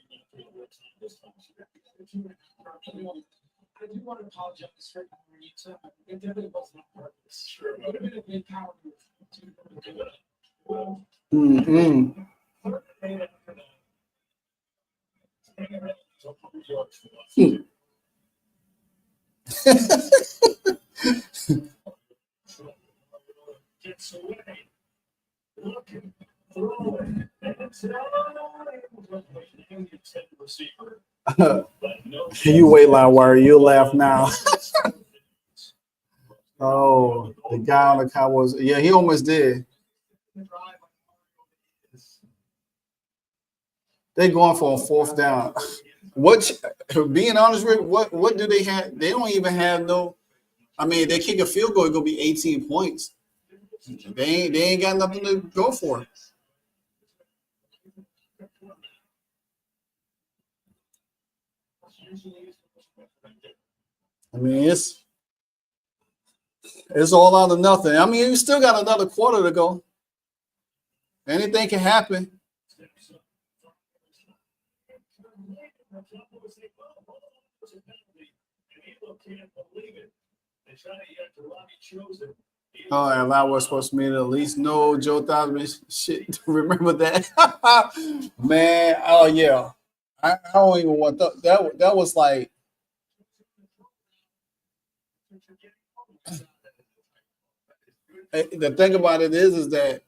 this time. I do want to apologize for it. It definitely wasn't on purpose. Sure. It would have been a big power move to do it. Mm-hmm. Gets away. Looking. Throwing. Receiver. You wait, Loudwire. You'll laugh now. Oh, the guy on the Cowboys. Yeah, he almost did. They're going for a 4th down. What? Being honest, Rick, what do they have? They don't even have no. I mean, they kick a field goal, it's gonna be 18 points. They ain't got nothing to go for. I mean, it's all out of nothing. I mean, you still got another quarter to go. Anything can happen. Can't believe it. They try to get to Robbie Chosen. He Oh, and I was supposed to meet at least no Joe Theismann shit. Remember that? Man, oh yeah. I don't even want that was like the thing about it is that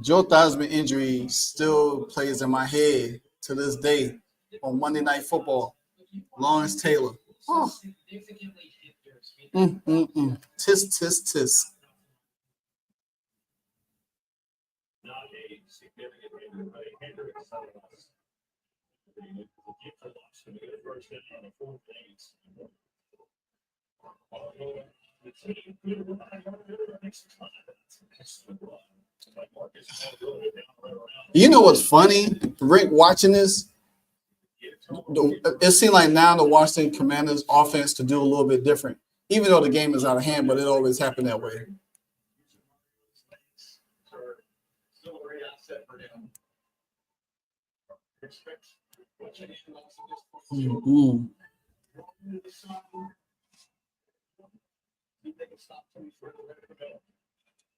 Joe Theismann injury still plays in my head to this day on Monday Night Football. Lawrence Taylor. Oh. Tis, tis, tis. Not a significant injury, but a Hendrick nonetheless. To get a first down on the 4th and 8. The team could run next time. Excellent run. You know what's funny, Rick, watching this? It seemed like now the Washington Commanders offense could do a little bit different, even though the game is out of hand, but it always happened that way. Still a great asset for him. Mm-hmm.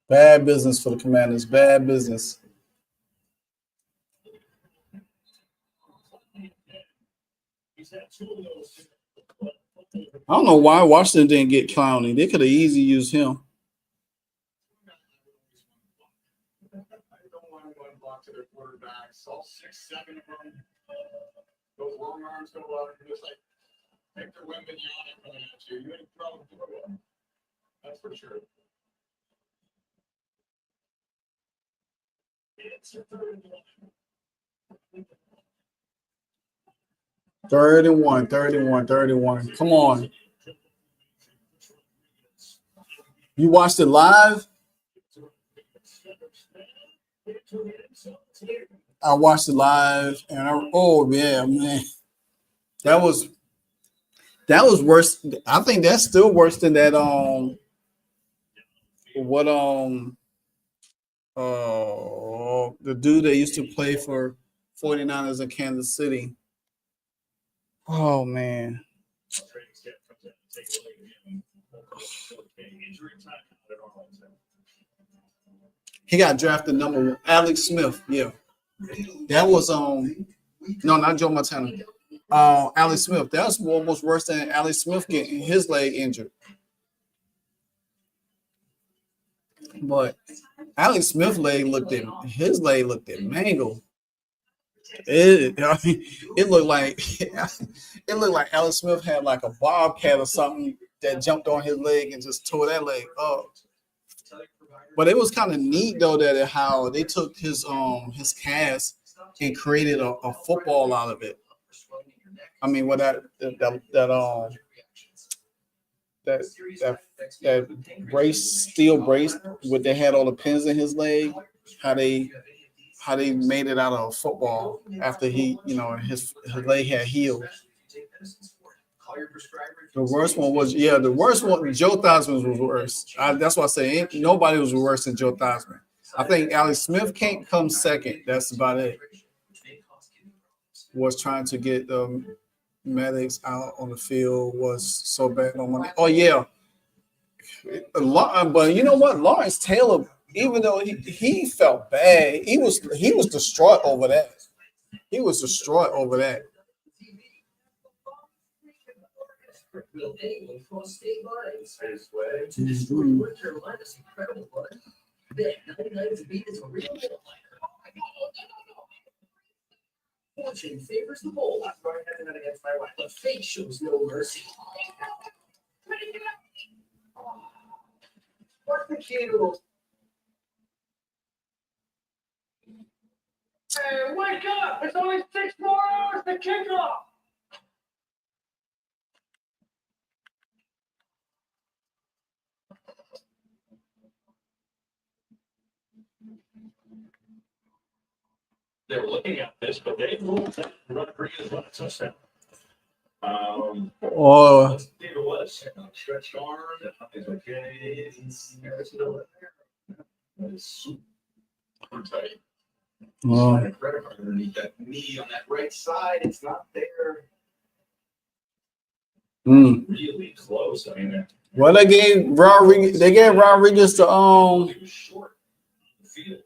Bad business for the Commanders. Bad business. I don't know why Washington didn't get Clowney. They could have easily used him. I don't want to block to their quarterbacks. All 6, 7 of them. Those long arms go out and just like Victor Wembanyama coming at you. You ain't probably throw it. That's for sure. It's a 3rd and 1. Come on. You watched it live? I watched it live, and man, that was worse. I think that's still worse than that. The dude that used to play for 49ers in Kansas City. Oh man. He got drafted number 1. Alex Smith, yeah. That was no, not Joe Montana. Alex Smith. That was almost worse than Alex Smith getting his leg injured. But Alex Smith's leg looked at mangled. It looked like Alex Smith had like a bobcat or something that jumped on his leg and just tore that leg up. But it was kind of neat though that how they took his cast and created a football out of it. I mean, what that steel brace, what they had all the pins in his leg, how they made it out of football after he, his leg had healed. The worst one was Joe Theismann was worse. That's why I say nobody was worse than Joe Theismann. I think Alex Smith can't come second. That's about it. Was trying to get the medics out on the field was so bad on Monday. Oh yeah. But you know what? Lawrence Taylor, even though he felt bad, he was distraught over that. He was distraught over that. Fortune favors the bold. I'm going head-to-head against my wife, but fate shows no mercy. What's the key to? Hey, wake up! It's only 6 more hours to kick off. They were looking at this, but they moved that run pretty good run touchdown. Or It was stretched arm. It's okay. It's still there. It's super tight. Credit card underneath that knee on that right side. It's not there. Really close. I mean, well, they gave Rodriguez the he was short the field.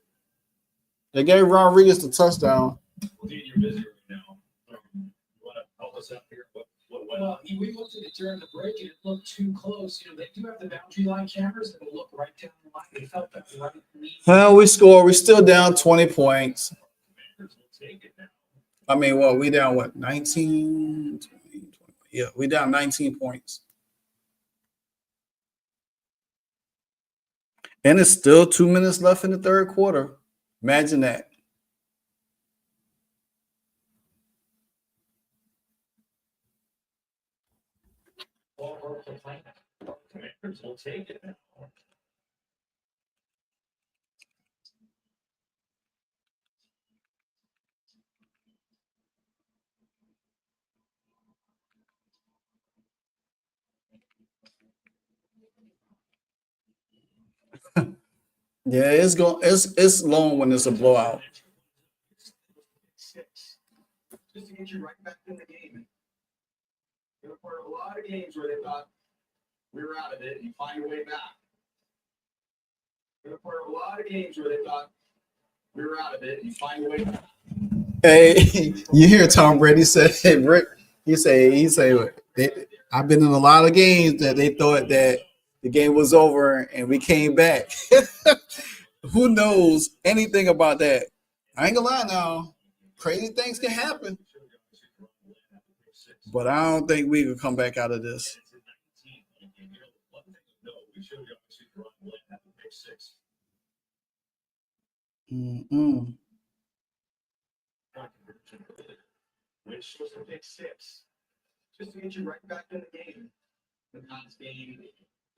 they gave Rodriguez the touchdown. Well, Dean, you're busy right now. You want to help us out here? What went on? We looked at it during the break and it looked too close. You know, they do have the boundary line cameras that will look right down the line. They felt that right. Well, we score. We're still down 20 points. Commanders will take it now. I mean, well, we down what, 19? 20. Yeah, we down 19 points. And it's still 2 minutes left in the third quarter. Imagine that. Commanders will take it now. Yeah, it's long when it's a blowout. Six. Just to get you right back in the game. There were a lot of games where they thought we were out of it and you find your way back. There were a lot of games where they thought we were out of it and you find your way back. Hey, you hear Tom Brady say, hey, Rick, he say, I've been in a lot of games that they thought that the game was over and we came back. Who knows anything about that? I ain't gonna lie now. Crazy things can happen. But I don't think we can come back out of this. Mm-mm. Which was a big six. Just to get you right back in the game. The Cons game,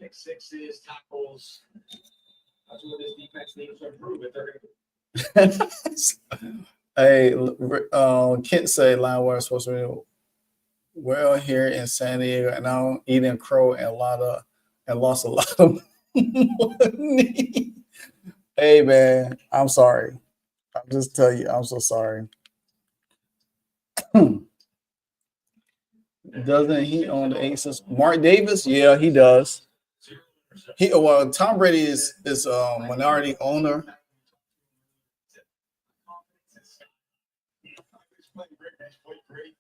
big sixes, tackles. That's what this defense needs to improve if they're going Hey, Kent say line wire supposed to be well here in San Diego, and I'm eating crow and lost a lot of money. Hey man, I'm sorry. I'll just tell you, I'm so sorry. Doesn't he own the Aces? Mark Davis? Yeah, he does. Tom Brady is a minority owner.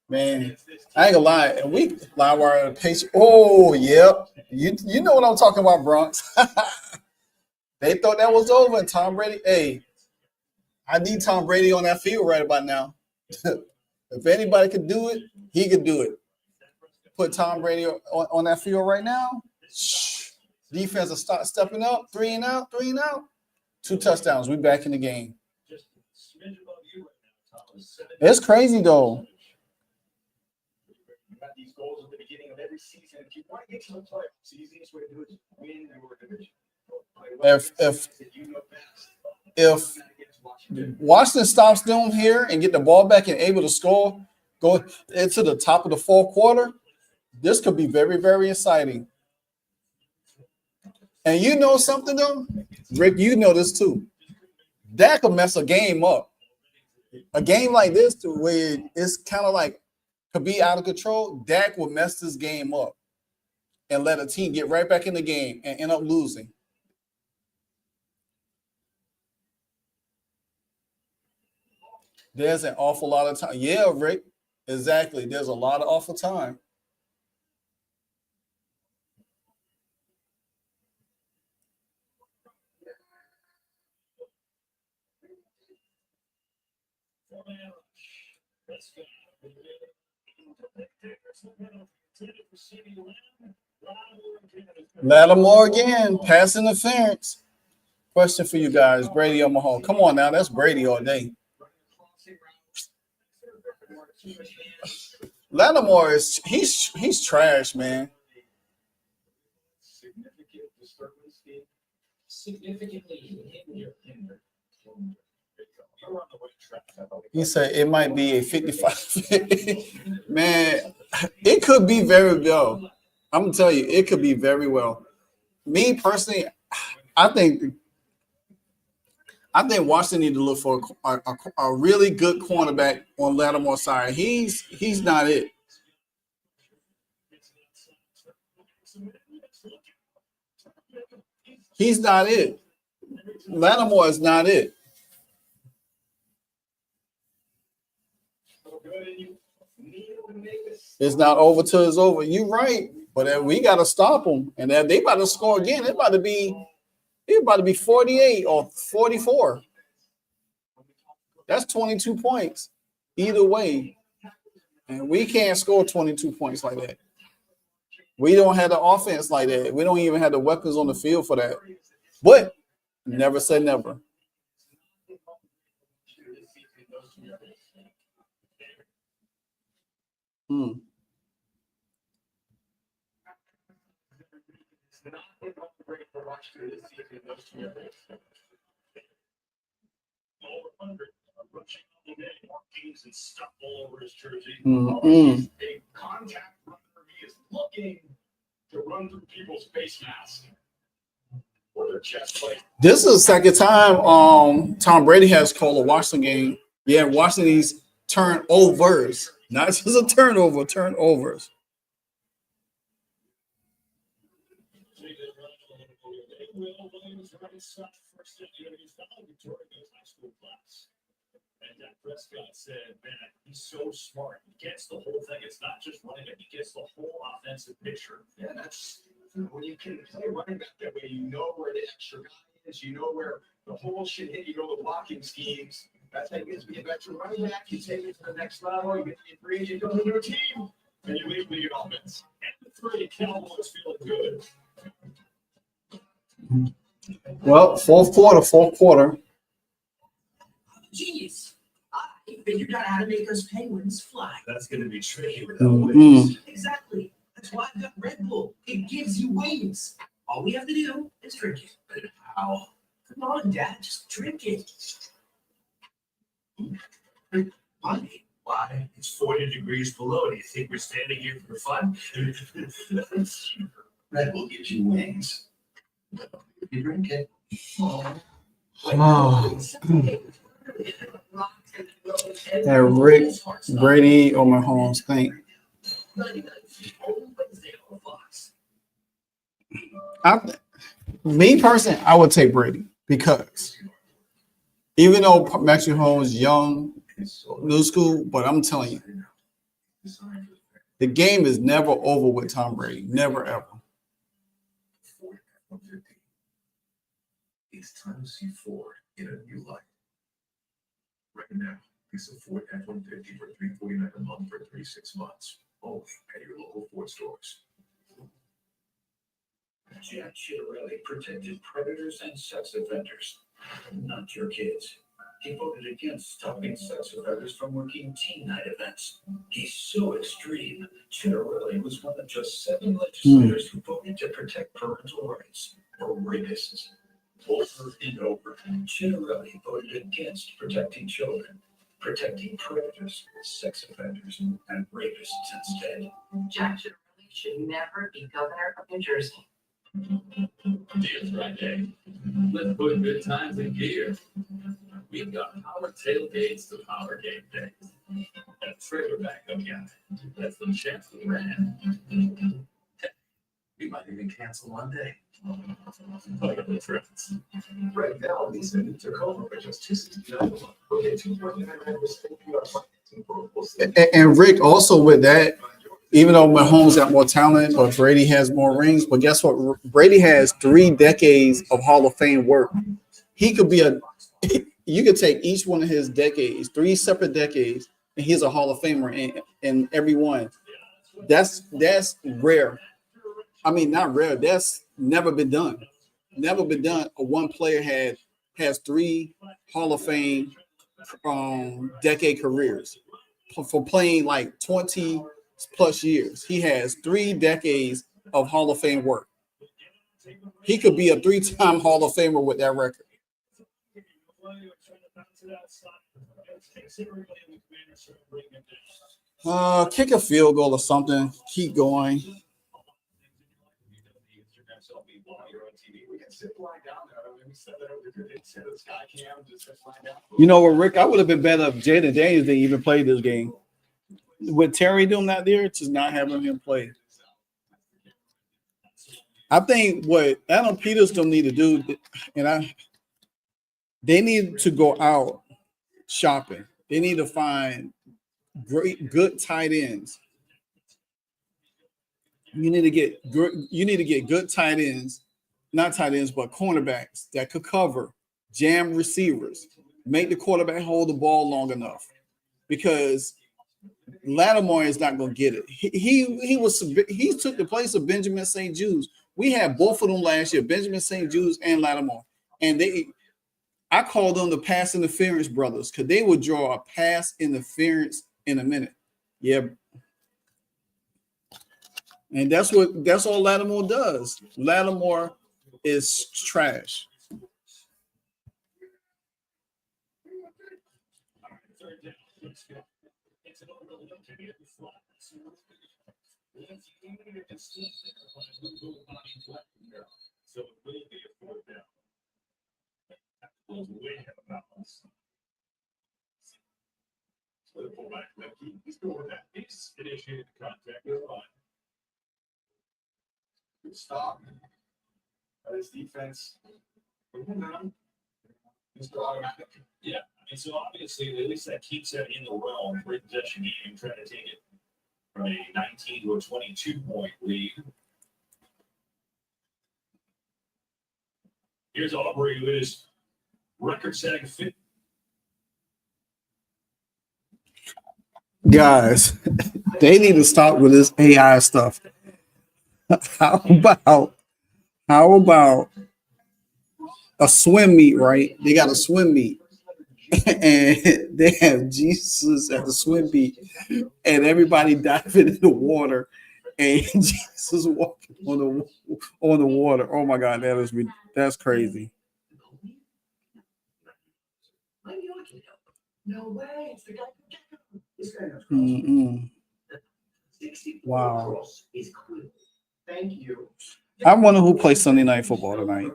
Man, I ain't gonna lie. We line wire page. Oh, yep. You know what I'm talking about, Bronx. They thought that was over, and Tom Brady. Hey, I need Tom Brady on that field right about now. If anybody could do it, he could do it. Put Tom Brady on that field right now. Defense will start stepping up. 3 and out. 2 touchdowns. We back in the game. It's crazy though. You got these goals at the beginning of every season. If you want to get to the playoffs, the easiest way to do it is win your division. If Washington stops them here and get the ball back and able to score, go into the top of the fourth quarter, this could be very, very exciting. And you know something though, Rick, you know this too. That could mess a game up. A game like this, to where it's kind of like could be out of control, Dak will mess this game up and let a team get right back in the game and end up losing. There's an awful lot of time. Yeah, Rick, exactly. There's a lot of awful time. Lattimore again, pass interference. Question for you guys, Brady or Mahomes? Come on now, that's Brady all day. Lattimore is he's trash, man. He said it might be a 55. Man, it could be very well. I'm gonna tell you, it could be very well. Me personally, I think Washington need to look for a really good cornerback on Lattimore's side. He's not it. He's not it. Lattimore is not it. It's not over till it's over. You're right, but we got to stop them, and they about to score again. It's about to be 48 or 44. That's 22 points either way, and we can't score 22 points like that. We don't have the offense like that. We don't even have the weapons on the field for that. But never say never. Games and stuff all over his jersey. A contact runner. He is looking to run through people's face masks or their chest plate. This is the second time Tom Brady has called a Washington game. Yeah, Washington's turnovers, not just a turnover, turnovers. And Dak Prescott said, man, he's so smart. He gets the whole thing. It's not just running back. He gets the whole offensive picture. Yeah, that's when you can play running back that way, you know where the extra guy is, you know where the hole should hit, you know the blocking schemes. That's how you get to be a veteran running back. You take it to the next level, you get to be free, you go to a new team, and you leave the offense. And the three Cowboys feeling good. Well, fourth quarter. Genius. I figured out how to make us penguins fly. That's going to be tricky without wings. Exactly. That's why I've got Red Bull. It gives you wings. All we have to do is drink it. But how? Come on, Dad. Just drink it. Why? Why? It's 40 degrees below. Do you think we're standing here for fun? Red Bull gives you wings. You drink it. That Rick Brady or Mahomes thing. Me personally, I would take Brady because even though Patrick Mahomes young, new school, but I'm telling you, the game is never over with Tom Brady. Never ever. It's time to see Ford in a new light. Right now, it's a Ford F-150 for $349 a month for 36 months. Only at your local Ford stores. Jack Chiarelli protected predators and sex offenders, not your kids. He voted against stopping sex offenders from working teen night events. He's so extreme. Chiarelli was one of just 7 legislators who voted to protect parental rights for rapists. Over and over, Chiarelli voted against protecting children, protecting predators, sex offenders, and rapists instead. Jack Chiarelli should never be governor of New Jersey. Dear Friday, let's put good times in gear. We've got power tailgates to power game days. And a trailer backup guy. That's the chance of the brand. We might even cancel one day. Right now, these things took over by just $269. Okay, $249 was thinking about financing proposals. And Rick also with that, even though Mahomes got more talent, but Brady has more rings. But guess what? Brady has 3 decades of Hall of Fame work. He could be you could take each one of his decades, 3 separate decades, and he's a Hall of Famer in every one. That's rare. I mean, not rare. That's never been done. Never been done. One player has 3 Hall of Fame decade careers for playing like 20 plus years. He has 3 decades of Hall of Fame work. He could be a 3-time Hall of Famer with that record. Kick a field goal or something. Keep going. You know what, Rick? I would have been better if Jaden Daniels didn't even play this game. With Terry doing that there, just not having him play. I think what Adam Peters don't need to do, they need to go out shopping. They need to find good tight ends. You need to get good tight ends, not tight ends, but cornerbacks that could cover, jam receivers, make the quarterback hold the ball long enough. Because Lattimore is not going to get it. He took the place of Benjamin St. Jude's. We had both of them last year, Benjamin St. Jude's and Lattimore, and I called them the pass interference brothers because they would draw a pass interference in a minute. Yeah, and that's all Lattimore does. Lattimore is trash. So it will be a fourth down. Way ahead of balance. So the fullback, he's going with that. He's initiated the contact. Good line. Good stop. His defense. Yeah. I mean, so obviously, at least that keeps that in the realm for a possession game, trying to take it from a 19 to a 22-point lead. Here's Aubrey, who is record-setting fit. Guys, they need to stop with this AI stuff. How about a swim meet, right? They got a swim meet. And they have Jesus at the swim meet, and everybody diving in the water, and Jesus walking on the water. Oh my God, that's crazy. No way. It's the guy. Wow. Thank you. I wonder who plays Sunday Night Football tonight.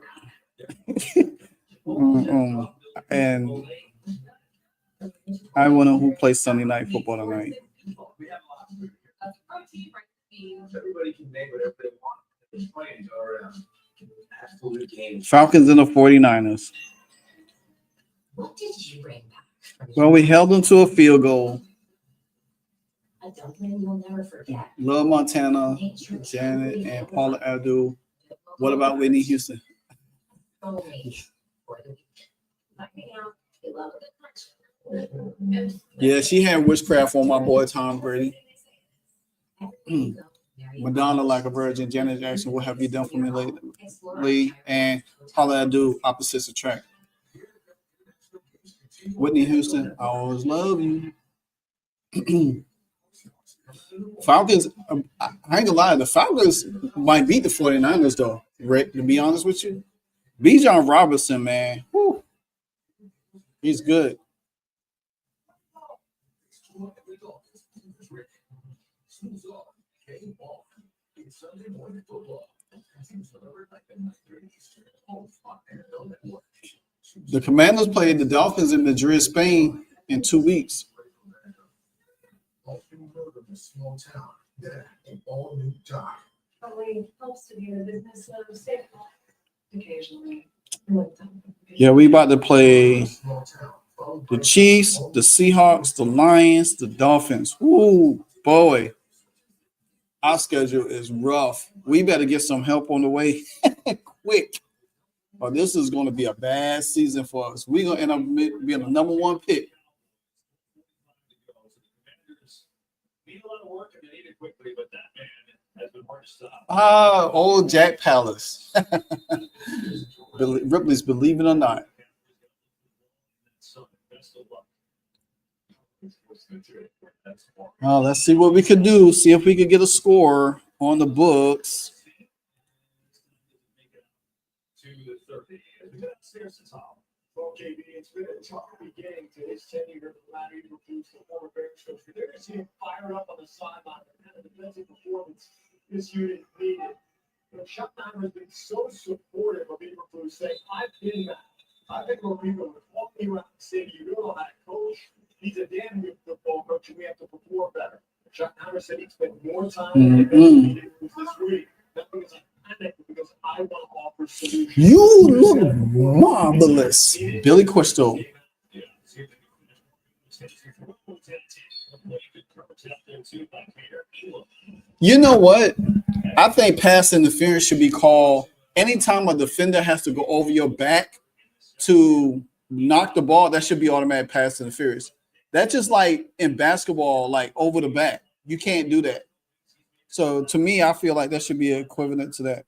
And I wonder who plays Sunday Night Football tonight. Everybody can name whatever they want. It's playing or absolute game. Falcons and the 49ers. What did you bring back? Well, we held them to a field goal. A dumpling you'll never forget. Love Montana, Janet, and Paula Abdul. What about Whitney Houston? Yeah, she had witchcraft on my boy Tom Brady. Madonna like a virgin, Janet Jackson, what have you done for me lately? And Paula Abdul, opposites attract. Whitney Houston, I always love you. Falcons, I ain't gonna lie, the Falcons might beat the 49ers though, Rick, to be honest with you. Bijan Robinson, man, whew, he's good. The Commanders played the Dolphins in Madrid, Spain in 2 weeks. Small town, all new dock. Probably helps to be in the business of safety occasionally. Yeah, we about to play the Chiefs, the Seahawks, the Lions, the Dolphins. Ooh, boy. Our schedule is rough. We better get some help on the way quick. Or this is going to be a bad season for us. We're going to end up being the number 1 pick. Need a lot of work and they need it quickly, but that man has been hard to stop. Old Jack Palace. Ripley's Believe It or Not. Let's see what we could do. See if we could get a score on the books. Okay, it's been a tough beginning to his tenure at the Ladder Reviews, the former Bears coach. They're going to see him fired up on the sideline. The kind of defensive performance this unit needed. Chuck Niner has been so supportive of Eberflus, saying, I've been that. I've been where people would walk me around the city. You know how to coach. He's a damn good football coach, and we have to perform better. Chuck Niner said he spent more time than he needed this week. Nothing is like Because I want to offer solutions. You look marvelous, Billy Crystal. You know what? I think pass interference should be called anytime a defender has to go over your back to knock the ball. That should be automatic pass interference. That's just like in basketball, like over the back. You can't do that. So to me, I feel like that should be equivalent to that.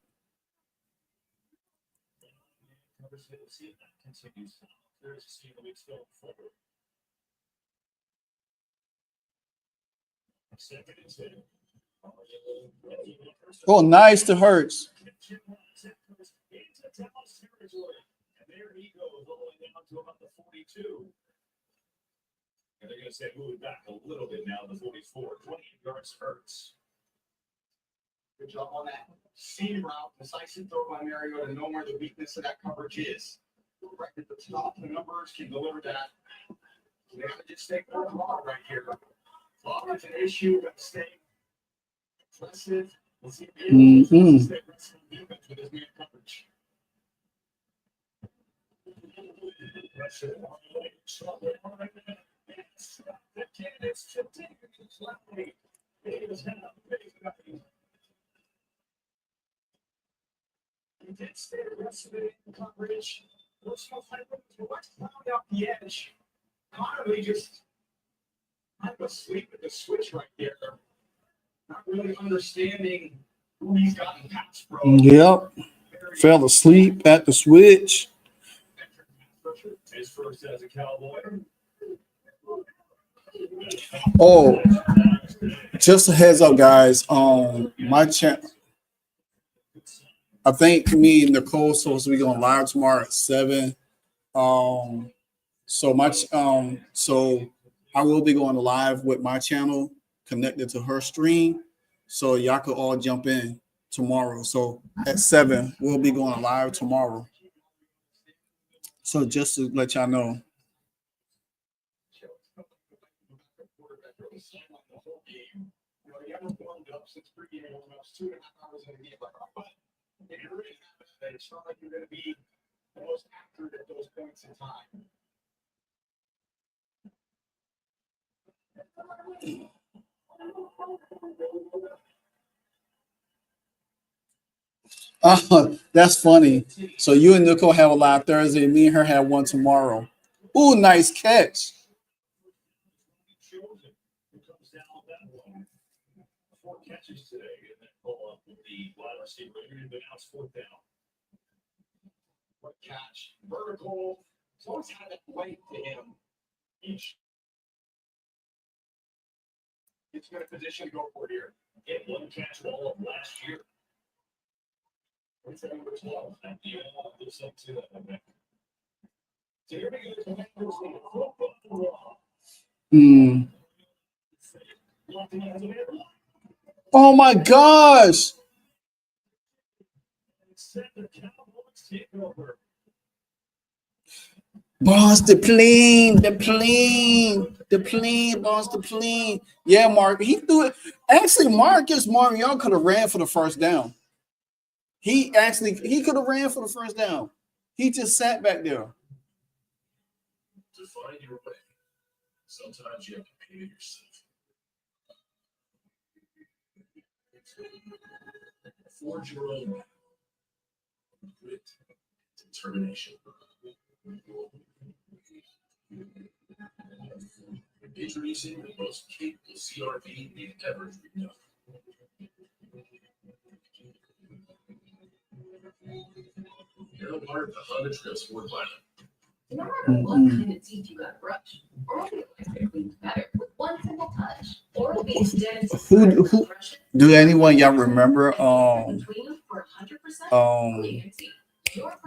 Oh, nice to Hurts. And there he goes, all the way down to about the 42. And they're going to say moving back a little bit now to the 44. 28 yards Hurts. Good job on that seam route. Decisive throw by Mariota to know where the weakness of that coverage is. Right at the top, the numbers can deliver that. They have to just stay clock right here. Clock is an issue, but stay aggressive. Let's see if stay aggressive with his man coverage. He did stay aggressive in coverage. Out the edge. Connolly just kind of asleep at the switch right there. Not really understanding who he's got in pass pro. Yep. Fell asleep at the switch. His first as a Cowboy. Oh, just a heads up, guys. My channel. I think me and Nicole supposed to be going live tomorrow at 7. So I will be going live with my channel connected to her stream. So y'all could all jump in tomorrow. So at 7, we'll be going live tomorrow. So just to let y'all know. It's not like you're going to be the most accurate at those points in time. That's funny. So you and Nicole have a live Thursday, and me and her have one tomorrow. Ooh, nice catch. 4 catches today, and then pull up the wide receiver. But now it's 4th down. What catch? Vertical. It's always had that weight to him. Each. It's going to position to go for here. Get 1 catch all of last year. What's that number 12? And the looks up to that. So here we go. Oh my gosh. Boss the plane, boss the plane. Yeah, Mark, he threw it. Actually, Marcus Marion could have ran for the first down. He could have ran for the first down. He just sat back there. To find your way, sometimes you have to pay it yourself. Forge your own path. Grit, determination. Introducing the most capable CRV we've ever known. You're a part of the Honda Trail Sport lineup. No matter what kind of teeth you got brushed, Oral B cleans better with one simple touch. Oral B's dentist Who do anyone y'all remember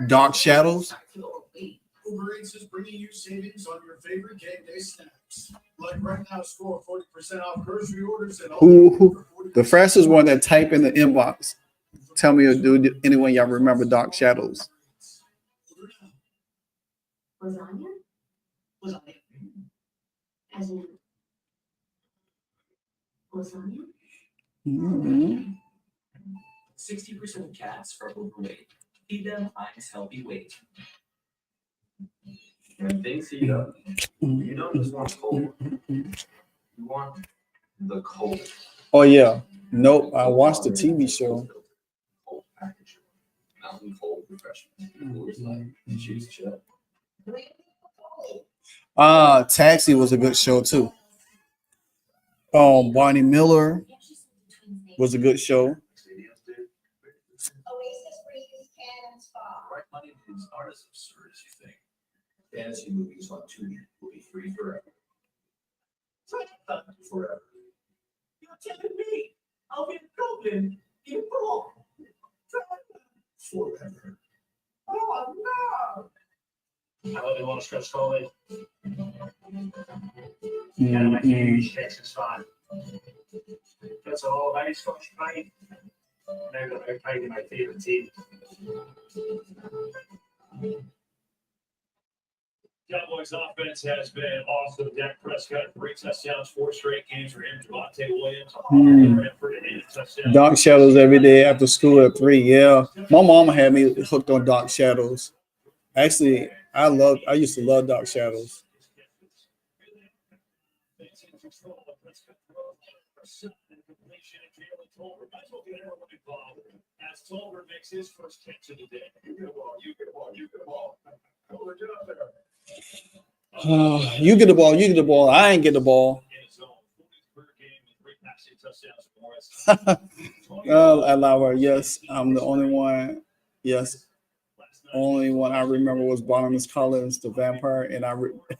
Dark Shadows? Uber Eats is bringing you savings on your favorite game day snacks. Like right now, score 40% off grocery orders and Who the fastest one that type in the inbox? Tell me, do anyone y'all remember Dark Shadows? Lasagna? Lasagna. As in lasagna? Mm-hmm. 60% of cats are overweight. Feed them Heinz Healthy Weight. When things heat up, you don't just want cold. You want the cold. Oh yeah. Nope. I watched the TV show. Cold package. Mountain Cold Refreshment. Courtside. Choose chill. Taxi was a good show too. Barney Miller was a good show. Right money is not as absurd as you think. Fantasy movies on Tubi will be free forever. Forever. You're telling me I'll be golden in full. Forever. Oh no! How do you want to stretch slowly? Mm, Yeah, my huge Texas fine. That's all about Scotch pie. Now that I've played my favorite team. Cowboys offense has been awesome. Dak Prescott, 3 touchdowns, 4 straight games for him. Javonte Williams, Dark Shadows every day after school at 3. Yeah, my mama had me hooked on Dark Shadows. Actually, I used to love Dark Shadows. As Tolbert makes his first catch of the day. You get a ball, you get a ball, you get a ball. Tolbert, get up there. You get the ball, you get the ball. I ain't get the ball. Allow yes, I'm the only one. Yes, only one I remember was Barnabas Collins, the vampire, and I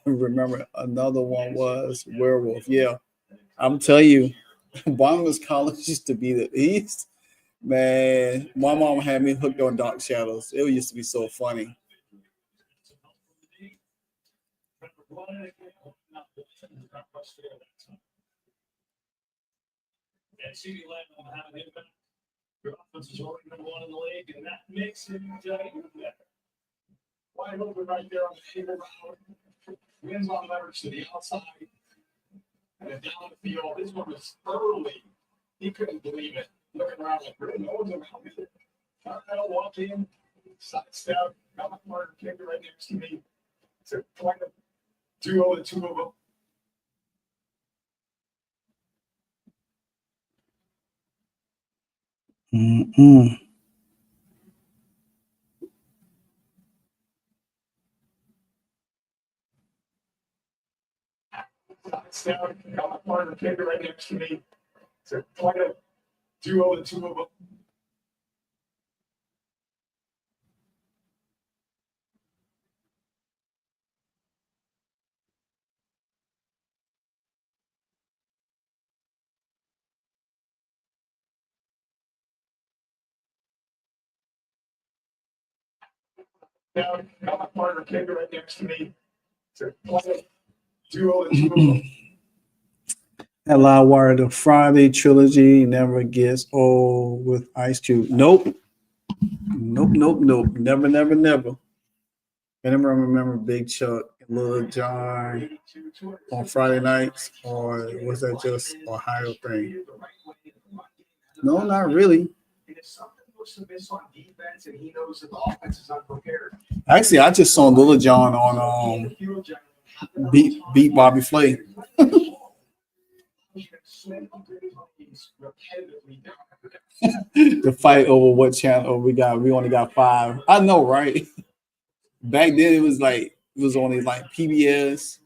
remember another one was Werewolf. Yeah, I'm telling you, Barnabas Collins used to be the East. Man, my mom had me hooked on Dark Shadows. It used to be so funny. And CeeDee Lamb having an impact. Your offense is already number 1 in the league, and that makes it even better. Wide open right there on the field. Wins on leverage to the outside. And then down the field. This one was early. He couldn't believe it. Looking around like, really, no one's around me. I'll walk in, side step, got my partner kicker right next to me. So, kind of 2-0 to 2 of them. Step, got my partner kicker right next to me. So, kind of 2-0 to 2 of them. Down, got my partner kicker right next to me. So, kind of 2-0 to 2 of them. That Live Wire, the Friday trilogy never gets old with Ice Cube. Nope. Never. I never remember Big Chuck and Little John on Friday nights, or was that just Ohio thing? No, not really. Actually, I just saw Little John on Beat Bobby Flay. The fight over what channel we got. We only got 5. I know, right? Back then it was only like PBS,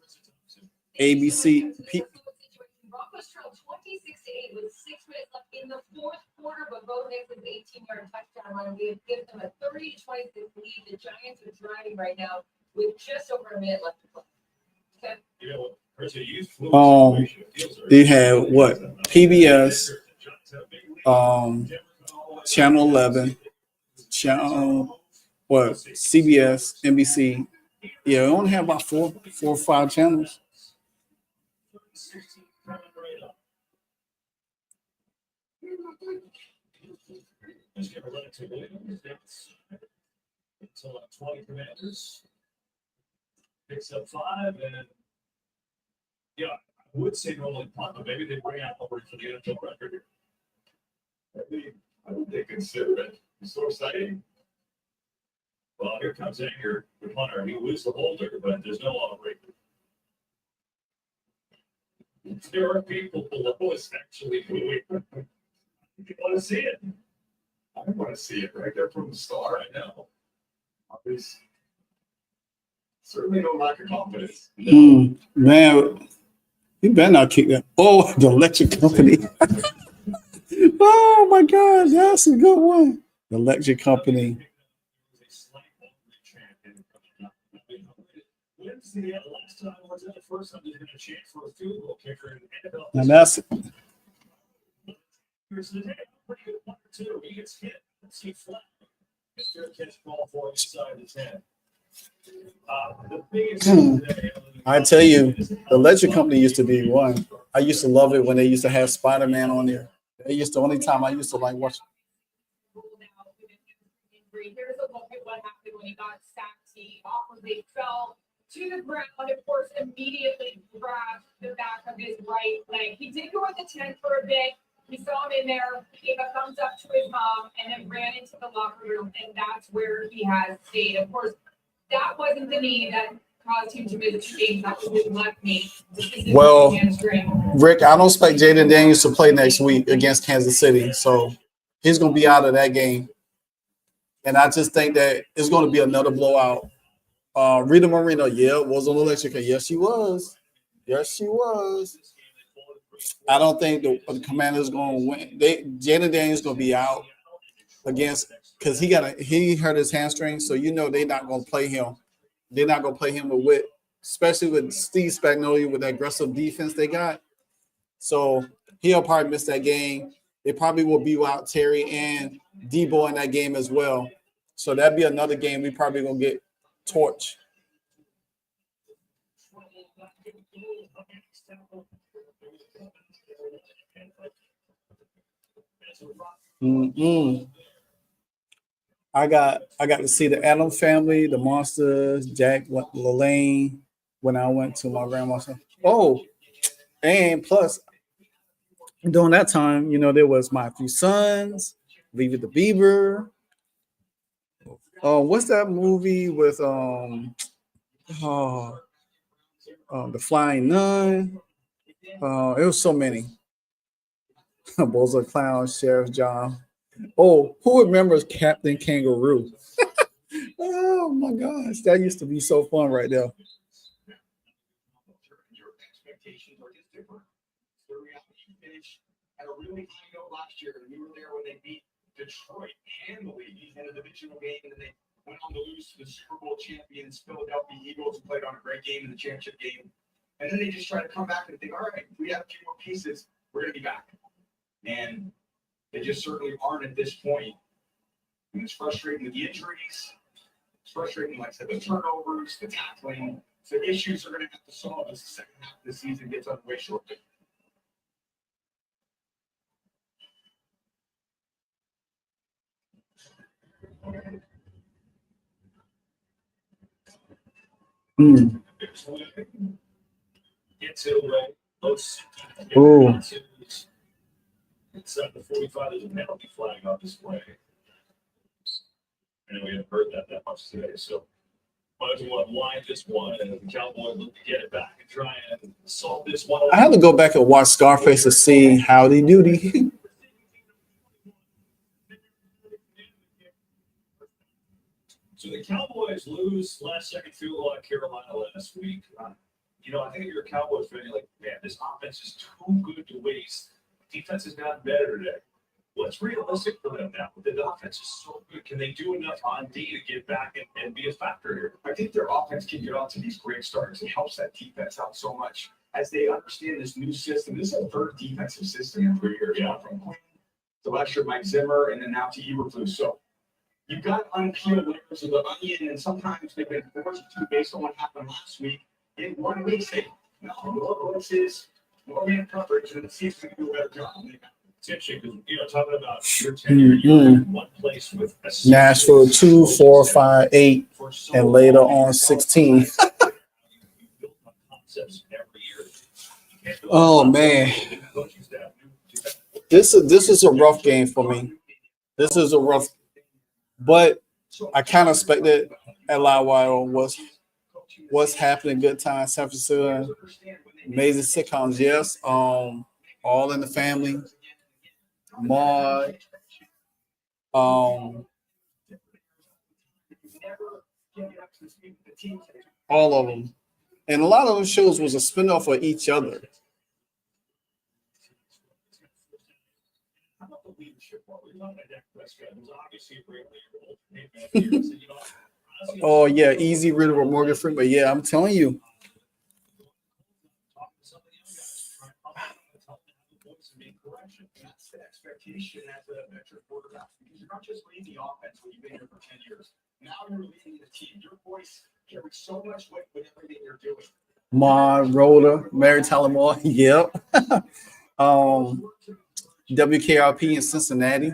ABC. Broncos trailed 26-8 with 6 minutes left in the fourth quarter, but Bo Nixon's 18-yard touchdown run we have given them a 30-26 lead. The Giants are driving right now with just over a minute left to play. Okay. They had what? PBS, Channel 11, Channel CBS, NBC. Yeah, we only have about four or 5 channels. Until 20 Commanders picks up 5, and yeah, I would say normally punt, but maybe they bring out over for the NFL record here. I don't think consider it. It's so exciting. Well, here comes Edgar, the punter. He was the holder, but there's no lawbreaker. There are people below us actually booing. You want to see it? I want to see it right there from the start. I know. There's certainly no lack of confidence. Man, you better not kick that. Oh, the electric company. Oh my God, that's a good one. The electric company. When's the last time was that the first time they're going to chant for a field goal kicker in NFL? And that's Here's the day. Pretty good one or two. He gets hit. Let's see flat. It's fair catch ball for inside the 10. The biggest thing today, I tell you, the electric company used to be one. I used to love it when they used to have Spider-Man on there. They used to only time I used to like watch. Here's a look at what happened when he got sacked. He awkwardly fell to the ground, of course, immediately grabbed the back of his right leg. He did go at the 10 for a bit. We saw him in there, gave a thumbs up to his mom, and then ran into the locker room, and that's where he has stayed. Of course, that wasn't the knee that caused him to miss 2 games. That was his left knee. Well, Rick, I don't expect Jaden Daniels to play next week against Kansas City, so he's going to be out of that game. And I just think that it's going to be another blowout. Rita Moreno, was on electric. Yes, she was. Yes, she was. I don't think the Commanders going to win. Jaden Daniels going to be out against because he hurt his hamstring, so they're not going to play him. They're not going to play him with especially with Steve Spagnuolo with that aggressive defense they got. So he'll probably miss that game. They probably will be out Terry and Debo in that game as well. So that'd be another game we probably gonna get torched. I got to see the Adams Family, the Monsters, Jack LaLanne when I went to my grandma's house. Oh, and plus during that time, there was My Three Sons, Leave It to Beaver. What's that movie with The Flying Nun? It was so many. Bozo Clown, Sheriff John. Oh, who remembers Captain Kangaroo? Oh my gosh, that used to be so fun right there. Your expectations are just different. The reality, you finished at a really high note last year, and you were there when they beat Detroit handily in a divisional game, and then they went on to lose to the Super Bowl champions, Philadelphia Eagles, who played on a great game in the championship game. And then they just try to come back and think, all right, we have a few more pieces, we're going to be back. And they just certainly aren't at this point. And it's frustrating with the injuries. It's frustrating, like I said, the turnovers, the tackling. So issues are going to have to solve as the second half of the season gets underway shortly. Get to those. Oh. It's at the 45. There's a penalty flag on display. And we haven't heard that much today. So, but we want to line this one, and the Cowboys look to get it back and try and solve this one. I have to go back and watch Scarface to see Howdy Doody. So the Cowboys lose last second field goal at Carolina last week. I think if you're a Cowboys fan, you're like, man, this offense is too good to waste. Defense has gotten better today. What's realistic for them now? The offense is so good. Can they do enough on D to get back and be a factor here? I think their offense can get off to these great starts. It helps that defense out so much as they understand this new system. This is a third defensive system in 3 years. From Quinn to last year, Mike Zimmer, and then now to Eberflus. So you've got unpeeled layers of the onion, and sometimes they've been forced to based on what happened last week. In 1 week, say, more blitzes, more man coverage, and it seems to do a better job. It's interesting because, talking about your tenure, you're in one place with Nashville 2, 4, 5, 8, and later on 16. Oh man, this is a rough game for me. This is a rough, but I kind of expected a lot while what's happening. Good time, San Francisco, amazing sitcoms. Yes, All in the Family, Maud, um, all of them, and a lot of those shows was a spinoff of each other. Oh yeah, Easy Riddle with Morgan Freeman. But yeah, I'm telling you, That's the expectation as a quarterback because you're not just leading the offense when you've been here for 10 years. Now you're leading the team. Your voice carries so much weight with everything you're doing. Ma Rhoda, Mary Tyler Moore. Yep. WKRP in Cincinnati.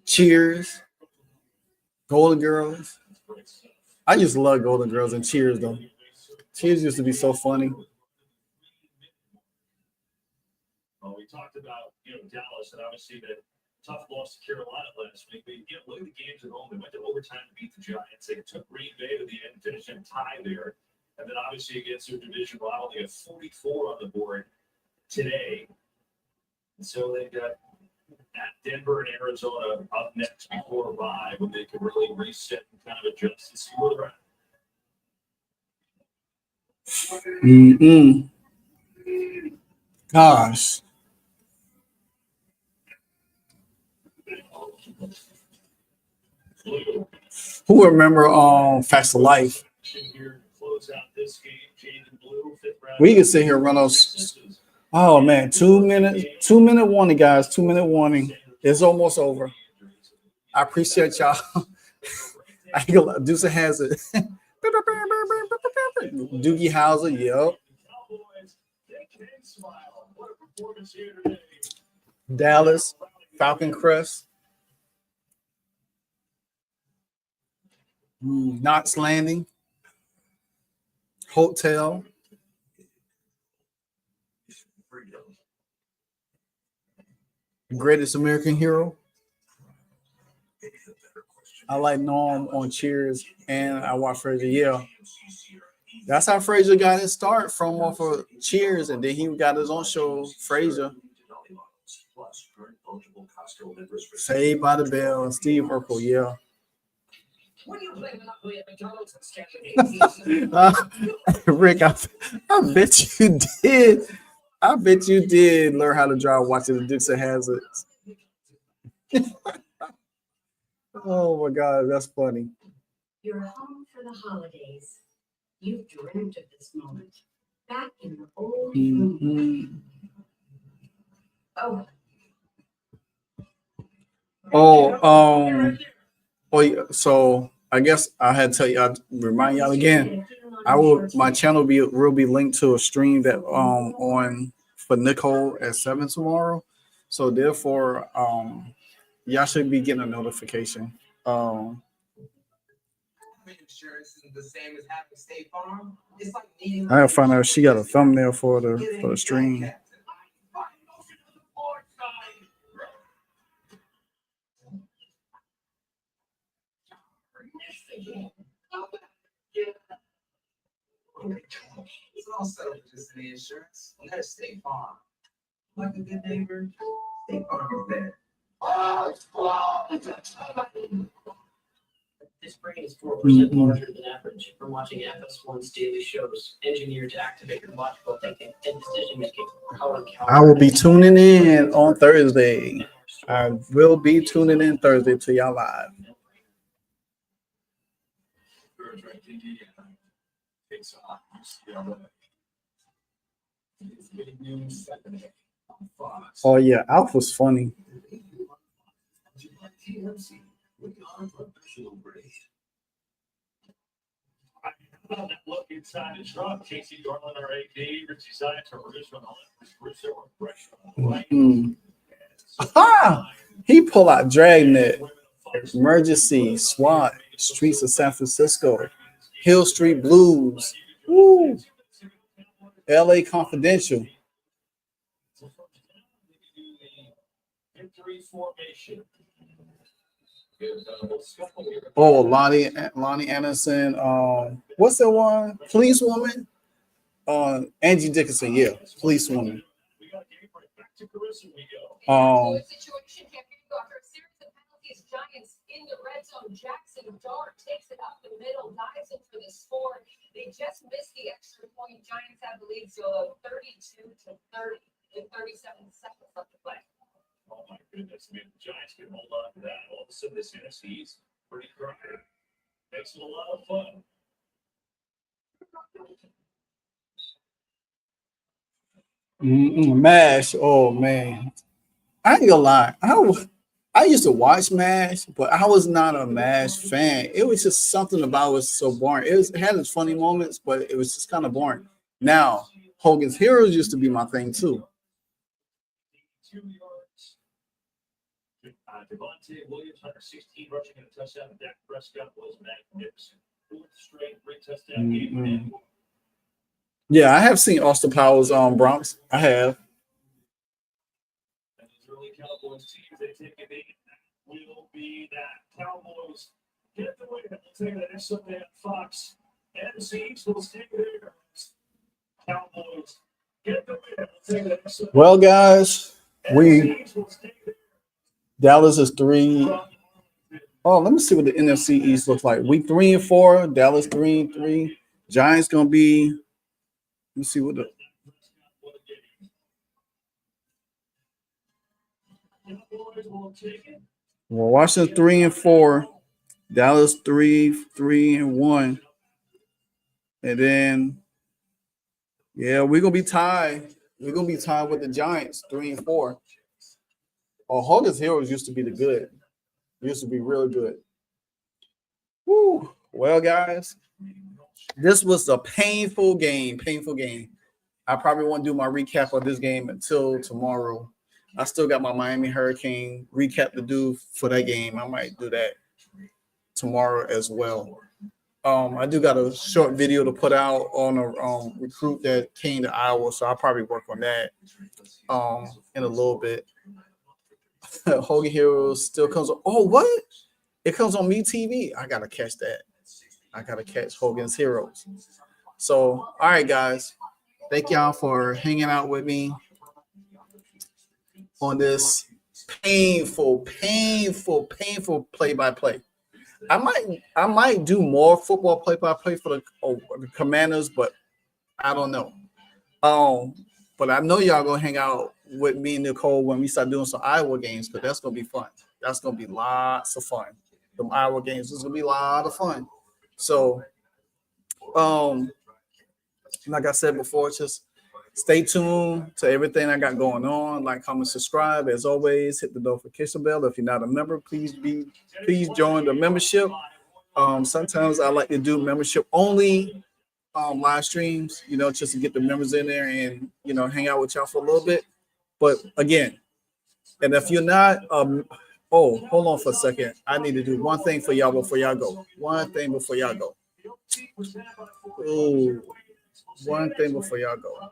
Cheers. Golden Girls. I just love Golden Girls and Cheers though. Cheers used to be so funny. Well, we talked about Dallas and obviously that tough loss to Carolina last week. But look at the games at home. They went to overtime to beat the Giants. They took Green Bay to the end, finished in tie there, and then obviously against their division rival, they have 44 on the board today. And so they've got at Denver and Arizona up next before a bye when they can really reset and kind of adjust and see where they're at. Gosh. Who remember Facts of Life? We can sit here and run those. Oh man, 2 minutes, 2 minute warning, guys. 2 minute warning. It's almost over. I appreciate y'all. I go Deuce has it. Doogie Howser, yep. Dallas, Falcon Crest. Knots Landing. Hotel. Greatest American Hero. I like Norm on Cheers, and I watch Frazier. Yeah, that's how Frazier got his start from off of Cheers, and then he got his own show, Frazier. Saved by the Bell, Steve Urkel. Yeah. Rick, I bet you did. I bet you did learn how to drive watching the Dukes of Hazzards. Oh my God, that's funny. You're home for the holidays. You've dreamt of this moment. Back in the old room. Oh, yeah, so I guess I had to tell you, I remind y'all again. My channel will be linked to a stream that on for Nicole at 7 tomorrow. So therefore, y'all should be getting a notification. Insurance is the same as having State Farm. It's like needing. I gotta find out if she got a thumbnail for the stream. It's all settled with just the insurance. And that's State Farm. Like a good neighbor, State Farm is there. This brain is 4% larger than average from watching FS1's daily shows, engineered to activate your logical thinking and decision making. I will be tuning in on Thursday. I will be tuning in Thursday to y'all live. Oh yeah, Alf was funny. That look inside the truck, Casey Garland, our AD, Richie Zions, our producer on the left, Aha! He pull out Dragnet, Emergency, SWAT, Streets of San Francisco, Hill Street Blues, woo. LA Confidential. 3 formation. Oh, Lonnie Anderson. What's that one? Police Woman. Angie Dickinson. Yeah, Police Woman. Situation here. After a series of penalties, Giants in the red zone. Jackson Dart takes it up the middle, dives in for the score. They just missed the extra point. Giants have the lead, so 32-30 with 37 seconds left to play. Oh my goodness, I mean, the Giants can hold on to that. All of a sudden, this NFC is pretty crowded. Makes it a lot of fun. MASH. Oh man, I ain't gonna lie. I used to watch MASH, but I was not a MASH fan. It was just something about it was so boring. It had its funny moments, but it was just kind of boring. Now, Hogan's Heroes used to be my thing too. 2 yards. Devontae Williams, 116 rushing and a touchdown. Dak Prescott was magnificent. 4th straight 3-touchdown game. Yeah, I have seen Austin Powers Bronx. I have. And these early Cowboys teams, they take a beat. That will be that. Cowboys get the win. We'll take that next Sunday on Fox. And the Seeds will stay there. Cowboys get the win. We'll take that next Sunday. Well, guys, Dallas is 3. Oh, let me see what the NFC East looks like. We 3-4. Dallas 3-3. Giants gonna be. Let me see what the. Well, Washington 3-4. Dallas 3-1. And then, yeah, we're gonna be tied. We're gonna be tied with the Giants 3-4. Oh, Hogan's Heroes used to be the good. Used to be really good. Woo. Well, guys, this was a painful game. Painful game. I probably won't do my recap of this game until tomorrow. I still got my Miami Hurricane recap to do for that game. I might do that tomorrow as well. I do got a short video to put out on a recruit that came to Iowa, so I'll probably work on that in a little bit. Hogan Heroes still comes on. Oh, what? It comes on Me TV. I gotta catch that. I gotta catch Hogan's Heroes. So, all right, guys. Thank y'all for hanging out with me on this painful play-by-play. I might do more football play-by-play for the Commanders, but I don't know. But I know y'all gonna hang out with me and Nicole when we start doing some Iowa games, because that's gonna be fun. That's gonna be lots of fun. Them Iowa games is gonna be a lot of fun. So, like I said before, just stay tuned to everything I got going on. Like, comment, subscribe. As always, hit the notification bell. If you're not a member, please join the membership. Sometimes I like to do membership only live streams, just to get the members in there and hang out with y'all for a little bit. But again, and if you're not, hold on for a second. I need to do one thing for y'all before y'all go. One thing before y'all go. Ooh. One thing before y'all go.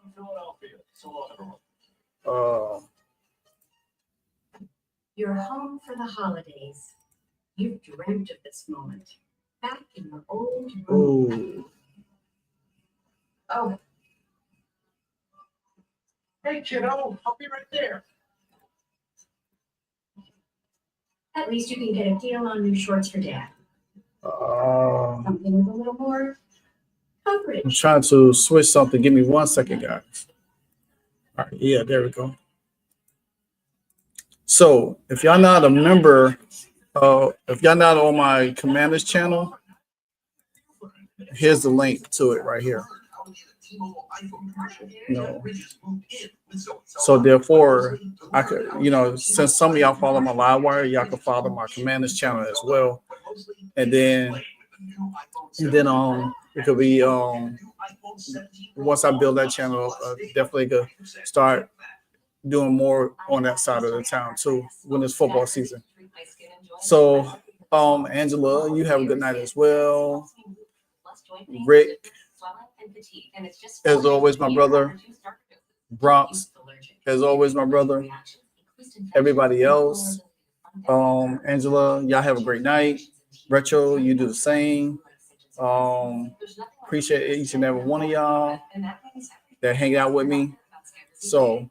You're home for the holidays. You've dreamt of this moment. Back in your old room. Ooh. Oh. Hey, kiddo, I'll be right there. At least you can get a deal on new shorts for Dad. Something with a little more coverage. I'm trying to switch something. Give me 1 second, guys. All right, yeah, there we go. So if y'all not a member, if y'all not on my Commanders channel, here's the link to it right here. So therefore, I could, since some of y'all follow my live wire, y'all can follow my Commanders channel as well. And then it could be once I build that channel, definitely could start doing more on that side of the town too when it's football season. So Angela, you have a good night as well. Rick, as always, my brother. Bronx, as always, my brother. everybody else. Angela, y'all have a great night. Retro, you do the same. Appreciate each and every one of y'all that hang out with me. So,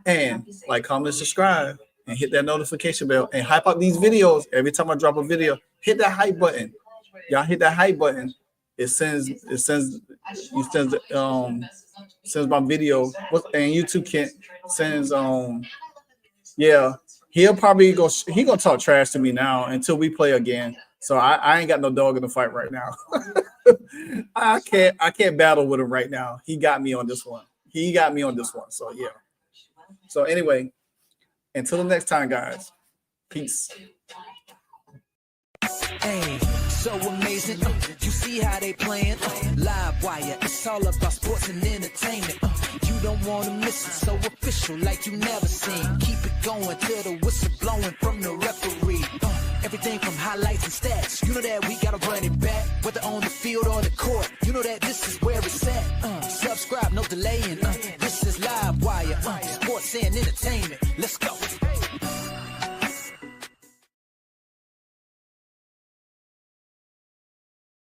and like, comment, subscribe, and hit that notification bell, and hype up these videos. Every time I drop a video, hit that hype button. Y'all hit that hype button. It sends my video, and YouTube can't sends yeah. He'll probably gonna talk trash to me now until we play again. So I ain't got no dog in the fight right now. I can't battle with him right now. He got me on this one. So yeah. So anyway, until the next time, guys. Peace. Hey, so amazing. You see how they playing? Live wire. It's all about sports and entertainment. You don't want to miss it. So official, like you never seen. Keep it going till the whistle blowing from the referee. Everything from highlights and stats. You know that we gotta run it back. Whether on the field or the court. You know that this is where it's at. Subscribe, no delaying. This is Live Wire. Sports and entertainment.